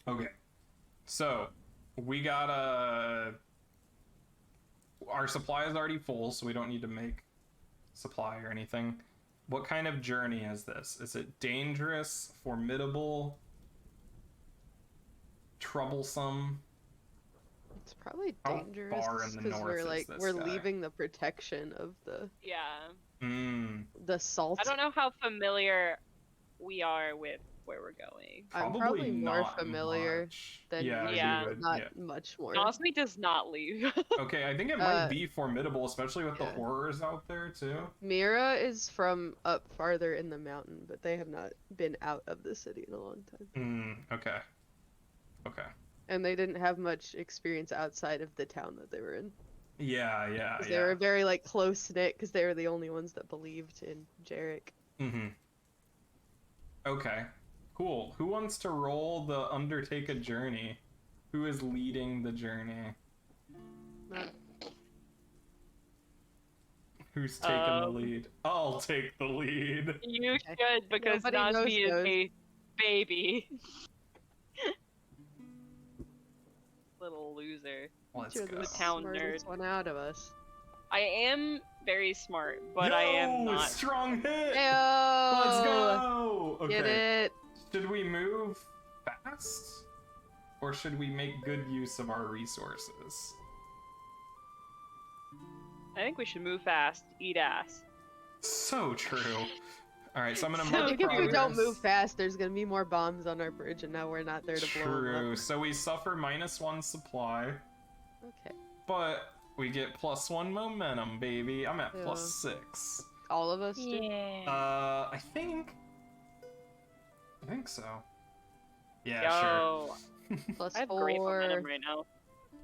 Okay. So, we gotta our supply is already full, so we don't need to make supply or anything. What kind of journey is this? Is it dangerous, formidable, troublesome? It's probably How dangerous far in the because north we're is like this we're guy? leaving the protection of Yeah. the salt. I don't know how familiar we are with where we're going. I'm probably more not familiar much. than yeah, you, Yeah. you but would, not yeah. much more. Osme does not leave. Okay, I think it might Uh, be formidable, especially with the yeah. horrors out there too. Mira is from up farther in the mountain, but they have not been out of the city in a long time. Okay. Okay. And they didn't have much experience outside of the town that they were in. Yeah, yeah, 'Cause yeah. they were very like close knit because they were the only ones that believed in Jarek. Okay. Cool. Who wants to roll the undertake a journey? Who is leading the journey? Not- Who's taking the lead? I'll take the lead. You Okay. should, because Nobody knows Nasmi is those. a baby. Little loser. Let's You're go. the town smartest nerd. one out of us. I am very smart, but I am Yo, not. strong hit. Ayo! Let's go. Okay. Get it? Should we move fast, or should we make good use of our resources? I think we should move fast. Eat ass. So true. All right, so I'm gonna So mark I think if we don't progress. move fast, there's gonna be more bombs on our bridge, and now we're not there to blow them True. up. So we suffer -1 supply, Okay. but we get +1 momentum, baby. I'm at Yeah. +6. All of us do? Yeah. I think so. Yeah, Yo, Plus I have great 4. momentum right now. sure.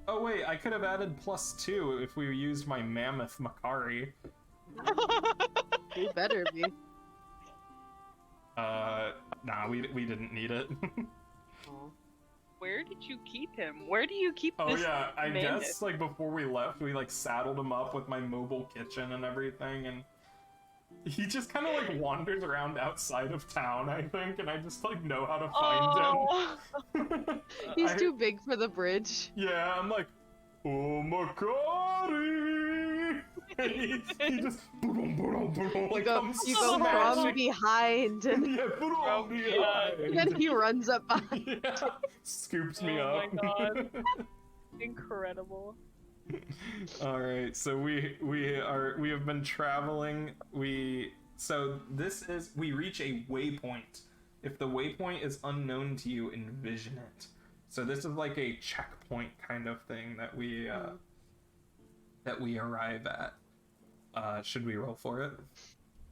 Oh wait, I could have added +2 if we used my mammoth Makari. You better be. Nah, we didn't need it. Aw. Where did you keep him? Where do you keep Oh this? yeah, I mammoth? guess like before we left, we like saddled him up with my mobile kitchen and everything, and he just kind of like wanders around outside of town, I think, and I just like know how to find him. He's I- too big for the bridge. Yeah, I'm like, oh Makari! And he just like comes You go from smashing. behind, and Yeah, From behind. then he runs up behind. Yeah, scoops me Oh up. my God. Incredible. All right, so we have been traveling. We reach a waypoint. If the waypoint is unknown to you, envision it. So this is like a checkpoint kind of thing that we arrive at. Should we roll for it?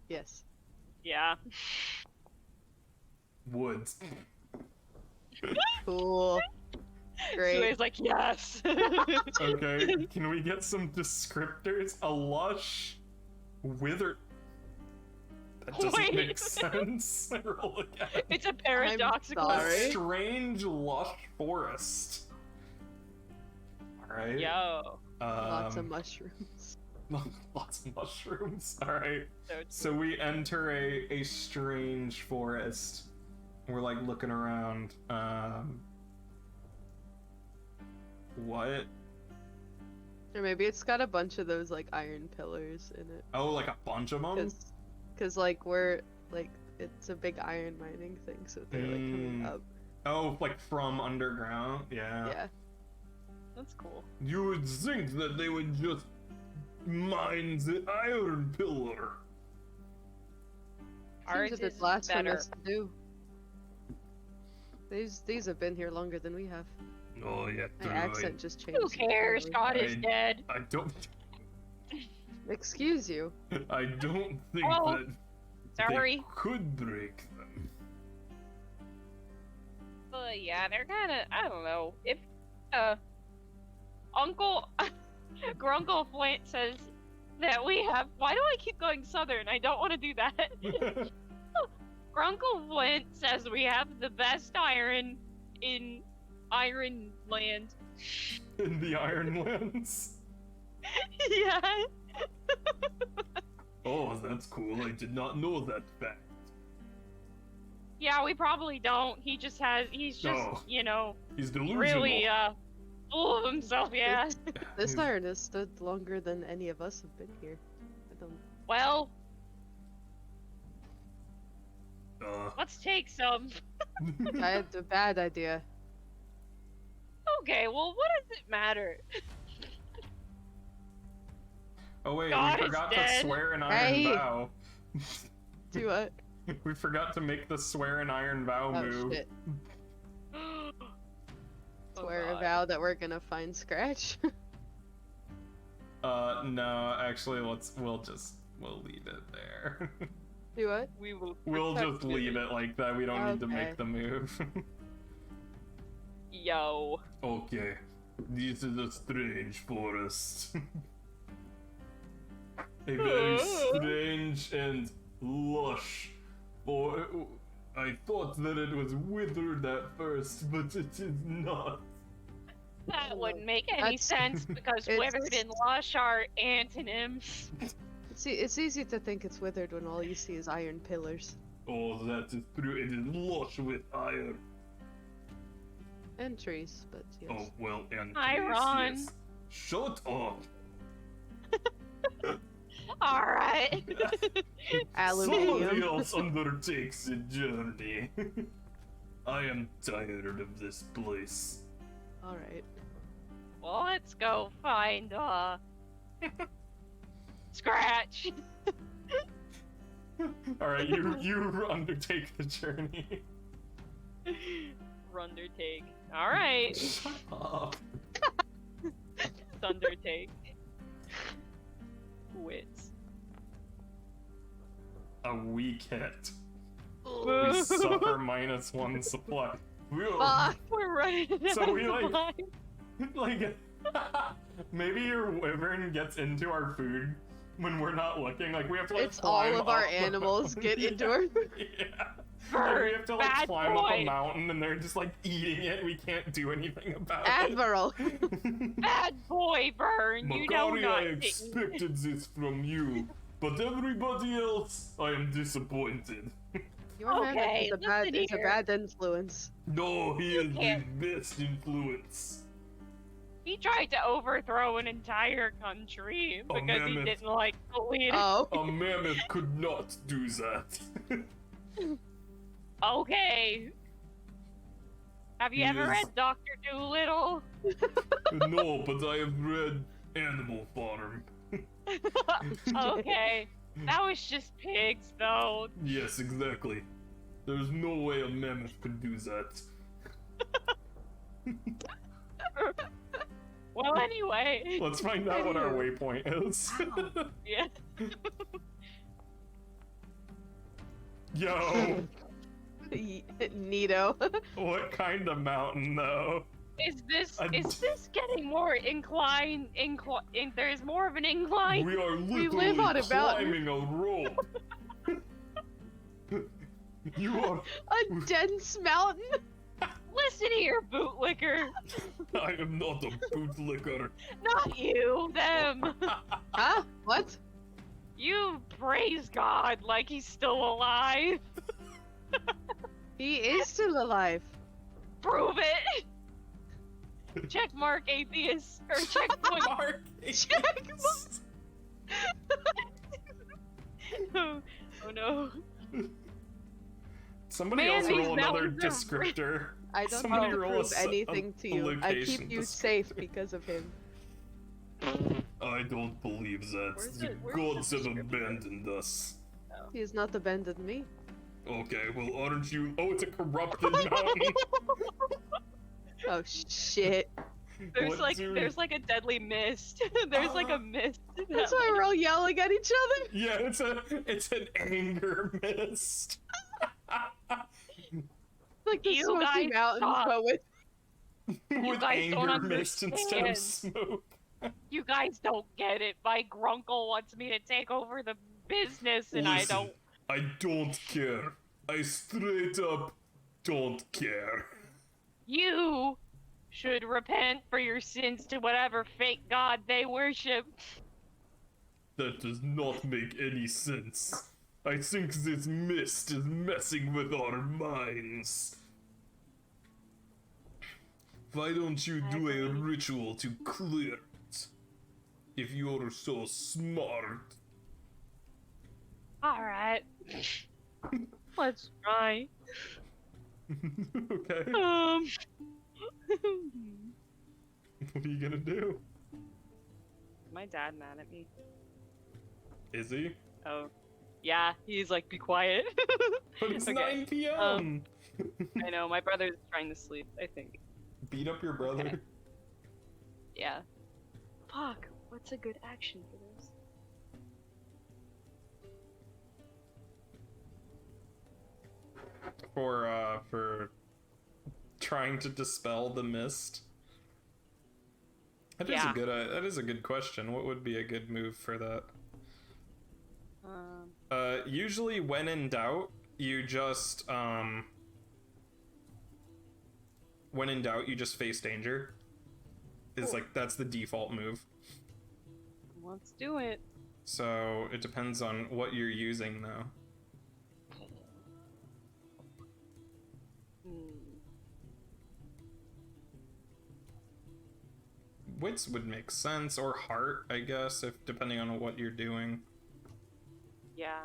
Yes. Yeah. Woods. Cool. Great. Sue's like, yes. Okay, can we get some descriptors? A lush, wither. That doesn't Wait. make sense. Roll again. It's a paradoxical. sorry. A strange lush forest. Alright. Yo. Lots of mushrooms. Lots of mushrooms. Alright. So So we enter a strange forest. We're like looking around. What? Or maybe it's got a bunch of those like iron pillars in it. Oh, like a bunch of them? Cause like we're like it's a big iron mining thing, so they're like coming up. Oh, like from underground? Yeah. Yeah. that's cool. You would think that they would just mine the iron pillar. Ours Seems a bit is blasphemous better. to do. These have been here longer than we have. Oh, yeah. My accent just changed. Who cares? God is I- dead. I don't. Excuse you. I don't think Oh, that Sorry. they could break them. But yeah, they're kind of, I don't know. If, Grunkle Flint says that we have, why do I keep going southern? I don't want to do that. Grunkle Flint says we have the best iron in Iron Land. In the Ironlands. Yeah. Oh, that's cool. I did not know that fact. Yeah, we probably don't. He's just, No. you know, He's delusional. really, full of himself, yeah. This iron has stood longer than any of us have been here. I don't. Well, Uh, let's take some. I had a bad idea. Okay, well, what does it matter? oh wait, God we is forgot to dead. swear an iron Hey. vow. Do what? We forgot to make the swear an iron vow Oh move. shit. Oh, Swear a God. vow that we're gonna find Scratch. No, actually, we'll leave it there. Do what? We will. We'll protect just leave it like that. We don't need to Okay. make the move. Yo. Okay, this is a strange forest. A very strange and lush. For I thought that it was withered at first, but it is not. That wouldn't make any That's- sense because it's- withered and lush are antonyms. It's easy to think it's withered when all you see is iron pillars Oh, that is true. It is lush with iron. and trees, but yes. Oh well, and Hi, trees, Ron. yes. Shut up. All right. Somebody Aluminium. else undertakes the journey. I am tired of this place. All right. Well, let's go find Scratch. All right, you undertake the journey. Rundertake. All right. Shut up. Thundertake. Wits. A weak hit. We Ugh. suffer -1 supply. Fuck. We're running. So we, like- out of Like, maybe your wyvern gets into our food when we're not looking. Like, we have to like It's all climb of our up the animals mountain. get into our food. Yeah. Like, we have to like Bad climb up a boy. mountain and they're just like eating it. We can't do anything about Admiral. it. Bad boy, Burn. You know Makari, not I to eat. expected this from you, but everybody else, I am disappointed. Your man Okay, is a listen here. bad influence. No, he is the can't- best influence. He tried to overthrow an entire country Oh, because he mammoth. didn't like the leader. Oh. A mammoth could not do that. Okay. Have you ever Yes. read Dr. Dolittle? No, but I have read Animal Farm. Okay. That was just pigs, though. Yes, exactly. There's no way a mammoth could do that. Well, anyway. Let's find out what our waypoint is. Yeah. Yo, Neato. what kind of mountain though? Is this I- getting more incline? There's more of an incline. We are We literally live on a mountain. climbing a rope. You are. A dense mountain? Listen here, bootlicker. I am not a bootlicker. Not you, them. Huh? What? You praise God like he's still alive. He is still alive. Prove it. Check mark atheist or checkpoint. Mark. Oh no. Somebody Man, else these roll another mountains are descriptor. I don't Somebody need to roll a prove s- anything a to you. I location keep you descriptor. safe because of him. I don't believe that. Where's The where's gods the have descriptor? abandoned us. He has not abandoned me. Okay, well, aren't you? Oh, it's a corrupted mountain. Oh shit. There's What like do- there's like a deadly mist. There's like a mist. That's why we're all yelling at each other. Yeah, it's an anger mist. Like the You smoky guys mountains, stop. but with With guys don't anger mist instead of understand. smoke. You guys don't get it. My grunkle wants me to take over the business, and Listen, I don't. I don't care. I straight up don't care. You should repent for your sins to whatever fake god they worship. That does not make any sense. I think this mist is messing with our minds. Why don't you do a ritual to clear it? If you're so smart. Alright. Let's try. Okay. What are you gonna do? My dad mad at me. Is he? Oh. Yeah, he's like, be quiet. But it's Okay, 9 p.m. I know, my brother's trying to sleep, I think. Beat up your brother. Okay. Yeah. Fuck, what's a good action for this? For trying to dispel the mist. That is a good question. What would be a good move for that? Usually when in doubt, you just when in doubt, you just face danger. Is like that's the default move. Let's do it. So it depends on what you're using though. Wits would make sense, or heart, I guess, if depending on what you're doing. Yeah.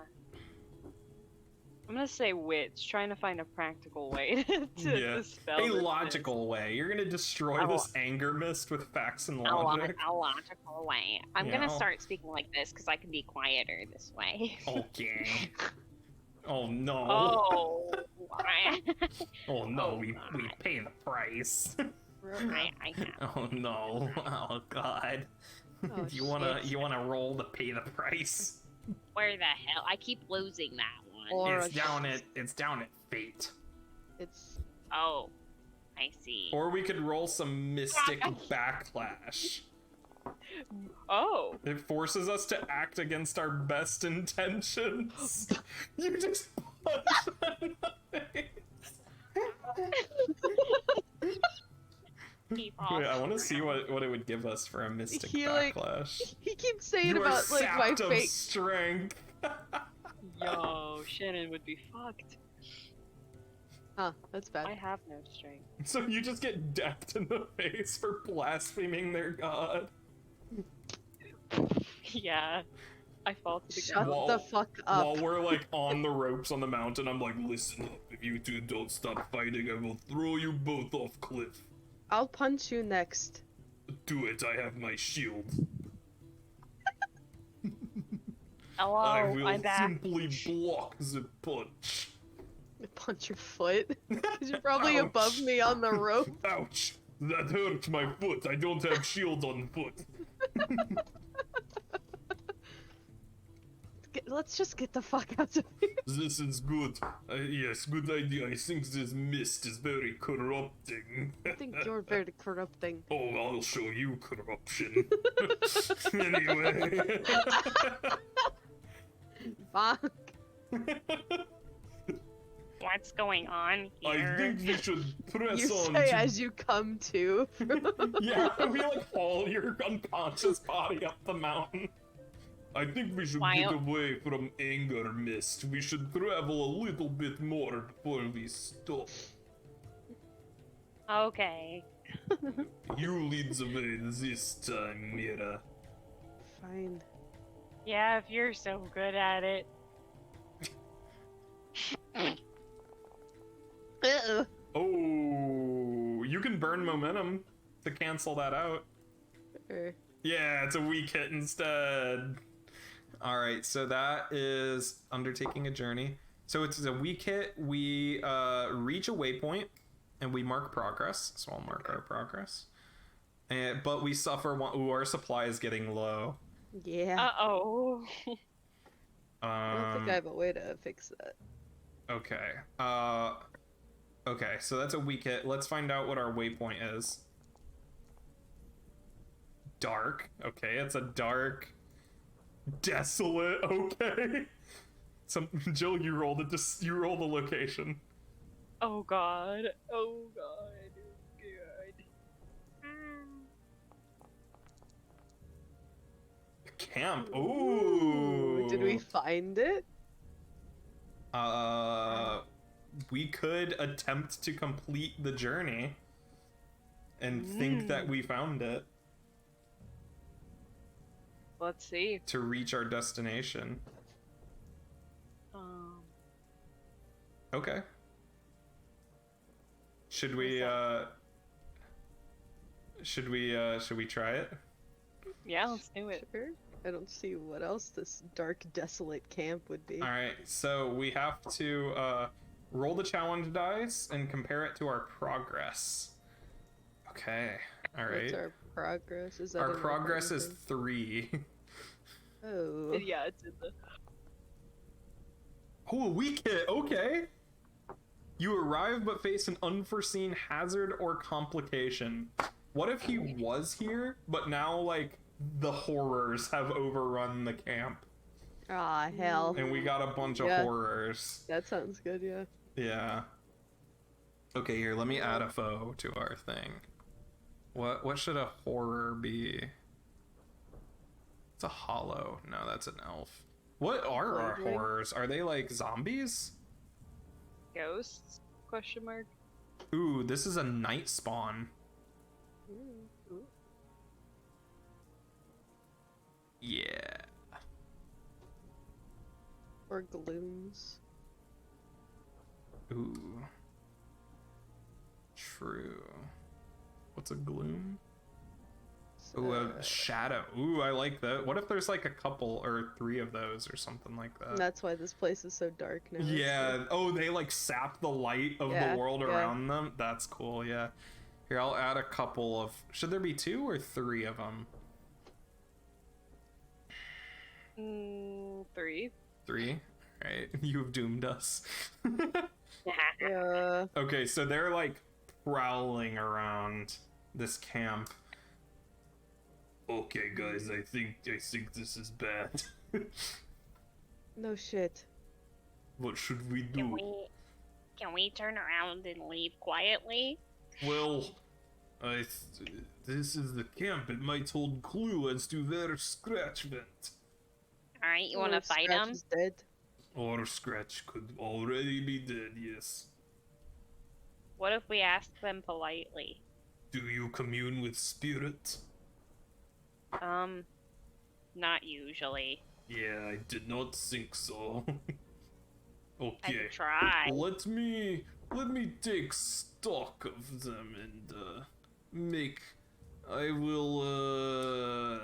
I'm gonna say wits, trying to find a practical way to dispel a this logical way. You're gonna destroy this anger mist with facts and A logic. logical way. I'm gonna start speaking like this because I can be quieter this way. Okay. Oh no. Oh. Oh no, Oh, we God. pay the price. I have. Oh no. Oh god. Oh, you wanna roll to pay the price? Where the hell? I keep losing that one. Or It's down at fate. It's Oh, I see. Or we could roll some mystic backlash. Oh. It forces us to act against our best intentions. You just punch them in the face. Keep off. Wait, I want to see what it would give us for a mystic He, backlash. he keeps saying You are about like my sapped of fate. strength. Yo, Shannon would be fucked. Huh, that's bad. I have no strength. So you just get decked in the face for blaspheming their god. Yeah. I fall to the Shut ground. the fuck up. While we're like on the ropes on the mountain, I'm like, listen up. If you two don't stop fighting, I will throw you both off cliff. I'll punch you next. Do it. I have my shield. Hello, I will I'm back. simply block the punch. Punch your foot. 'Cause you're probably Ouch. above me on the rope. Ouch! That hurt my foot. I don't have shield on foot. Let's just get the fuck out of here. This is good. Yes, good idea. I think this mist is very corrupting. I think you're very corrupting. Oh, I'll show you corruption. Anyway. Fuck. What's going on I here? think we should press You on say to... as you come to. Yeah, we like haul your unconscious body up the mountain. I think we should Why get don't- away from anger mist. We should travel a little bit more before we stop. Okay. You lead the way this time, Mira. Fine. Yeah, if you're so good at it. Oh, you can burn momentum to cancel that out. Yeah, it's a weak hit instead. Alright, so that is undertaking a journey. So it's a weak hit. We reach a waypoint and we mark progress. So I'll mark our progress. But we suffer one. Ooh, our supply is getting low. Yeah. Uh-oh. I don't think I have a way to fix that. Okay. Okay, so that's a weak hit. Let's find out what our waypoint is. Dark. Okay, it's a dark. Desolate. Okay. Jill, you roll you roll the location. Oh god. Oh god. Good. Camp. Ooh. Did we find it? We could attempt to complete the journey. and think that we found it Let's see. to reach our destination. Okay. Should we try it? Yeah, let's do it. Sure. I don't see what else this dark, desolate camp would be. All right, so we have to roll the challenge dice and compare it to our progress. Okay. All right. What's our progress? Is that Our in the progress is thing? 3. Oh. Yeah, it's in the. Oh, a weak hit. Okay. You arrive but face an unforeseen hazard or complication. What if he was here, but now, like, the horrors have overrun the camp? Ah, hell. And we got a bunch of Yeah. horrors. That sounds good, yeah. Yeah. Okay, here, let me add a foe to our thing. What should a horror be? It's a hollow. No, that's an elf. What are our Wondering. horrors? Are they like zombies? Ghosts? Question mark. Ooh, this is a night spawn. Mm. Yeah. Or glooms. Ooh. True. What's a gloom? Ooh, a shadow. Ooh, I like that. What if there's like a couple or 3 of those or something like that? That's why this place is so dark now. it's Yeah. like- Oh, they like sap the light of Yeah, the world yeah. around them. That's cool. Yeah. Here, I'll add a couple of. Should there be 2 or 3 of them? 3. 3. Right. You have doomed us. Yeah. Okay, so they're like prowling around this camp. Okay, guys, I think this is bad. No shit. What should we Can do? can we turn around and leave quietly? Well, this is the camp. It might hold clue as to their scratch vent. All right, you want to Oh, fight Scratch him? is dead. Or Scratch could already be dead, yes. What if we ask them politely? Do you commune with spirit? Not usually. Yeah, I did not think so. I Okay, could try. let me take stock of them and make. I will.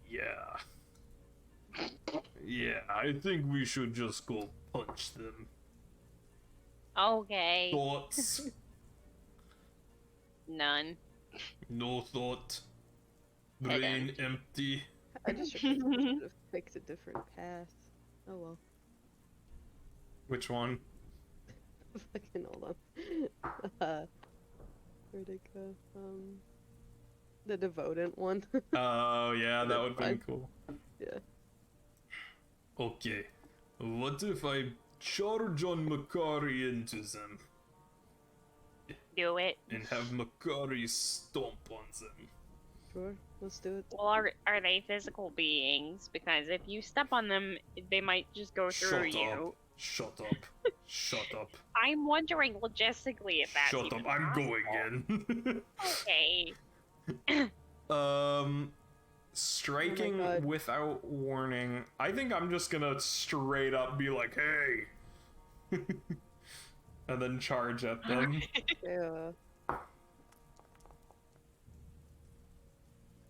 Yeah. Yeah, I think we should just go punch them. Okay. Thoughts? None. No thought. Head Brain empty. I just should have picked a different path. Oh well. Which one? Fucking hold on. Where'd it go? The devotant one. Oh, yeah, that That's would be fine. cool. Yeah. Okay. What if I charge on Makari into them Do it. and have Makari stomp on them? Sure. Let's do it. Well, are they physical beings? Because if you step on them, they might just go through Shut you. up. Shut up. Shut up. I'm wondering logistically if that's Shut even up. I'm possible. going in. Okay. Striking God. without warning. I think I'm just gonna straight up be like, hey! And then charge at them. Yeah.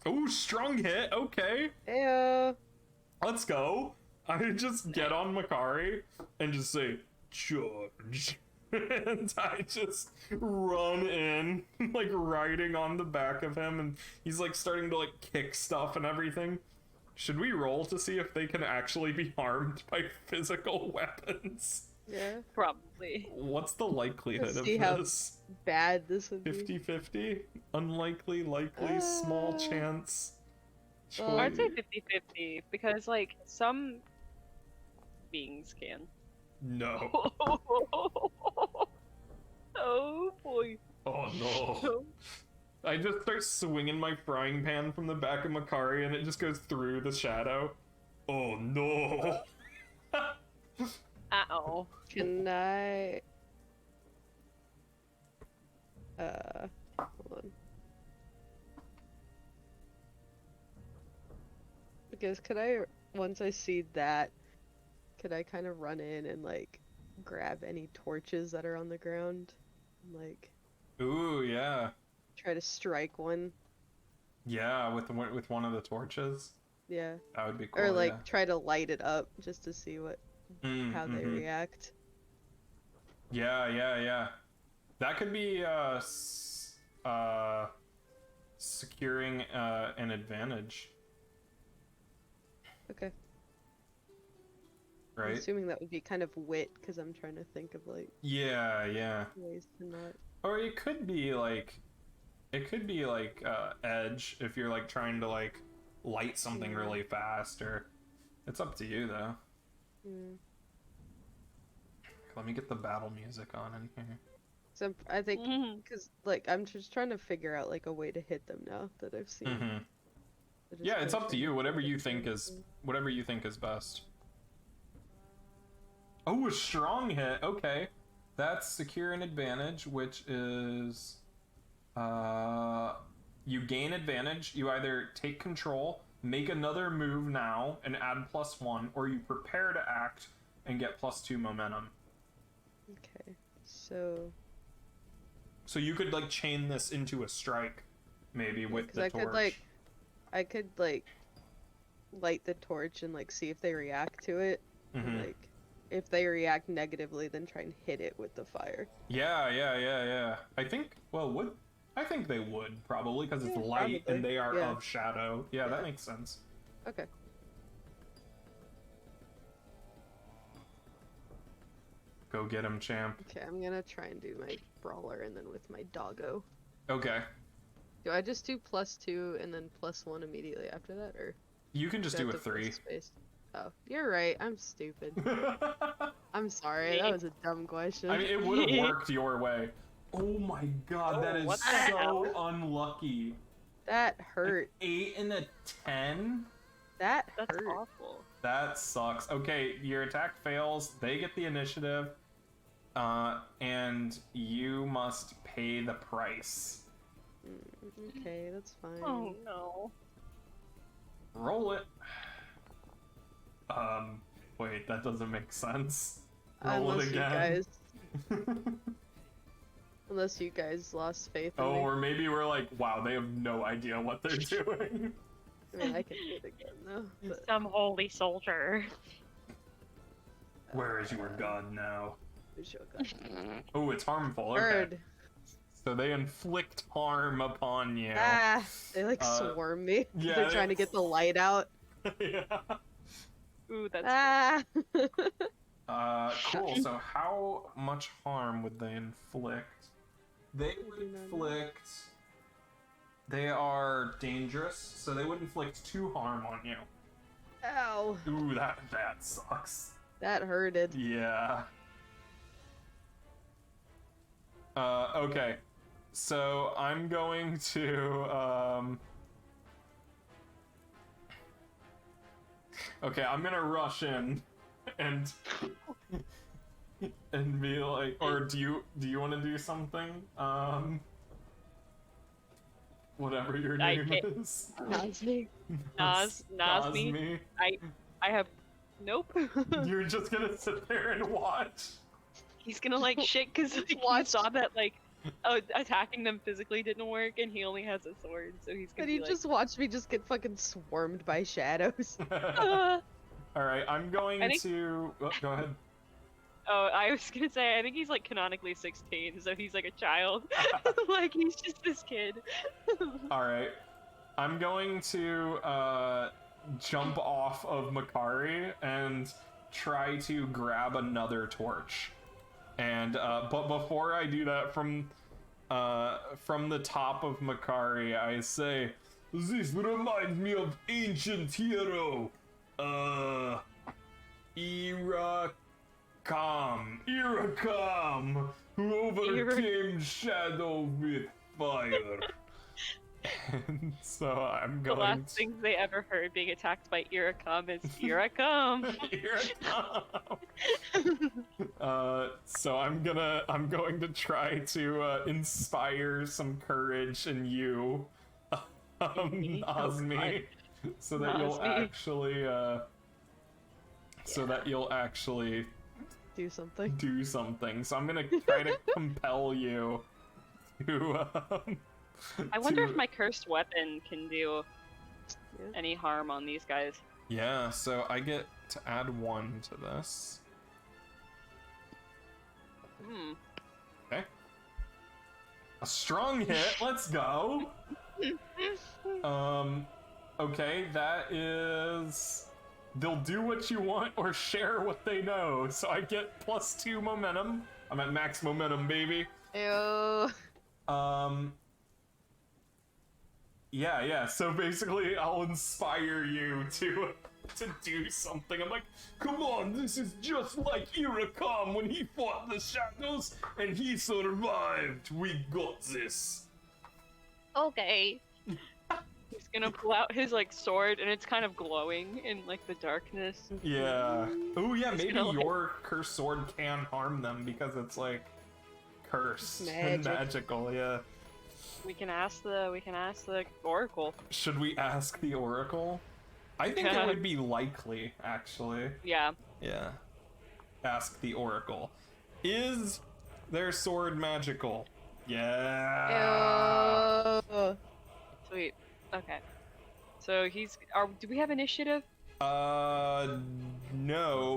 Oh, strong hit. Okay. Yeah. Let's go. I just get on Makari and just say, charge. And I just run in, like riding on the back of him, and he's like starting to like kick stuff and everything. Should we roll to see if they can actually be harmed by physical weapons? Yeah. Probably. What's the likelihood Let's of see how this? Bad this would be. 50-50? Unlikely, likely, small chance. well, I'd say choice. 50-50 because, like, some beings can. No. Oh boy. Oh no. I just start swinging my frying pan from the back of Makari and it just goes through the shadow. Oh no. Uh-oh. Can I? Hold on. Because once I see that, could I kind of run in and like grab any torches that are on the ground? And, like, Ooh, yeah. try to strike one. Yeah, with one of the torches. Yeah. That would be cool. Or like yeah. try to light it up just to see how they mhm. react. Yeah. That could be securing an advantage, Okay. I'm right? assuming that would be kind of wit, because I'm trying to think of like Yeah. ways to not. Or it could be like edge if you're like trying to like light something really fast, or it's up to you though. Mm. Let me get the battle music on in here. So I think Mhm. because like I'm just trying to figure out like a way to hit them now that I've seen. Mm-hmm. So just Yeah, it's kinda up to trying you. Whatever figure you out think is something. whatever you think is best. Oh, a strong hit. Okay, that's secure an advantage, which is you gain advantage. You either take control, make another move now, and add +1, or you prepare to act and get +2 momentum. Okay, so So you could like chain this into a strike, maybe with 'cause the I torch. could like light the torch and like see if they react to it. Mhm. And, like if they react negatively, then try and hit it with the fire. Yeah. I think, I think they would probably because it's Yeah, light probably. and they are Yeah. of shadow. Yeah, that Yeah. makes sense. Okay. Go get him, champ. Okay, I'm gonna try and do my brawler and then with my doggo. Okay. Do I just do +2 and then +1 immediately after that, or You can just do I do a have to put 3. space? Oh, you're right. I'm stupid. I'm sorry. That was a dumb question. I mean, it would have worked your way. Oh my god, that Oh, is what the so hell? unlucky. That hurt. 8 and a 10? That That's hurt. awful. That sucks. Okay, your attack fails. They get the initiative. And you must pay the price. Okay, that's fine. Oh no. Roll it. Wait, that doesn't make sense. Roll Unless it you again. Unless you guys lost faith in Oh, me. or maybe we're like, wow, they have no idea what they're doing. I mean, I can do it again though. But, Some holy soldier. Where is your gun now? who's your gun? Oh, it's harmful. Okay. Bird. So they inflict harm upon you. Ah, they like Uh, swarm me. yeah, They're trying to get the light out. Yeah. Ooh, that's Ah. Cool. So how much harm would they inflict? They would do not know. inflict. They are dangerous, so they would inflict 2 harm on you. Ow. Ooh, that sucks. That hurted. Yeah. Okay. So I'm going to Okay, I'm gonna rush in and be like, or do you want to do something? Whatever your I name can't- is. Nasty. Nasmi. I have nope. You're just gonna sit there and watch. He's gonna like shit because he Watch. saw that like attacking them physically didn't work and he only has a sword, so he's gonna And be you like, just watch me just get fucking swarmed by shadows. All right, I'm going I think- to. Oh, go ahead. oh, I was gonna say I think he's like canonically 16, so he's like a child. Like he's just this kid. All right, I'm going to jump off of Makari and try to grab another torch. And but before I do that, from the top of Makari, I say, "This reminds me of ancient hero, Irakam, who overcame shadow with fire." And so I'm The going last things they ever heard being attacked by Iracom is "Here I come." Here I come. So I'm going to try to inspire some courage in you, Osmi, so that you'll Osmi. actually Do something. do something. So I'm gonna try to compel you to. I wonder to- if my cursed weapon can do Yeah. any harm on these guys. Yeah, so I get to add 1 to this. Hmm. Okay. A strong hit. Let's go. Okay, that is. They'll do what you want or share what they know. So I get +2 momentum. I'm at max momentum, baby. Ew. Yeah. So basically, I'll inspire you to do something. I'm like, come on, this is just like Iracom when he fought the shadows and he survived. We got this. Okay. He's gonna pull out his like sword, and it's kind of glowing in like the darkness. Yeah. Oh yeah, It's maybe gonna, like- your cursed sword can harm them because it's like cursed and Magic. magical. Yeah. We can ask the oracle. Should we ask the oracle? I think it would be likely, actually. Yeah. Yeah. Ask the oracle. Is their sword magical? Yeah. Ew. Sweet. Okay. So do we have initiative? No,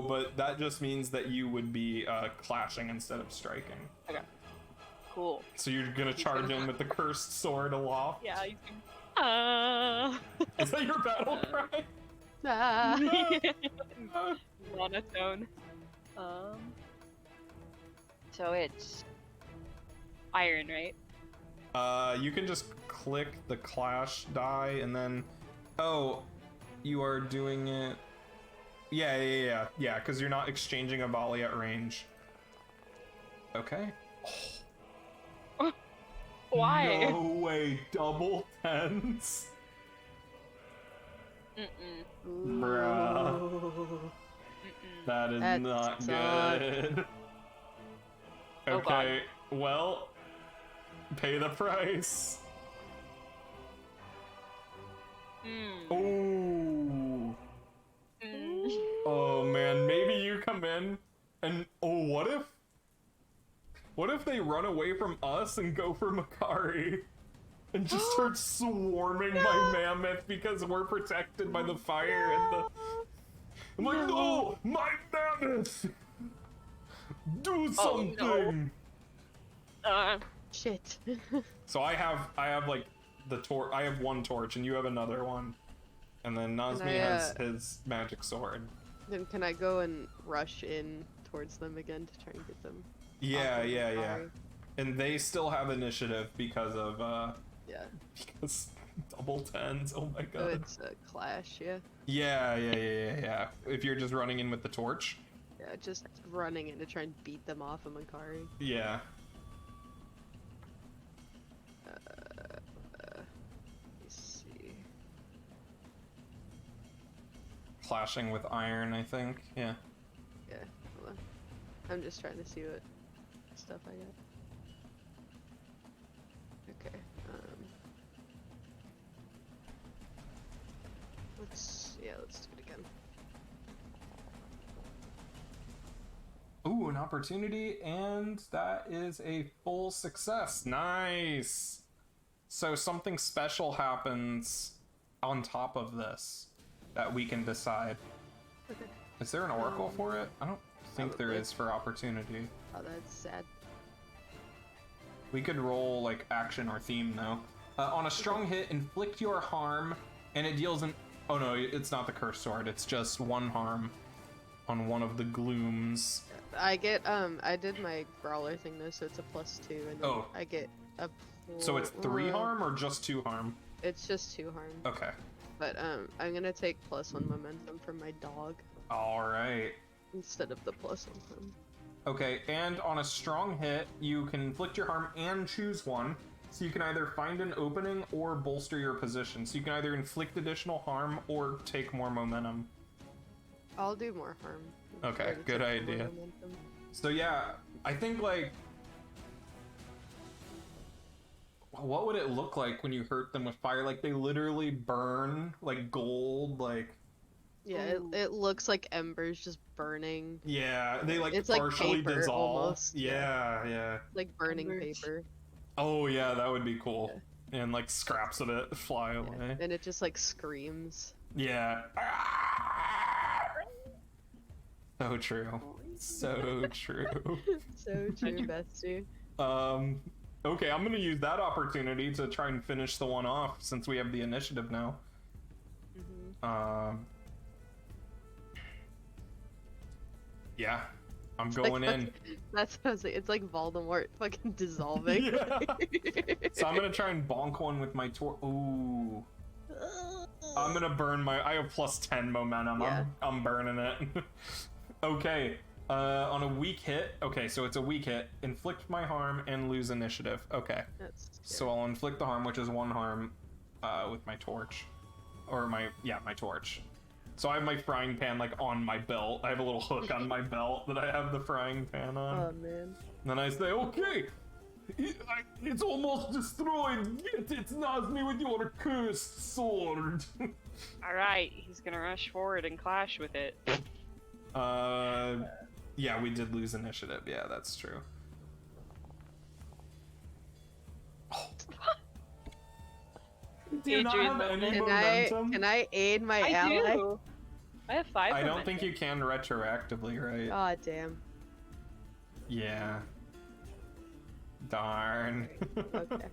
but that just means that you would be clashing instead of striking. Okay. Cool. So you're gonna charge in with the cursed sword aloft? Yeah. You can... Is that your battle cry? Ah. Monotone. So it's iron, right? You can just click the clash die and then. Oh, you are doing it. Yeah, because you're not exchanging a volley at range. Okay. Why? No way, double tens. Mm-mm. Bruh. Ooh. Mm-mm. That is That not sucks. good. Oh, God. Okay, well, pay the price. Mm. Ooh. Mm. Oh man, maybe you come in and what if they run away from us and go for Makari and just start swarming my mammoth because we're protected by the fire and the I'm like, no, my mammoth! Do Oh, no. something! Shit. So I have like I have 1 torch and you have another one. And then Nazmi has his magic sword. Then can I go and rush in towards them again to try and get them? Yeah. off of Makari? And they still have initiative because of Yeah. because double tens. Oh my So god. it's a clash, yeah. Yeah. If you're just running in with the torch. Yeah, just running in to try and beat them off of Makari. Yeah. Let's see. Clashing with iron, I think. Yeah. Yeah, hold on. I'm just trying to see what stuff I got. Okay, let's do it again. Ooh, an opportunity, and that is a full success. Nice. So something special happens on top of this that we can decide. Okay. Is there an oracle for it? I don't think there Probably. is for opportunity. Oh, that's sad. We could roll like action or theme though. On a strong hit, inflict your harm, and it deals an. Oh no, it's not the cursed sword. It's just 1 harm on one of the glooms. I get, I did my brawler thing though, so it's a +2, and then Oh. I get a. So it's 3 harm or just 2 harm? It's just 2 harm. Okay. But I'm gonna take +1 momentum from my dog All right. instead of the +1 harm. Okay, and on a strong hit, you can inflict your harm and choose one. So you can either find an opening or bolster your position. So you can either inflict additional harm or take more momentum. I'll do more harm. Okay, Or to good take more idea. momentum. So yeah, I think like, what would it look like when you hurt them with fire? Like they literally burn like gold, like Yeah, it looks like embers just burning. yeah, they like It's like partially paper, dissolve. almost, Yeah, yeah. Like burning Embers. paper. Oh yeah, that would be cool. And like scraps of it fly Yeah. away. And it just like screams. Yeah. So true. So true. So true, bestie. Okay, I'm gonna use that opportunity to try and finish the one off since we have the initiative now. Mm-hmm. Yeah, I'm going in. That's what I was like. It's like Voldemort fucking dissolving. Yeah. So I'm gonna try and bonk one with my Ooh. I'm gonna burn my. I have plus 10 momentum. Yeah. I'm burning it. Okay. On a weak hit. Okay, so it's a weak hit. Inflict my harm and lose initiative. Okay. That's good. So I'll inflict the harm, which is 1 harm, with my torch, or my torch. So I have my frying pan like on my belt. I have a little hook on my belt that I have the frying pan on. Oh man. And then I say, okay, it's almost destroyed. Get it, Nazni, with your cursed sword. Alright, he's gonna rush forward and clash with it. Yeah, we did lose initiative. Yeah, that's true. Oh. Do you not Adrian, have any Can momentum? can I aid my ally? do. I have 5 I don't momentum. think you can retroactively, right? Aw, damn. Yeah. Darn. Okay.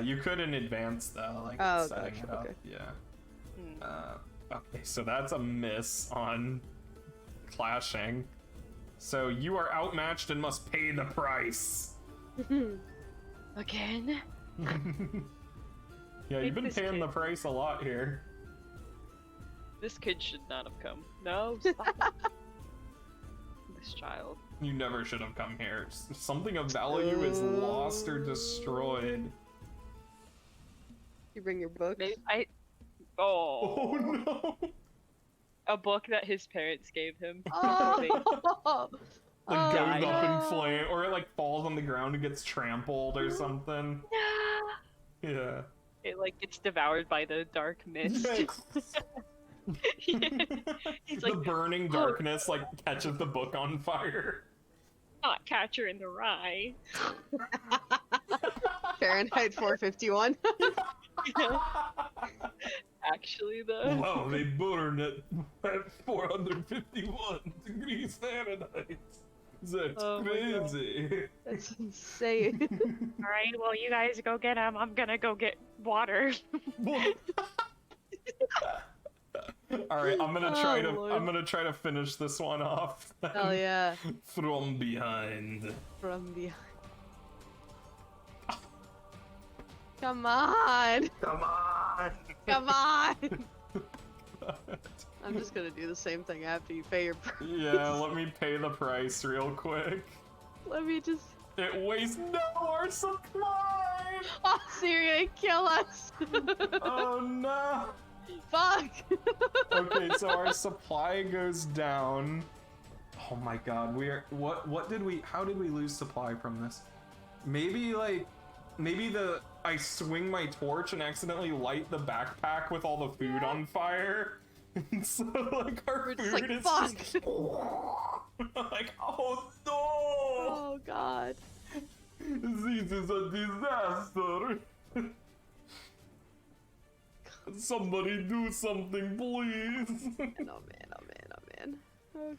You could in advance though, like Oh, setting gotcha, it up. okay. Yeah. Okay, so that's a miss on clashing. So you are outmatched and must pay the price. Again? Yeah, you've been this paying kid. the price a lot here. This kid should not have come. No, stop. This child. You never should have come here. Something of value is lost or destroyed. You bring your book. Maybe Oh. Oh no! A book that his parents gave him. Oh, Like goes died. up in flame, or it like falls on the ground and gets trampled or something. Yeah. It like gets devoured by the dark mist. He's The like, burning darkness like catches the book on fire. not Catcher in the Rye. Fahrenheit 451. Actually, though. Wow, they burned it at 451 degrees Fahrenheit. That's Oh my God. crazy. That's insane. All right, well, you guys go get him. I'm gonna go get water. All right, I'm gonna try Oh, Lord. I'm gonna try to finish this one off. Hell yeah. From behind. From behind. Come on! Come on. Come on! I'm just gonna do the same thing after you pay your price. Yeah, let me pay the price real quick. Let me just. It wastes our supply. Oh, so you're gonna kill us! Oh no. Fuck! Okay, so our supply goes down. Oh my god, how did we lose supply from this? Maybe I swing my torch and accidentally light the backpack with all the food on fire. And so like our We're just food like, is fuck! just like, oh no! Oh god. This is a disaster. Somebody do something, please. Oh man, oh man, oh man.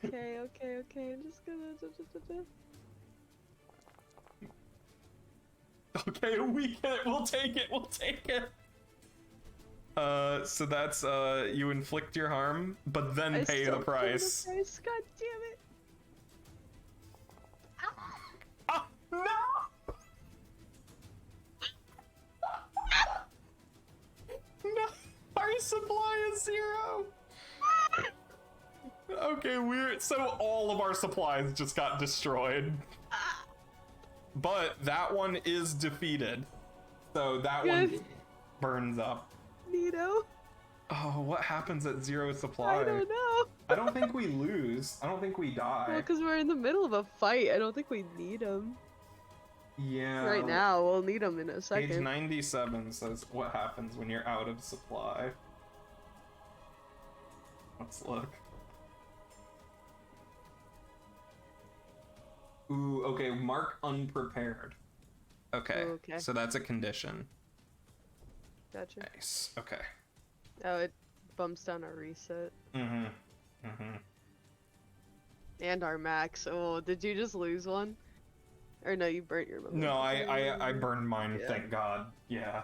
Okay, I'm just gonna. Okay, we get it. We'll take it. So that's you inflict your harm, but then I pay still the price. Pay the price. God damn it. Ah, no! No, our supply is 0. Okay, so all of our supplies just got destroyed. but that one is defeated. So that Good. one burns up. Neato. Oh, what happens at 0 supply? I don't know. I don't think we lose. I don't think we die. Well, because we're in the middle of a fight. I don't think we need them. Yeah. Right now, we'll need them in a Page second. 97 says what happens when you're out of supply. Let's look. Ooh, okay, mark unprepared. Okay, Okay. so that's a condition. Gotcha. Nice, okay. Oh, it bumps down our reset. Mm-hmm, mm-hmm. And our max. Oh, did you just lose one? Or no, you burnt your momentum. No, I burned mine, Yeah. thank God. Yeah.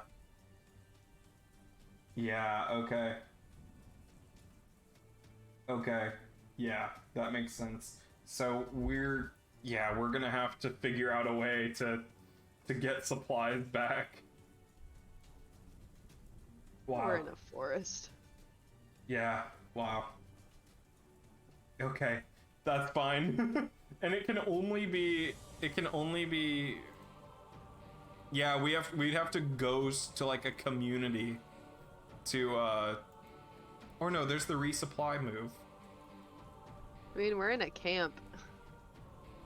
Yeah, okay. Okay, yeah, that makes sense. So we're gonna have to figure out a way to get supplies back. Wow. We're in a forest. Yeah, wow. Okay, that's fine. And it can only be yeah, we'd have to go to like a community to or no, there's the resupply move. I mean, we're in a camp.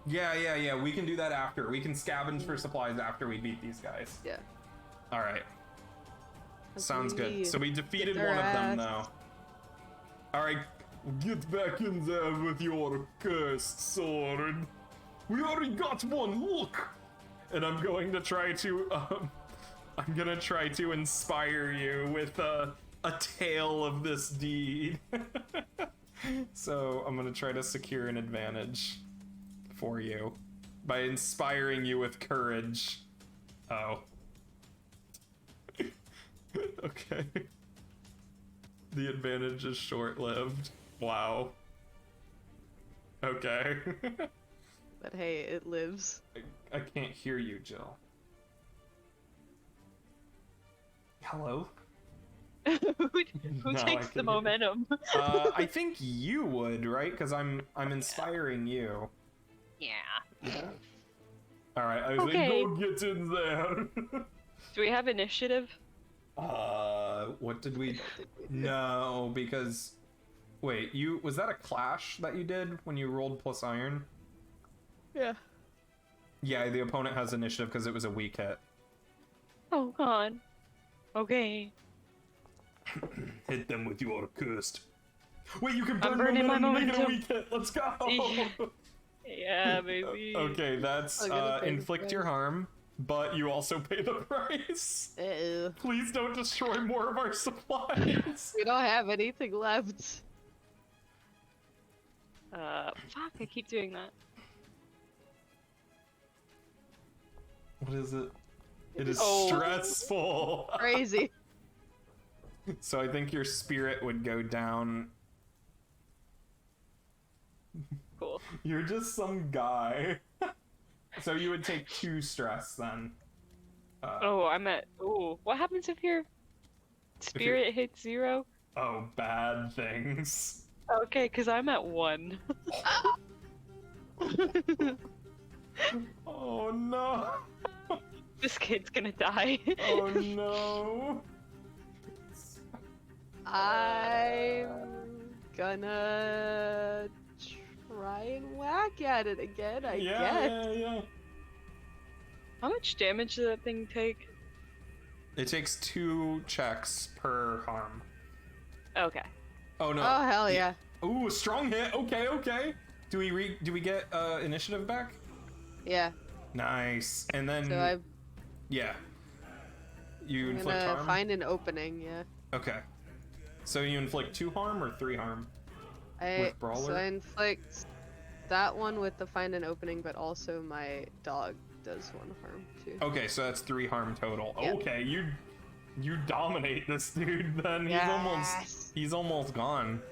Yeah, we can do that after. We can scavenge for supplies after we beat these guys. Yeah. All right. That's Sounds what we good. need. So we defeated Get one their of them, ass. though. All right, get back in there with your cursed sword. We already got one. Look. And I'm going to try to inspire you with a tale of this deed. So I'm gonna try to secure an advantage for you by inspiring you with courage. Oh. Okay. The advantage is short-lived. Wow. Okay. But hey, it lives. I can't hear you, Jill. Hello? Who No, I takes can the hear- momentum? I think you would, right? Because I'm inspiring you. Yeah. All right, I Okay. think go get in there. Do we have initiative? What did we? No, because wait, was that a clash that you did when you rolled plus iron? Yeah. Yeah, the opponent has initiative because it was a weak hit. Oh god. Okay. Hit them with your cursed. Wait, you can I'm burn burning my momentum to make it a momentum. weak hit. Let's go. Yeah, baby. Okay, that's I'm gonna pay the inflict your price. harm, but you also pay the price. Ew. Please don't destroy more of our supplies. We don't have anything left. Fuck, I keep doing that. What is it? It is Oh. stressful. Crazy. So I think your spirit would go down. Cool. You're just some guy. So you would take 2 stress then. Oh, I'm at. Oh, what happens if your spirit hits 0? Oh, bad things. Okay, because I'm at 1. Oh no. This kid's gonna die. Oh no. I'm gonna try and whack at it again, I guess. Yeah. How much damage does that thing take? It takes 2 checks per harm. Okay. Oh no. Oh, hell yeah. Ooh, strong hit. Okay. Do we get initiative back? Yeah. Nice. And then So yeah. You I'm inflict gonna harm? find an opening, yeah. Okay. So you inflict 2 harm or 3 harm? With Brawler? So I inflict that one with the find an opening, but also my dog does 1 harm too. Okay, so that's 3 harm total. Yep. Okay, you dominate this dude then. Yes. He's almost gone.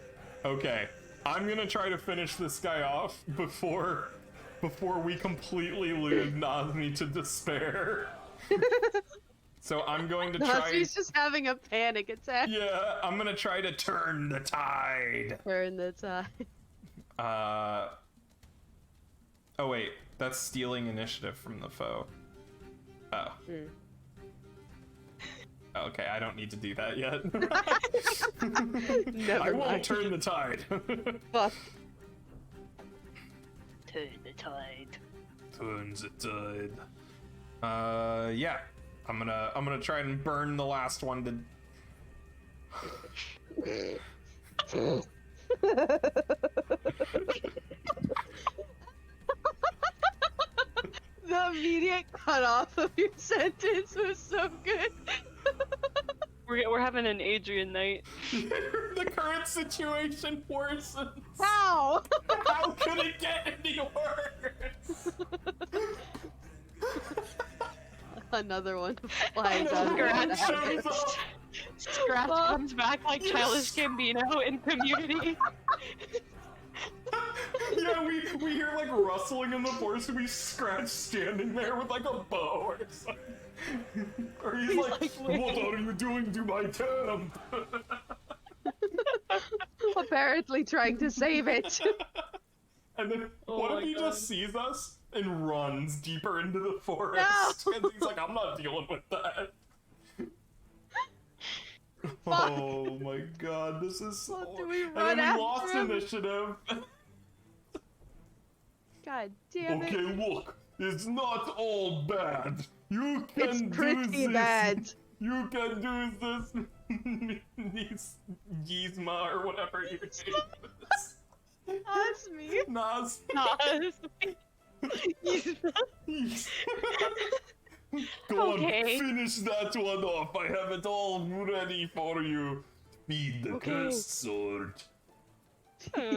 Okay. I'm gonna try to finish this guy off before we completely lose Nazmi to despair. So I'm going to try. He's just having a panic attack. Yeah, I'm gonna try to turn the tide. Turn the tide. Oh wait, that's stealing initiative from the foe. Oh. Mm. Okay, I don't need to do that yet. Never I won't mind. turn the tide. Fuck. Turn the tide. Turns the tide. Yeah. I'm gonna try and burn the last one to. The immediate cutoff of your sentence was so good. We're having an Adrian night. The current situation worsens. How? How could it get any worse? Another one flies Another out one of shows the up. Scratch comes back like Childish Gambino in Community. Yeah, we hear like rustling in the forest, and we Scratch standing there with like a bow or something. Or he's like, what are you doing to my camp? Apparently trying to save it. And then Oh what my if he God. just sees us and runs deeper into the forest? No! And he's like, I'm not dealing with that. Fuck. Oh my god, this is so... What do we And run then we after lost him? initiative. God damn it. Okay, look, it's not all bad. You can It's do pretty this. bad. You can do this. Yzma or whatever your name is. That's me. Nas. Nas. Go Okay. on, finish that one off. I have it all ready for you. Feed the Okay. cursed sword. Hmm.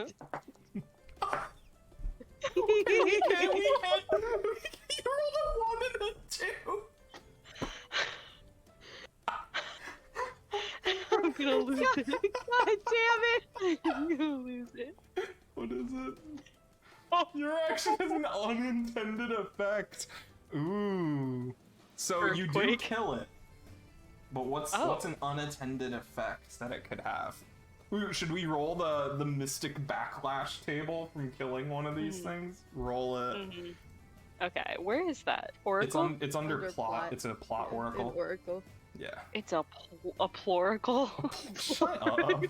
Okay, we had... You rolled a 1 and a 2. I'm gonna lose it. God damn it. I'm gonna lose it. What is it? Oh, your action has an unintended effect. Ooh. So you do Earthquake. kill it. But what's an unattended effect that it could have? Ooh, should we roll the mystic backlash table from killing one of these things? Roll it. Mhm. Okay, where is that? It's Oracle? it's under Under plot. plot. It's a plot An oracle. oracle. Yeah. It's a pluricle. Shut up.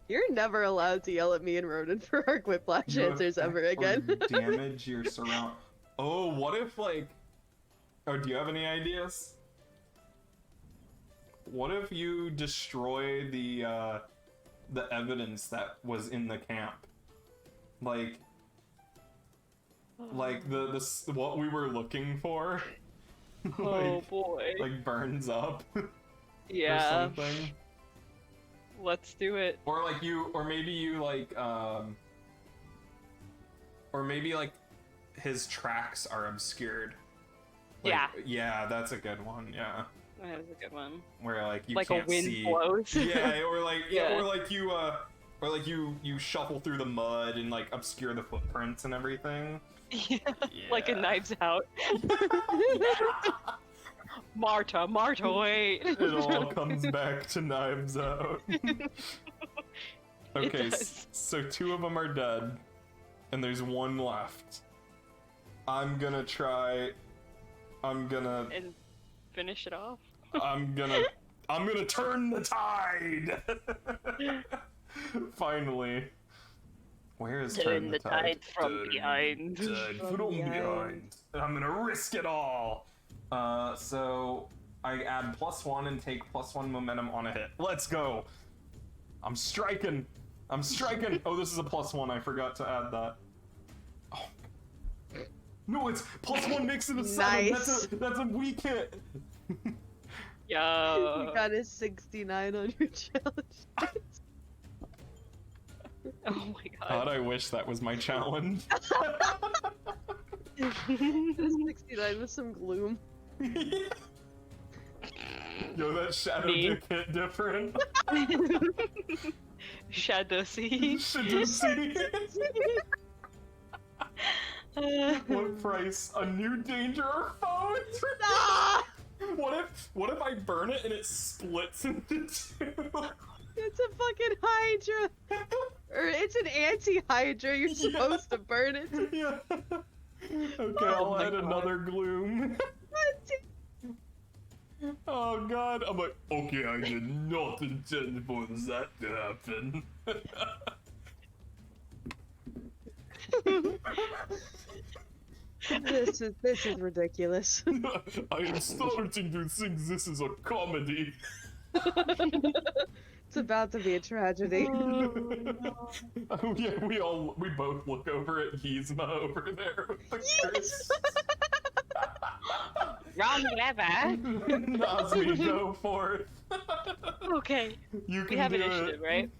You're never allowed to yell at me and Ronan for our whiplash You answers affect ever or again. damage your surround. Oh, what if like? Oh, do you have any ideas? What if you destroy the evidence that was in the camp? Like the what we were looking for. Oh boy. Like burns up Yeah, or something. let's do it. Or like or maybe you like or maybe like his tracks are obscured. Like, Yeah. Yeah, that's a good one. Yeah. That was a good one. Where like you Like can't a wind see. blows. Yeah, or like Yeah. or like you shuffle through the mud and like obscure the footprints and everything. Yeah, like a Yeah. Knives Out. Marta, wait. It all comes back to Knives Out. Okay, does. so 2 of them are dead, and there's 1 left. I'm gonna And finish it off. I'm gonna turn the tide. Finally. Where is turn the tide? from Turn behind. the tide From from behind. behind. I'm gonna risk it all. So I add +1 and take +1 momentum on a hit. Let's go. I'm striking. Oh, this is a +1. I forgot to add that. Oh. No, it's +1 makes it a 7. Nice. That's a weak hit. Yo. You got a 69 on your challenge. Oh my God, god. I wish that was my challenge. A 69 with some gloom. Yo, that shadow Me. dick hit different. Shadow Sea. Should see. What price? A new danger or foe? Ah! What if I burn it and it splits into 2? It's a fucking Hydra! Or it's an anti-hydra. You're supposed to burn it. Yeah. Okay, Oh I'll my add God. another gloom. Oh god, I'm like, okay, I did not intend for that to happen. This is ridiculous. I am starting to think this is a comedy. It's about to be a tragedy. Oh yeah, we both look over at Yzma over there with the curse. Wrong lever. Nazmi, go for it. Okay. You can We have do initiative, it. right?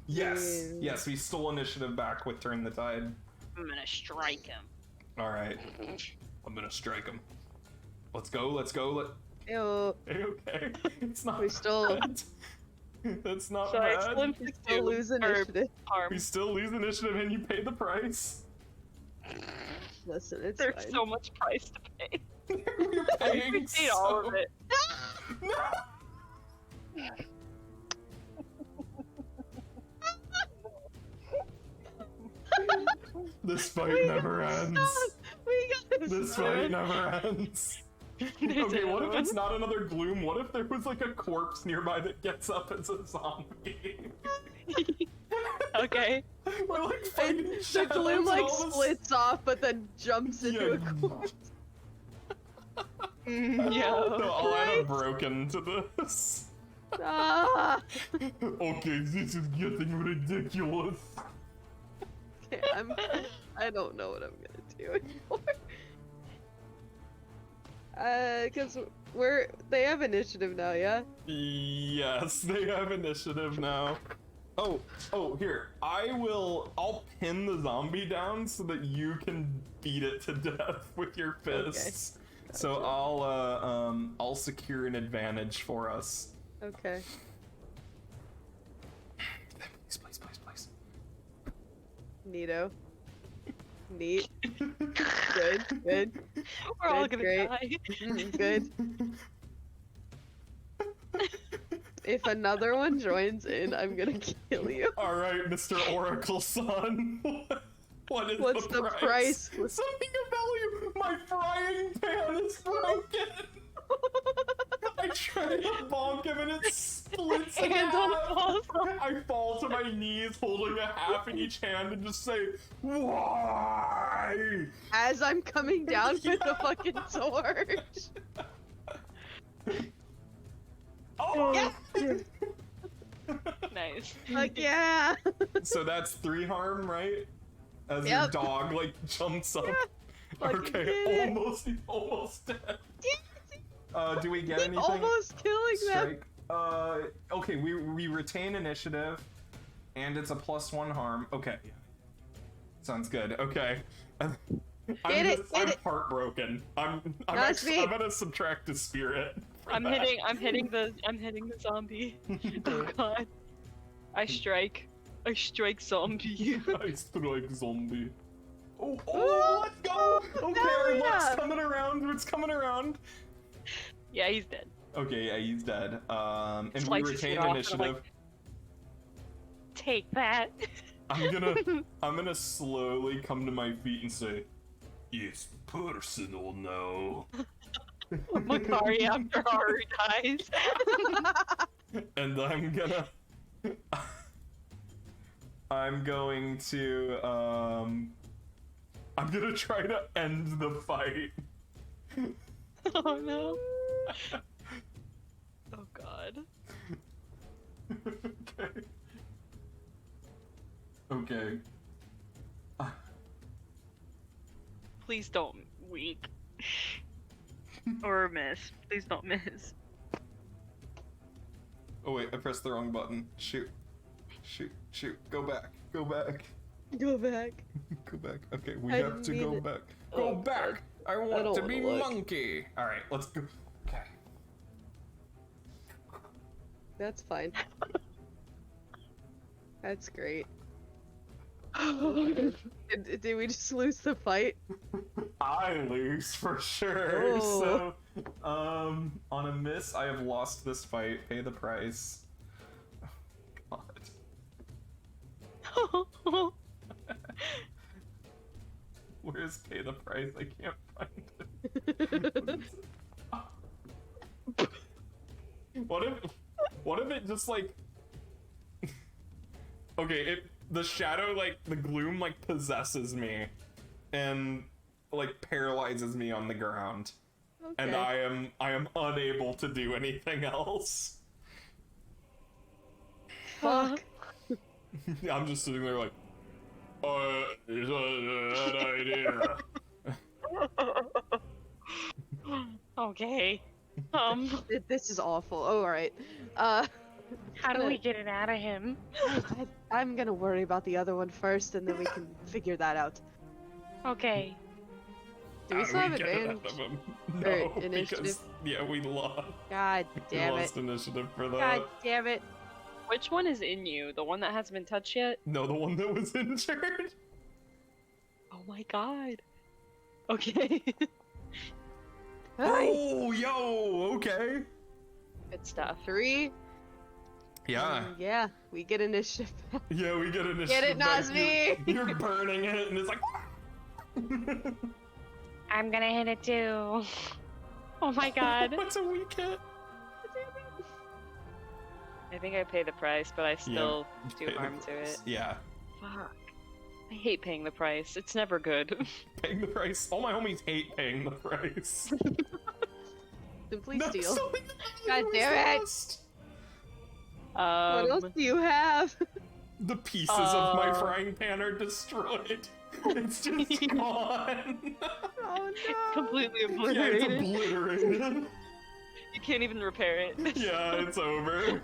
Yes. Yeah. Yes, we stole initiative back with Turn the Tide. I'm gonna strike him. Alright. I'm gonna strike him. Let's go, let's go, Ew. okay. It's not We still- bad. That's not So I bad. still We still lose initiative. harm. We still lose initiative and you pay the price. Listen, it's There's fine. so much price to pay. We're I paying paid all of it. No! This fight never ends. We gotta This stop. fight never ends. Okay, what if it's not another gloom? What if there was like a corpse nearby that gets up as a zombie? Okay. We're like And fighting the shadows gloom and like all this- splits off, but then jumps into a Yeah. corpse. Yeah. No, I'll add a broken to this. Ah! Okay, this is getting ridiculous. Okay, I don't know what I'm gonna do anymore. Cause they have initiative now, yeah? Yes, they have initiative now. Oh, here. I'll pin the zombie down so that you can beat it to death with your fists. So Gotcha. I'll secure an advantage for us. Okay. Please. Neato. Neat. Good. We're all Good, gonna great. die. Good. If another one joins in, I'm gonna kill you. Alright, Mr. Oracle Son. What is What's the the price? price? Something about you. My frying pan is broken. I try to bonk him and it splits in And on half. falls off. I fall to my knees holding a half in each hand and just say, why? As I'm coming down with the fucking torch. Oh, Yeah. Nice. Like, yeah. So that's 3 harm, right? As your Yep. dog like jumps up. Fucking Okay, did it. almost dead. Do we get Keep anything? almost killing them. Strike. Okay, we retain initiative, and it's a +1 harm. Okay. Sounds good. Okay. I'm Get it, I'm get it. heartbroken. I'm That's me. gonna subtract a spirit. for I'm that. hitting the zombie. Oh god. I strike zombie. I strike zombie. Ooh, Let's go! Okay, hell our luck's yeah. coming around. It's coming around. Yeah, he's dead. Okay, yeah, he's dead. And we Slices his retain head off, and I'm initiative. like, take that. I'm gonna slowly come to my feet and say, "It's personal now." Makari after Haru dies. And I'm gonna try to end the fight. Oh no. Oh god. Okay. Please don't weak. Or miss. Please don't miss. Oh wait, I pressed the wrong button. Shoot. Go back. Go back. Go back. Okay, we I have to need go it. back. Oh, Go back. I want don't to wanna be look. monkey. All right, let's go. Okay. That's fine. That's great. Did we just lose the fight? I lose for sure. Oh. So, on a miss, I have lost this fight. Pay the price. Oh, God. Where's pay the price? I can't find it. What if it just like okay, the shadow, like the gloom like possesses me and like paralyzes me on the ground. Okay. And I am unable to do anything else. Fuck. I'm just sitting there like, it's a bad idea. Okay. This is awful. Oh, alright. How do we get it out of him? I'm gonna worry about the other one first, and then we can figure that out. Okay. Do we still have advantage? No, initiative? because yeah, we lost. God damn we it! lost initiative for that. God damn it! Which one is in you? The one that hasn't been touched yet? No, the one that was injured. Oh my god. Okay. Oh, yo, okay. Good stuff. 3. Yeah. Yeah, we get initiative. Yeah, we get initiative. Get it, back. Nazmi! You're burning it, and it's like. I'm gonna hit it too. Oh my god. What's a weak hit? I think I pay the price, but I still do harm to it. Yeah. Fuck. I hate paying the price. It's never good. Paying the price. All my homies hate paying the price. Simply No, steal. something God damn it! lost. What else do you have? The pieces of my frying pan are destroyed. It's just gone. Oh It's completely Yeah, obliterated. it's obliterated. You can't even repair it. Yeah, it's over.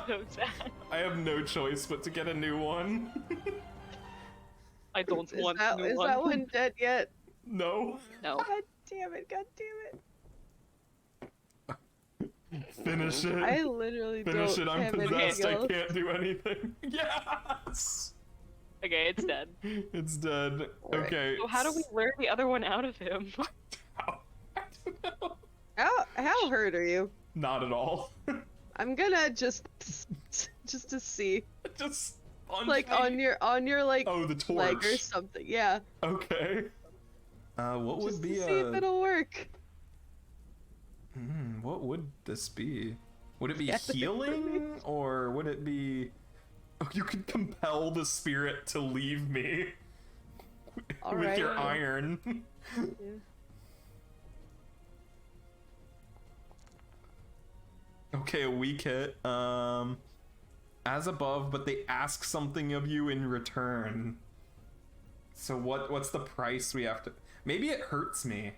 So sad. I have no choice but to get a new one. I don't Is want that, new is one. that one dead yet? No. No. God damn it! God damn it! Finish it. I literally Finish don't it. I'm have possessed. anything I else. can't do anything. Yes. Okay, it's dead. It's dead. Alright. Okay. So how do we lure the other one out of him? How? I don't know. How hurt are you? Not at all. I'm gonna just to see, Just punch like me. on your like Oh, the torch. leg or something. Yeah. Okay. What would Just be to see if it'll work. What would this be? Would it be Yeah. healing, or would it be? Oh, you could compel the spirit to leave me with your Alright. iron. Yeah. Okay, a weak hit. As above, but they ask something of you in return. So what's the price we have to? Maybe it hurts me.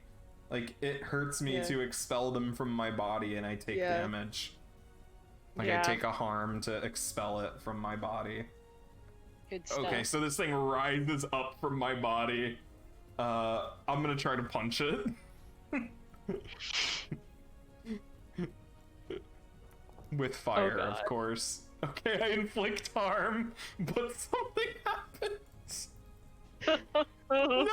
Like it hurts me Yeah. to expel them from my body, and I take Yeah. damage. Like Yeah. I take a harm to expel it from my body. Good stuff. Okay, so this thing rises up from my body. I'm gonna try to punch it. With fire, Oh, of God. course. Okay, I inflict harm, but something happens. No!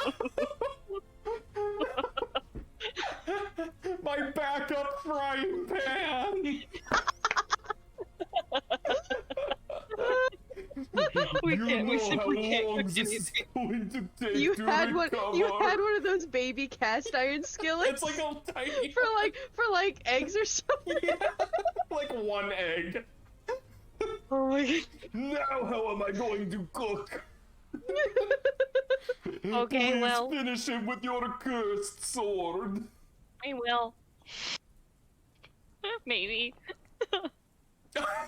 My backup frying pan! We You can't. We know simply how can't long cook this is anything. going to take You to had one. You recover. had one of those baby cast iron skillets. It's like a tiny... for like eggs or something. Yeah, like one egg. Oh my god. Now how am I going to cook? Okay, Please well- finish him with your cursed sword. We will. Maybe.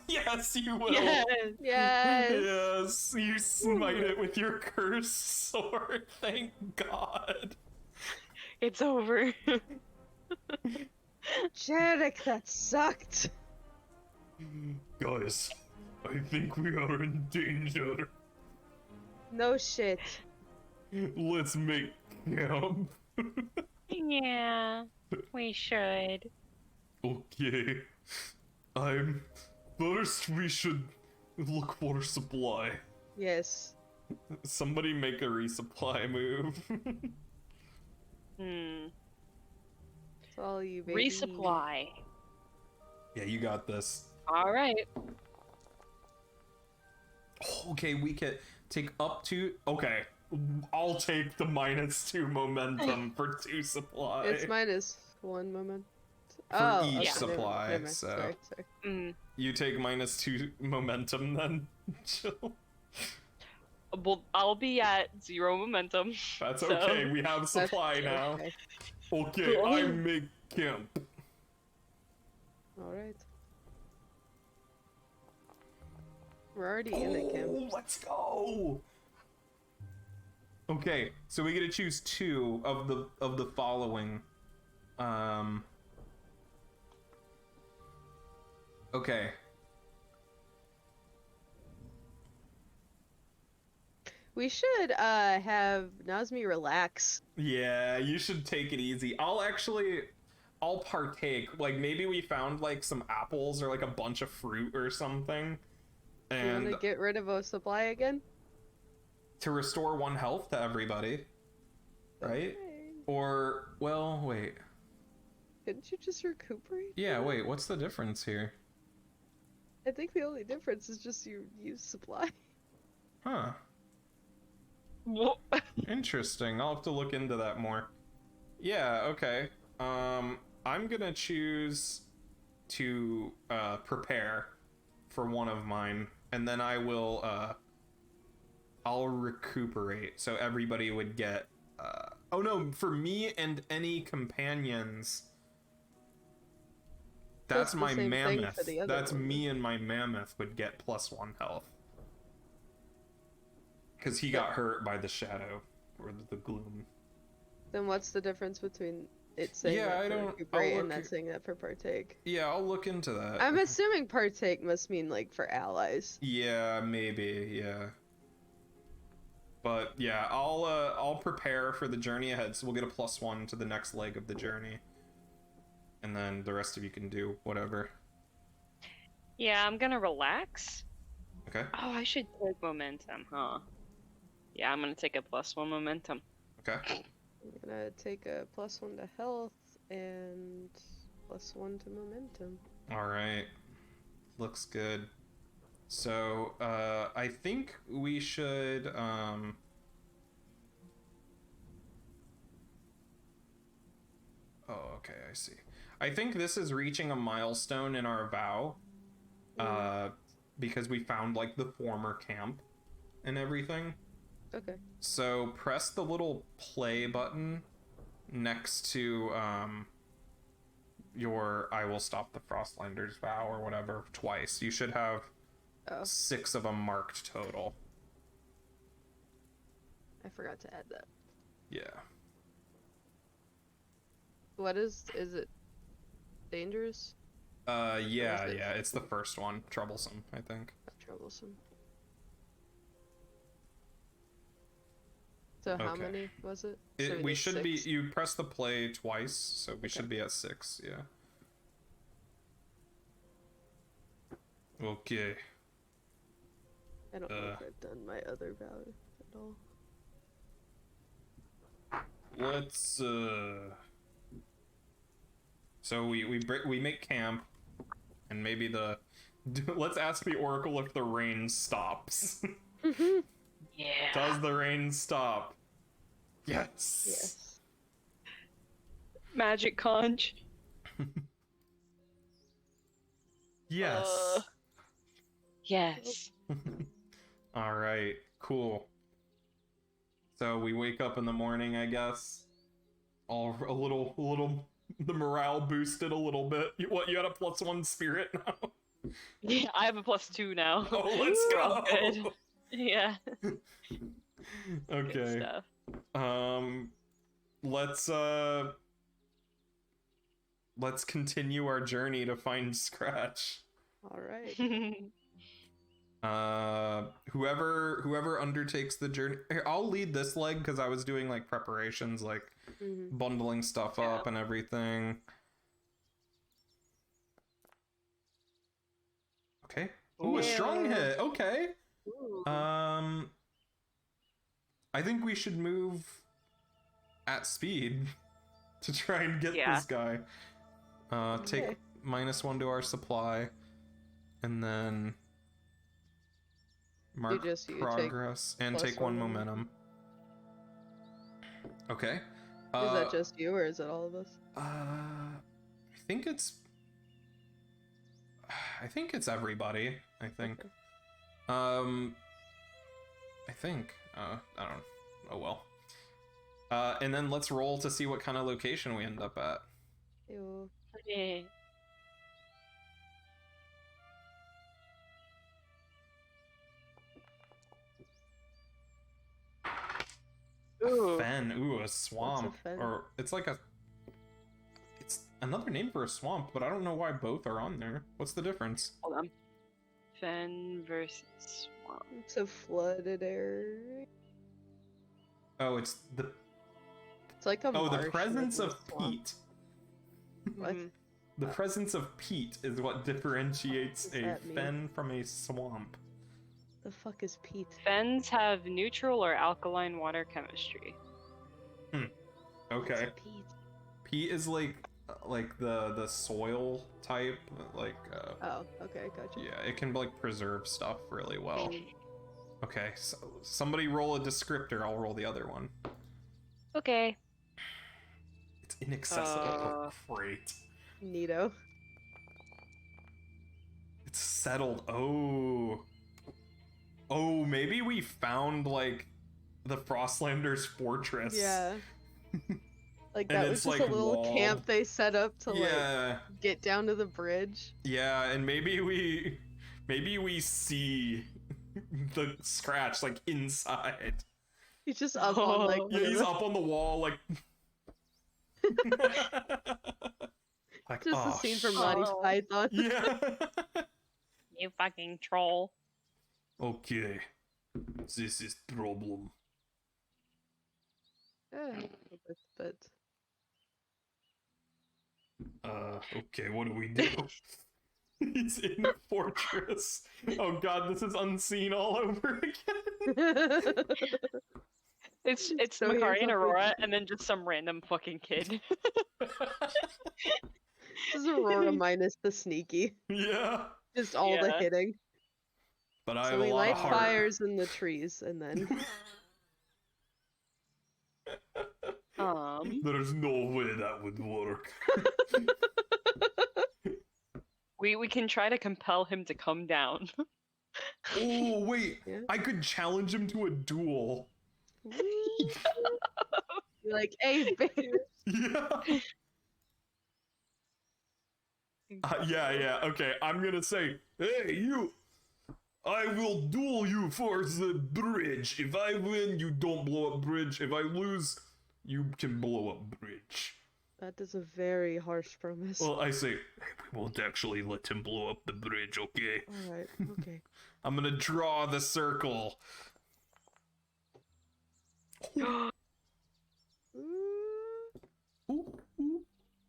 Yes, you will. Yes. Yes. Yes, you smite it with your cursed sword. Thank God. It's over. Jarek, that sucked. Guys, I think we are in danger. No shit. Let's make camp. Yeah, we should. Okay. First we should look for supply. Yes. Somebody make a resupply move. It's all you, baby. Resupply. Yeah, you got this. All right. Okay, we can take up to. Okay, I'll take the -2 momentum for 2 supply. It's -1 moment. For each okay, supply, never mind. so Sorry. you take -2 momentum then, Jill. Well, I'll be at 0 momentum. That's so- okay. We have supply now. Okay. Okay, Cool. I make camp. All right. We're already in the camp. Let's go. Okay, so we get to choose 2 of the following. Okay. We should have Nazmi relax. Yeah, you should take it easy. I'll partake. Like, maybe we found, like, some apples or, like, a bunch of fruit or something. You And want to get rid of a supply again? to restore 1 health to everybody. Right? Okay. Or, well, wait. Couldn't you just recuperate? Yeah, wait, what's the difference here? I think the only difference is just you use supply. Huh. Wha- Interesting. I'll have to look into that more. Yeah, okay. I'm gonna choose to prepare for 1 of mine, and then I'll recuperate, so everybody would get oh no, for me and any companions. That's the my same thing for mammoth. the other That's one. me and my mammoth would get +1 health. Because he got hurt by the shadow, or the gloom. Then what's the difference between it saying Yeah, that I for don't- recuperate I'll and look that at- saying that for partake? Yeah, I'll look into that. I'm assuming partake must mean like for allies. Yeah, maybe, yeah. But yeah, I'll prepare for the journey ahead, so we'll get a +1 to the next leg of the journey. And then the rest of you can do whatever. Yeah, I'm gonna relax. Okay? Oh, I should take momentum, huh? Yeah, I'm gonna take a +1 momentum. Okay. I'm gonna take a +1 to health and +1 to momentum. Alright. Looks good. So, I think we should, Oh, okay, I see. I think this is reaching a milestone in our vow. Because we found, like, the former camp and everything. Okay. So, press the little play button next to, your I will stop the Frostlander's vow or whatever twice. You should have Oh, 6 of them marked total. I forgot to add that. Yeah. What is it dangerous? Yeah, it? yeah, it's the first one. Troublesome, I think. Troublesome. So how Okay. many was it? We should be, 76? you press the play twice, so we should be at 6, yeah. Okay. I don't know if I've done my other vow at all. Let's so we make camp, and maybe let's ask the oracle if the rain stops. Yeah. Does the rain stop? Yes. Yes. Magic conch. Yes. Yes. All right. Cool. So we wake up in the morning, I guess. A little. The morale boosted a little bit. You had a +1 spirit now. Yeah, I have a +2 now. Oh, let's We're all go. good. Yeah. Okay. Good stuff. Let's continue our journey to find Scratch. All right. Whoever undertakes the journey, here, I'll lead this leg because I was doing like preparations, like Mm-hmm. bundling stuff up and everything. Okay. Ooh, a strong hit. Okay. Ooh. I think we should move at speed to try and get Yeah. this guy. Take Okay. -1 to our supply, and then Mark you take progress and plus take one one momentum. Okay. Is that just you, or is it all of us? I think it's everybody. I think. Okay. I think. I don't. Oh well. And then let's roll to see what kind of location we end up at. Ew. Yeah. Ooh. Fen. Ooh, a swamp. fen? Or it's like a. It's another name for a swamp, but I don't know why both are on there. What's the difference? Hold on. Fen versus swamp. It's a flooded area. Oh, it's the. It's like a Oh, the marsh presence with of a swamp. peat. What? Mhm. The presence of peat is what differentiates What does a that mean? fen from a swamp. The fuck is peat? Fens have neutral or alkaline water chemistry. Okay. What's peat? Peat is like the soil type, like Oh, okay, gotcha. yeah, it can like preserve stuff really well. Mm. Okay, so somebody roll a descriptor, I'll roll the other one. Okay. It's inaccessible. Great. Neato. It's settled. Oh. Oh, maybe we found like the Frostlanders' fortress. Yeah. Like And that was it's, just like, a little walled. camp they set up to Yeah. like get down to the bridge. Yeah, and maybe we see the scratch like inside. He's just up on like Yeah, he's up on the wall like like just the oh, scene from shit. Monty Oh. Python. Yeah. You fucking troll. Okay. This is problem. Yeah, but Okay, what do we do? He's in the fortress. Oh god, this is unseen all over again. It's So Makari here's and a Aurora, and then just some random fucking kid. this is Aurora minus the sneaky. Yeah. Just all the Yeah. hitting. But I So have a we lot light of heart. fires in the trees and then There's no way that would work. we can try to compel him to come down. Oh, wait. Yeah. I could challenge him to a duel. you're like, hey, babe. Yeah. Yeah. Okay, I'm gonna say, hey, you. I will duel you for the bridge. If I win, you don't blow up bridge. If I lose, you can blow up bridge. That is a very harsh promise. Well, I say, hey, we won't actually let him blow up the bridge, okay? Alright, okay. I'm gonna draw the circle. Ooh,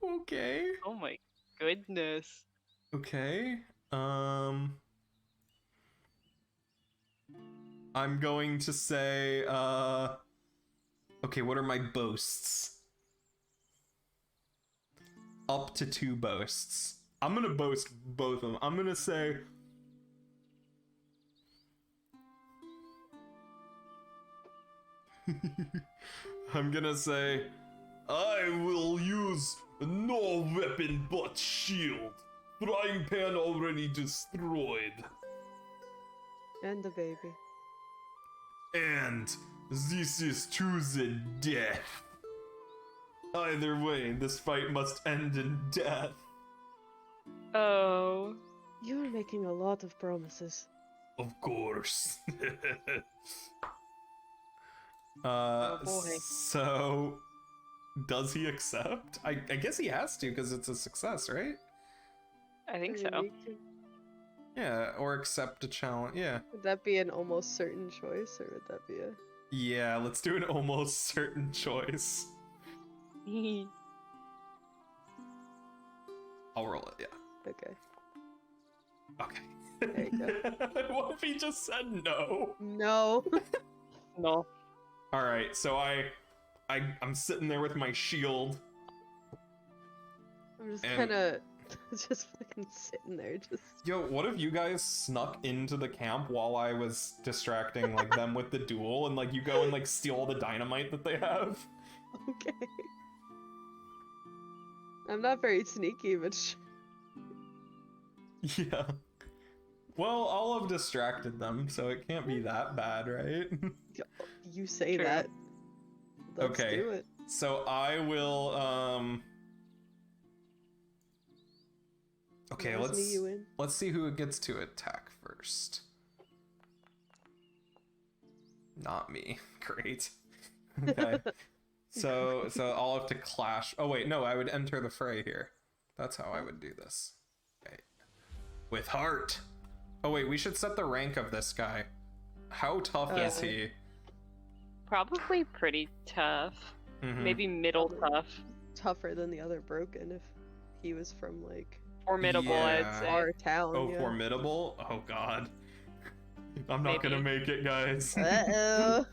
okay. Oh my goodness. Okay. I'm going to say, okay, what are my boasts? Up to 2 boasts. I'm gonna boast both of them. I'm gonna say... I'm gonna say, I will use no weapon but shield. Frying pan already destroyed. And the baby. And this is to the death. Either way, this fight must end in death. Oh. You're making a lot of promises. Of course. Oh, boy. So, does he accept? I guess he has to because it's a success, right? I think I mean, so. we can- Yeah, or accept a challenge. Yeah. Would that be an almost certain choice, or would that be a... Yeah, let's do an almost certain choice. I'll roll it, yeah. Okay. Okay. There you go. What if he just said no? No. No. Alright, so I'm sitting there with my shield. I'm just And- kind of Just fucking sitting there, just. Yo, what if you guys snuck into the camp while I was distracting like them with the duel, and like you go and like steal all the dynamite that they have? Okay. I'm not very sneaky, but Yeah. Well, I'll have distracted them, so it can't be that bad, right? you say True. that. Let's Okay. do it. So I will, Okay, Let's meet you in. let's see who gets to attack first. Not me. Great. Okay. So I'll have to clash. Oh wait, no, I would enter the fray here. That's how I would do this. Okay. With heart. Oh wait, we should set the rank of this guy. How tough is he? Probably pretty tough. Mhm. Maybe middle Probably. tough. Tougher than the other broken if he was from like Formidable, Yeah. I'd say. our town. Oh, yeah. formidable? Oh god. I'm not gonna Maybe. make it, guys. Uh-oh.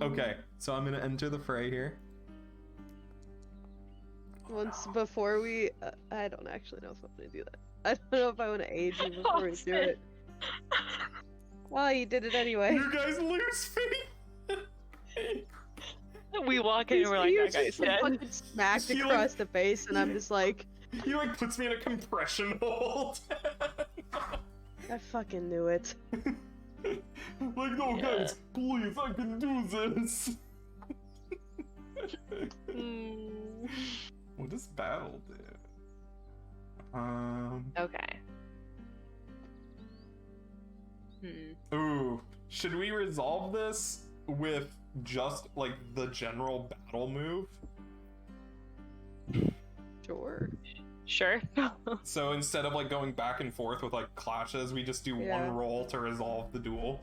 Okay, so I'm gonna enter the fray here. Once before we, I don't actually know if I'm gonna do that. I don't know if I want to aid you before we do it. Well, you did it anyway. You guys lose faith. We walk in and we're like, You that guy's just get dead. fucking smacked You, across the face, and I'm just like, He like puts me in a compression hold. I fucking knew it. Like, no, Yeah. guys, please, I can do this. Mm, What does battle do? okay. Hmm. Ooh, should we resolve this with just like the general battle move? Sure. Sure. So instead of like going back and forth with like clashes, we just do Yeah. one roll to resolve the duel.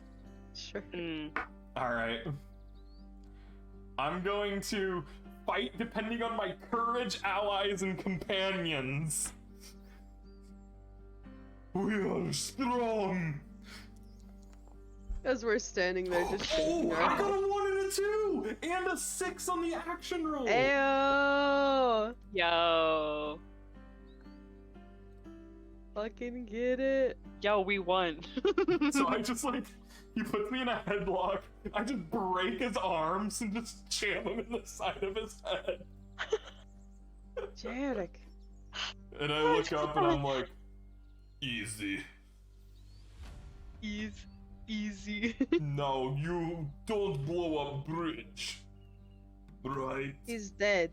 Sure. Mm. Alright. I'm going to fight depending on my courage, allies, and companions. We are strong! As we're standing there just shaking Oh, our I got head. a 1 and a 2! And a 6 on the action roll! Ayo! Yo. Fucking get it. Yo, we won. So I just like, he puts me in a headlock, I just break his arms and just jam him in the side of his head. Jarek. And I look up and I'm like, easy. Easy. No, you don't blow up bridge. Right? He's dead.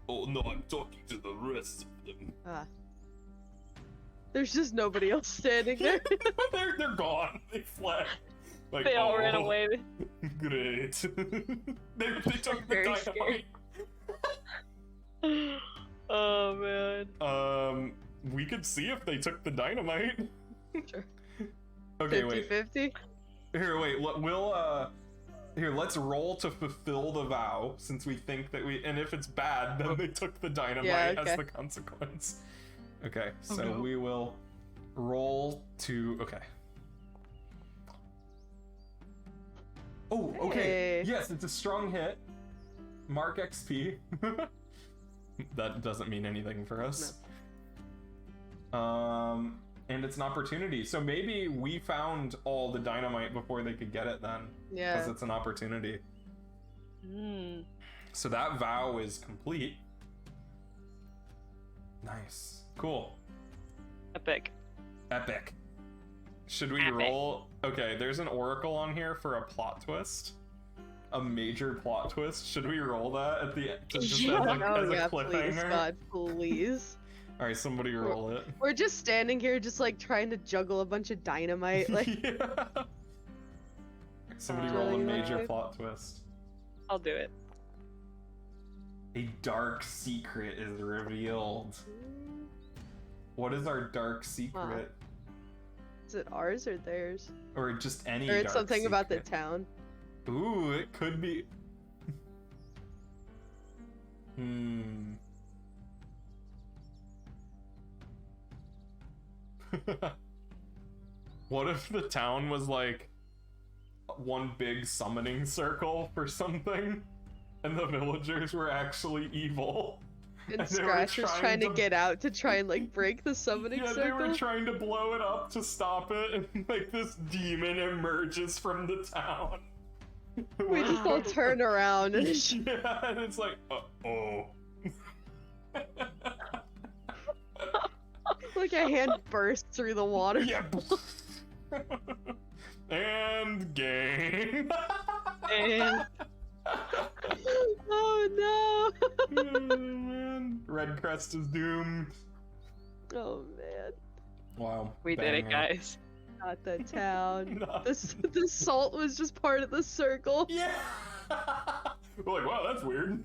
Oh no, I'm talking to the rest of them. Ah. There's just nobody else standing there. they're gone. They fled. Like, They all ran oh, away. Great. they took the Very scary. dynamite. Oh man. We could see if they took the dynamite. Sure. Okay, wait. 50-50? Here, wait. Here, let's roll to fulfill the vow, since we think that and if it's bad, then they took the dynamite Yeah, as okay. the consequence. Okay, Oh, so no. we will roll to, okay. Oh, okay. Hey. Yes, it's a strong hit. Mark XP. That doesn't mean anything for us. And it's an opportunity. So maybe we found all the dynamite before they could get it then. Yeah. Because it's an opportunity. Mm. So that vow is complete. Nice. Cool. Epic. Epic. Should we Epic. roll? Okay, there's an oracle on here for a plot twist. A major plot twist. Should we roll that at the just Yeah. as a yeah, cliffhanger? please, God, please. All right, somebody roll it. We're just standing here, just like trying to juggle a bunch of dynamite. Like, Yeah. Somebody Uh, roll a Really major loud. plot twist. I'll do it. A dark secret is revealed. What is our dark secret? is it ours or theirs? Or just any Or it's dark something about the secret? town. Ooh, it could be. What if the town was like one big summoning circle for something, and the villagers were actually evil? And And they were Scratch was trying to to- get out to try and like break the summoning Yeah, circle. they were trying to blow it up to stop it, and like this demon emerges from the town. We just all turn around and Yeah, and it's like, oh. like a hand bursts through the water. Yeah. And game. And Oh no! Oh, man. Red Crest is doomed. Oh man, Wow. we did it, banger. guys. not the town. No. The salt was just part of the circle. Yeah. We're like, wow, that's weird.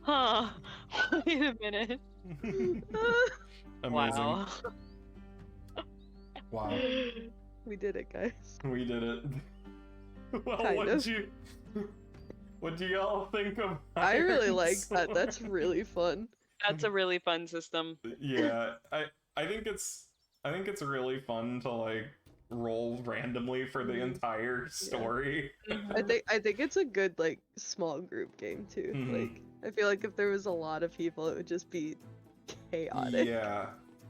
Huh. Wait a minute. Amazing. Wow. Wow. We did it, guys. We did it. Well, Kind what do y'all think of? I really like Ironsworn? that. That's really fun. That's a really fun system. Yeah, I think it's really fun to like roll randomly for the entire story. I think it's a good like small group game too. Mhm. Like I feel like if there was a lot of people, it would just be chaotic. Yeah.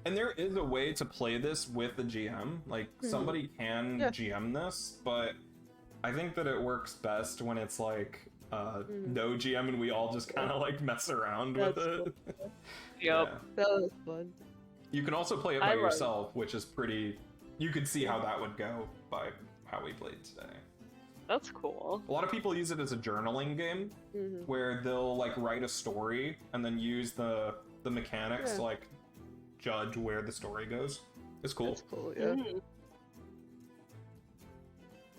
And there is a way to play this with the GM. Like somebody can Yeah. GM this, but I think that it works best when it's like no GM and we all just kind of like mess around with That's it. Yep. Yeah. That was fun. You can also play it I by love- yourself, which is pretty. You could see how that would go by how we played today. That's cool. A lot of people use it as a journaling game Mhm. where they'll like write a story and then use the mechanics Yeah. to like judge where the story goes. It's cool. That's cool. Yeah. Mm.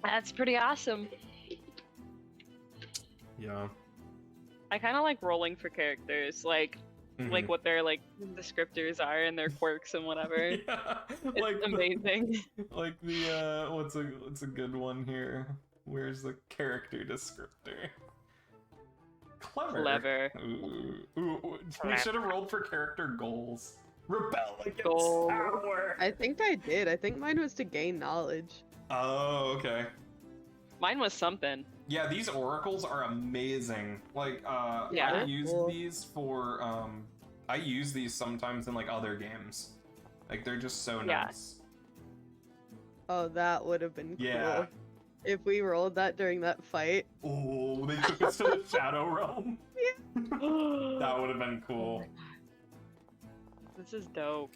That's pretty awesome. Yeah. I kind of like rolling for characters, like Mhm. what their like descriptors are and their quirks and whatever. Yeah. It's Like amazing. like the what's a good one here? Where's the character descriptor? Clever. Clever. Ooh. We Clever. should have rolled for character goals. Rebel against Goals. power. I think I did. I think mine was to gain knowledge. Oh, okay. Mine was something. Yeah, these oracles are amazing. Like, Yeah. I used Cool. these for, I use these sometimes in, like, other games. Like, they're just so Yeah. nice. Oh, that would have been Yeah. cool. If we rolled that during that fight. Oh, they took us to the Shadow Realm. That would have been cool. This is dope.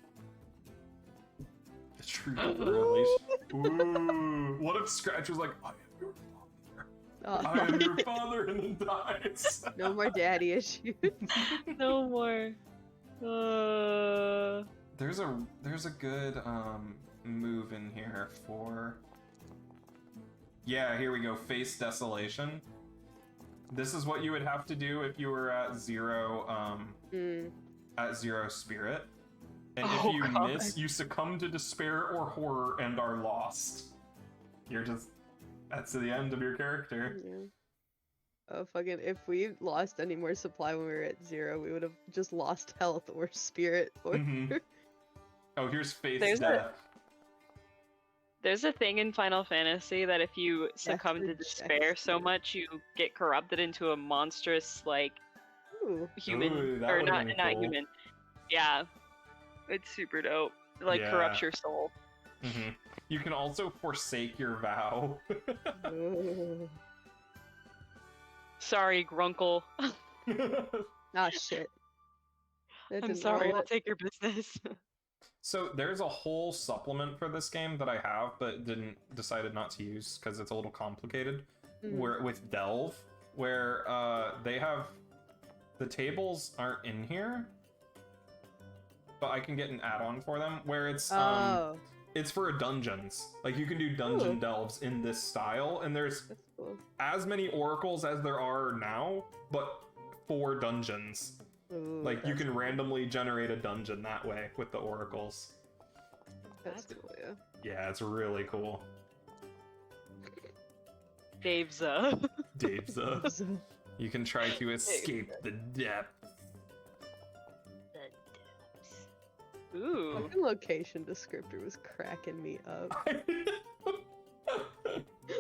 The true revelation. Ooh, what if Scratch was like, I am your father. I am your father, and then dies. No more daddy issues. No more. There's a good move in here for. Yeah, here we go. Face desolation. This is what you would have to do if you were at zero spirit. And Oh, if you God. miss, you succumb to despair or horror and are lost. That's the end of your character. Yeah. Oh fucking! If we lost any more supply when we were at 0, we would have just lost health or spirit. Or Mhm. Oh, here's face There's death. There's a thing in Final Fantasy that if you succumb to the despair so Destiny. much, you get corrupted into a monstrous, like, Ooh. human. Ooh, that or would've not, been not cool. human. Yeah. It's super dope. It, like, Yeah. corrupts your soul. Mhm. You can also forsake your vow. Ooh. Sorry, Grunkle. Ah shit. That I'm didn't sorry, roll I'll it. take your business. So there's a whole supplement for this game that I have, but decided not to use because it's a little complicated. Mhm. Where with Delve, where they have the tables aren't in here, but I can get an add-on for them where Oh, it's for dungeons. Like you can do dungeon Ooh. delves in this style, and there's that's cool. as many oracles as there are now, but 4 dungeons. Ooh, Like you that's can cool. randomly generate a dungeon that way with the oracles. That's cool. Yeah. Yeah, it's really cool. Dave's, Dave's you can try to escape the depth. Ooh. Fucking location descriptor was cracking me up.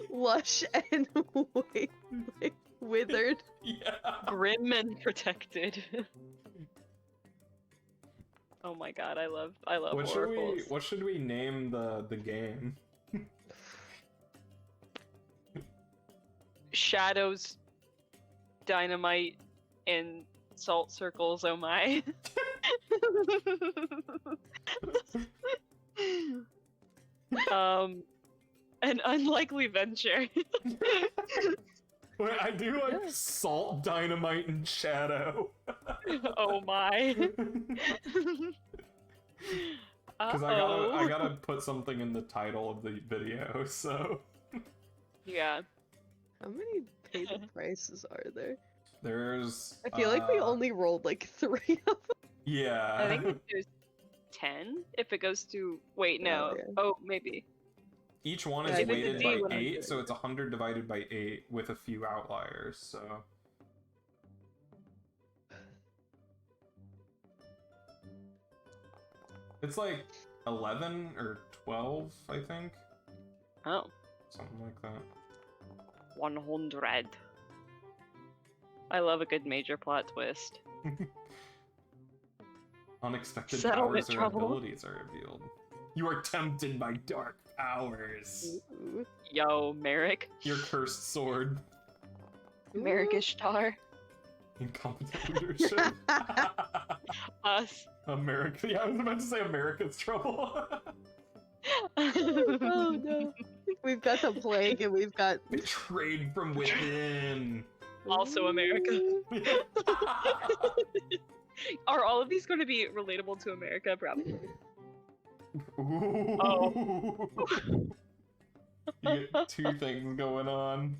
Lush and Withered. Yeah. Grim and protected. Oh my god, I love oracles. What should we name the game? Shadows, Dynamite, and Salt Circles, oh my. An unlikely venture. Wait, I do like Salt, Dynamite, and Shadow. Oh my. Because I gotta put something in the title of the video, so... Yeah. How many paid prices are there? There's... I feel like we only rolled like 3 of them. Yeah. I think there's 10 if it goes to... Wait, no. Oh, yeah. Oh, maybe. Each one Yeah, is I think weighted it's by 100. 8, so it's 100 divided by 8 with a few outliers, so... It's like 11 or 12, I think. Oh. Something like that. 100. I love a good major plot twist. Unexpected Settlement powers or trouble. abilities are revealed. You are tempted by dark powers. Ooh. Yo, Merrick. Your cursed sword. Merrick Ishtar. Incompetent leadership. Us. America. Yeah, I was about to say America's trouble. Oh no. We've got the plague and we've got... Betrayed from within. Also America. Are all of these going to be relatable to America? Probably. Ooh. Oh. You get 2 things going on.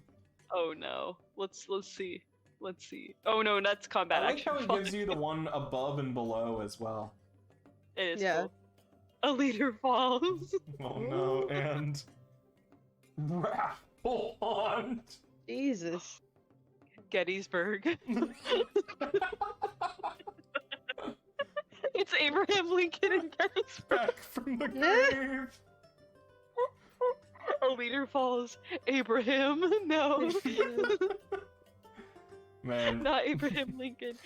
Oh no. Let's see. Let's see. Oh no, that's combat I like action. how it Fuck. gives you the one above and below as well. It is Yeah. cool. A leader falls. Oh no, and Wrathful Hunt. Jesus. Gettysburg. It's Abraham Lincoln and Gettysburg. Back from the grave. A leader falls. Abraham. No. Man, Not Abraham Lincoln.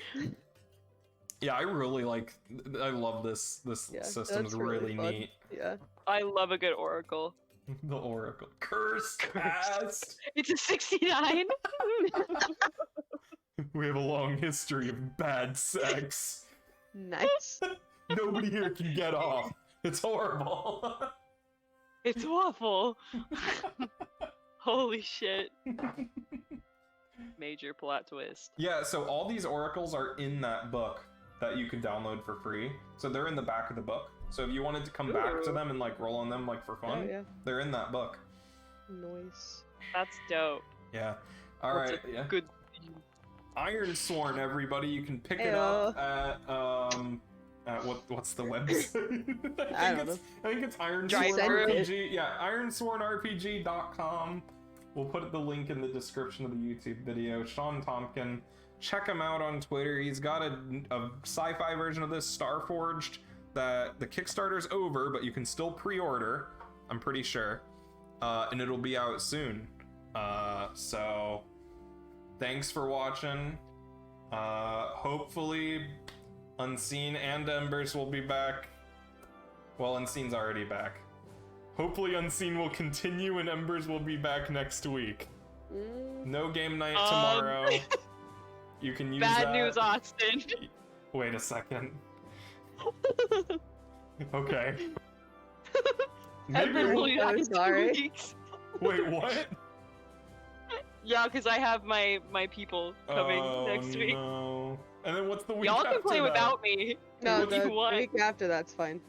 yeah, I really like. I love this. This Yeah, system's that's really fun. neat. Yeah. I love a good oracle. The Oracle. Cursed past. It's a 69. We have a long history of bad sex. Nice. Nobody here can get off. It's horrible. It's awful. Holy shit. Major plot twist. Yeah, so all these oracles are in that book that you can download for free. So they're in the back of the book. So if you wanted to come back to Ooh. them and like roll on them like for Oh fun, yeah. they're in that book. Nice. That's dope. Yeah. All That's right. a Yeah. good. Ironsworn, everybody. You can pick it up at what's the website? I don't know. I think it's Ironsworn Drive-thru. RPG. Yeah, ironswornrpg.com. We'll put the link in the description of the YouTube video. Sean Tompkin, check him out on Twitter. He's got a sci-fi version of this, Starforged, that the Kickstarter's over, but you can still pre-order, I'm pretty sure. And it'll be out soon. So thanks for watching. Hopefully Unseen and Embers will be back. Well, Unseen's already back. Hopefully Unseen will continue and Embers will be back next week. No game night tomorrow. You can use Bad that. news, Austin. Wait a second. Okay. I've been we'll- really happy I'm 2 sorry. weeks. Wait, what? Yeah, because I have my people coming Oh, next week. no. And then what's the week Y'all after can play that? without me. No, What do the you want? week after that's fine.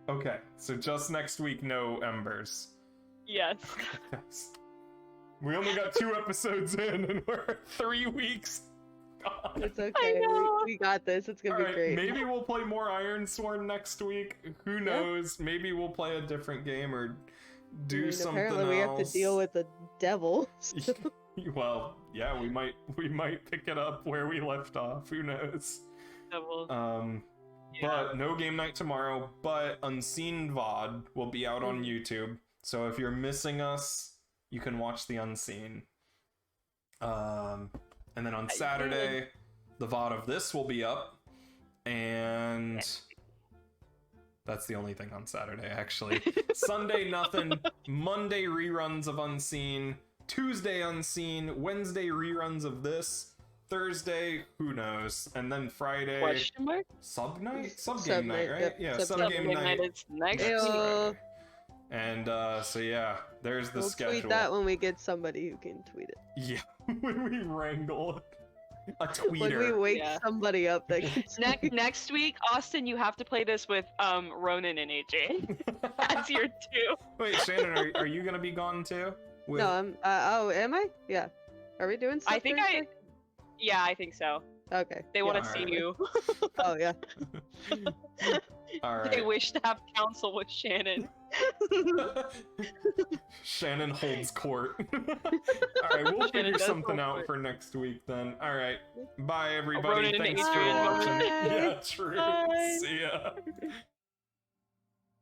Okay, so just next week, no Embers. Yes. Yes. We only got 2 episodes in and we're 3 weeks gone. It's okay. know. We got this. It's gonna be Alright, great. maybe we'll play more Ironsworn next week. Who knows? Maybe we'll play a different game or do something apparently we have to else. deal with the devil. Well, yeah, we might pick it up where we left off. Who knows? Double. But no game night tomorrow. But Unseen VOD will be out on YouTube. So if you're missing us, you can watch the Unseen. And then on Saturday, the VOD of this will be up, and that's the only thing on Saturday, actually. Sunday, nothing. Monday, reruns of Unseen. Tuesday, Unseen. Wednesday, reruns of this. Thursday, who knows? And then Friday, Question mark? sub night? Sub Sub game night, night, right? yep, Yeah, sub sub game game night. is next next week. Friday. And so yeah, there's the We'll schedule. tweet that when we get somebody who can tweet it. Yeah, when we wrangle a When we tweeter. wake Yeah. somebody up that can Next week, Austin, you have to play this with Ronan and AJ. That's your two. Wait, Shannon, are you gonna be gone too? With... No, I'm. Oh, am I? Yeah. Are we doing stuff I think Thursday? Yeah, I think so. Okay. They want Yeah, to see alright. you. Oh yeah. All right. They wish to have counsel with Shannon. Shannon holds court. All right, we'll figure does something hold out court. for next week then. All right, bye Ronan everybody. and Thanks for Adrian. watching. Bye. Yeah, true. Bye. See ya.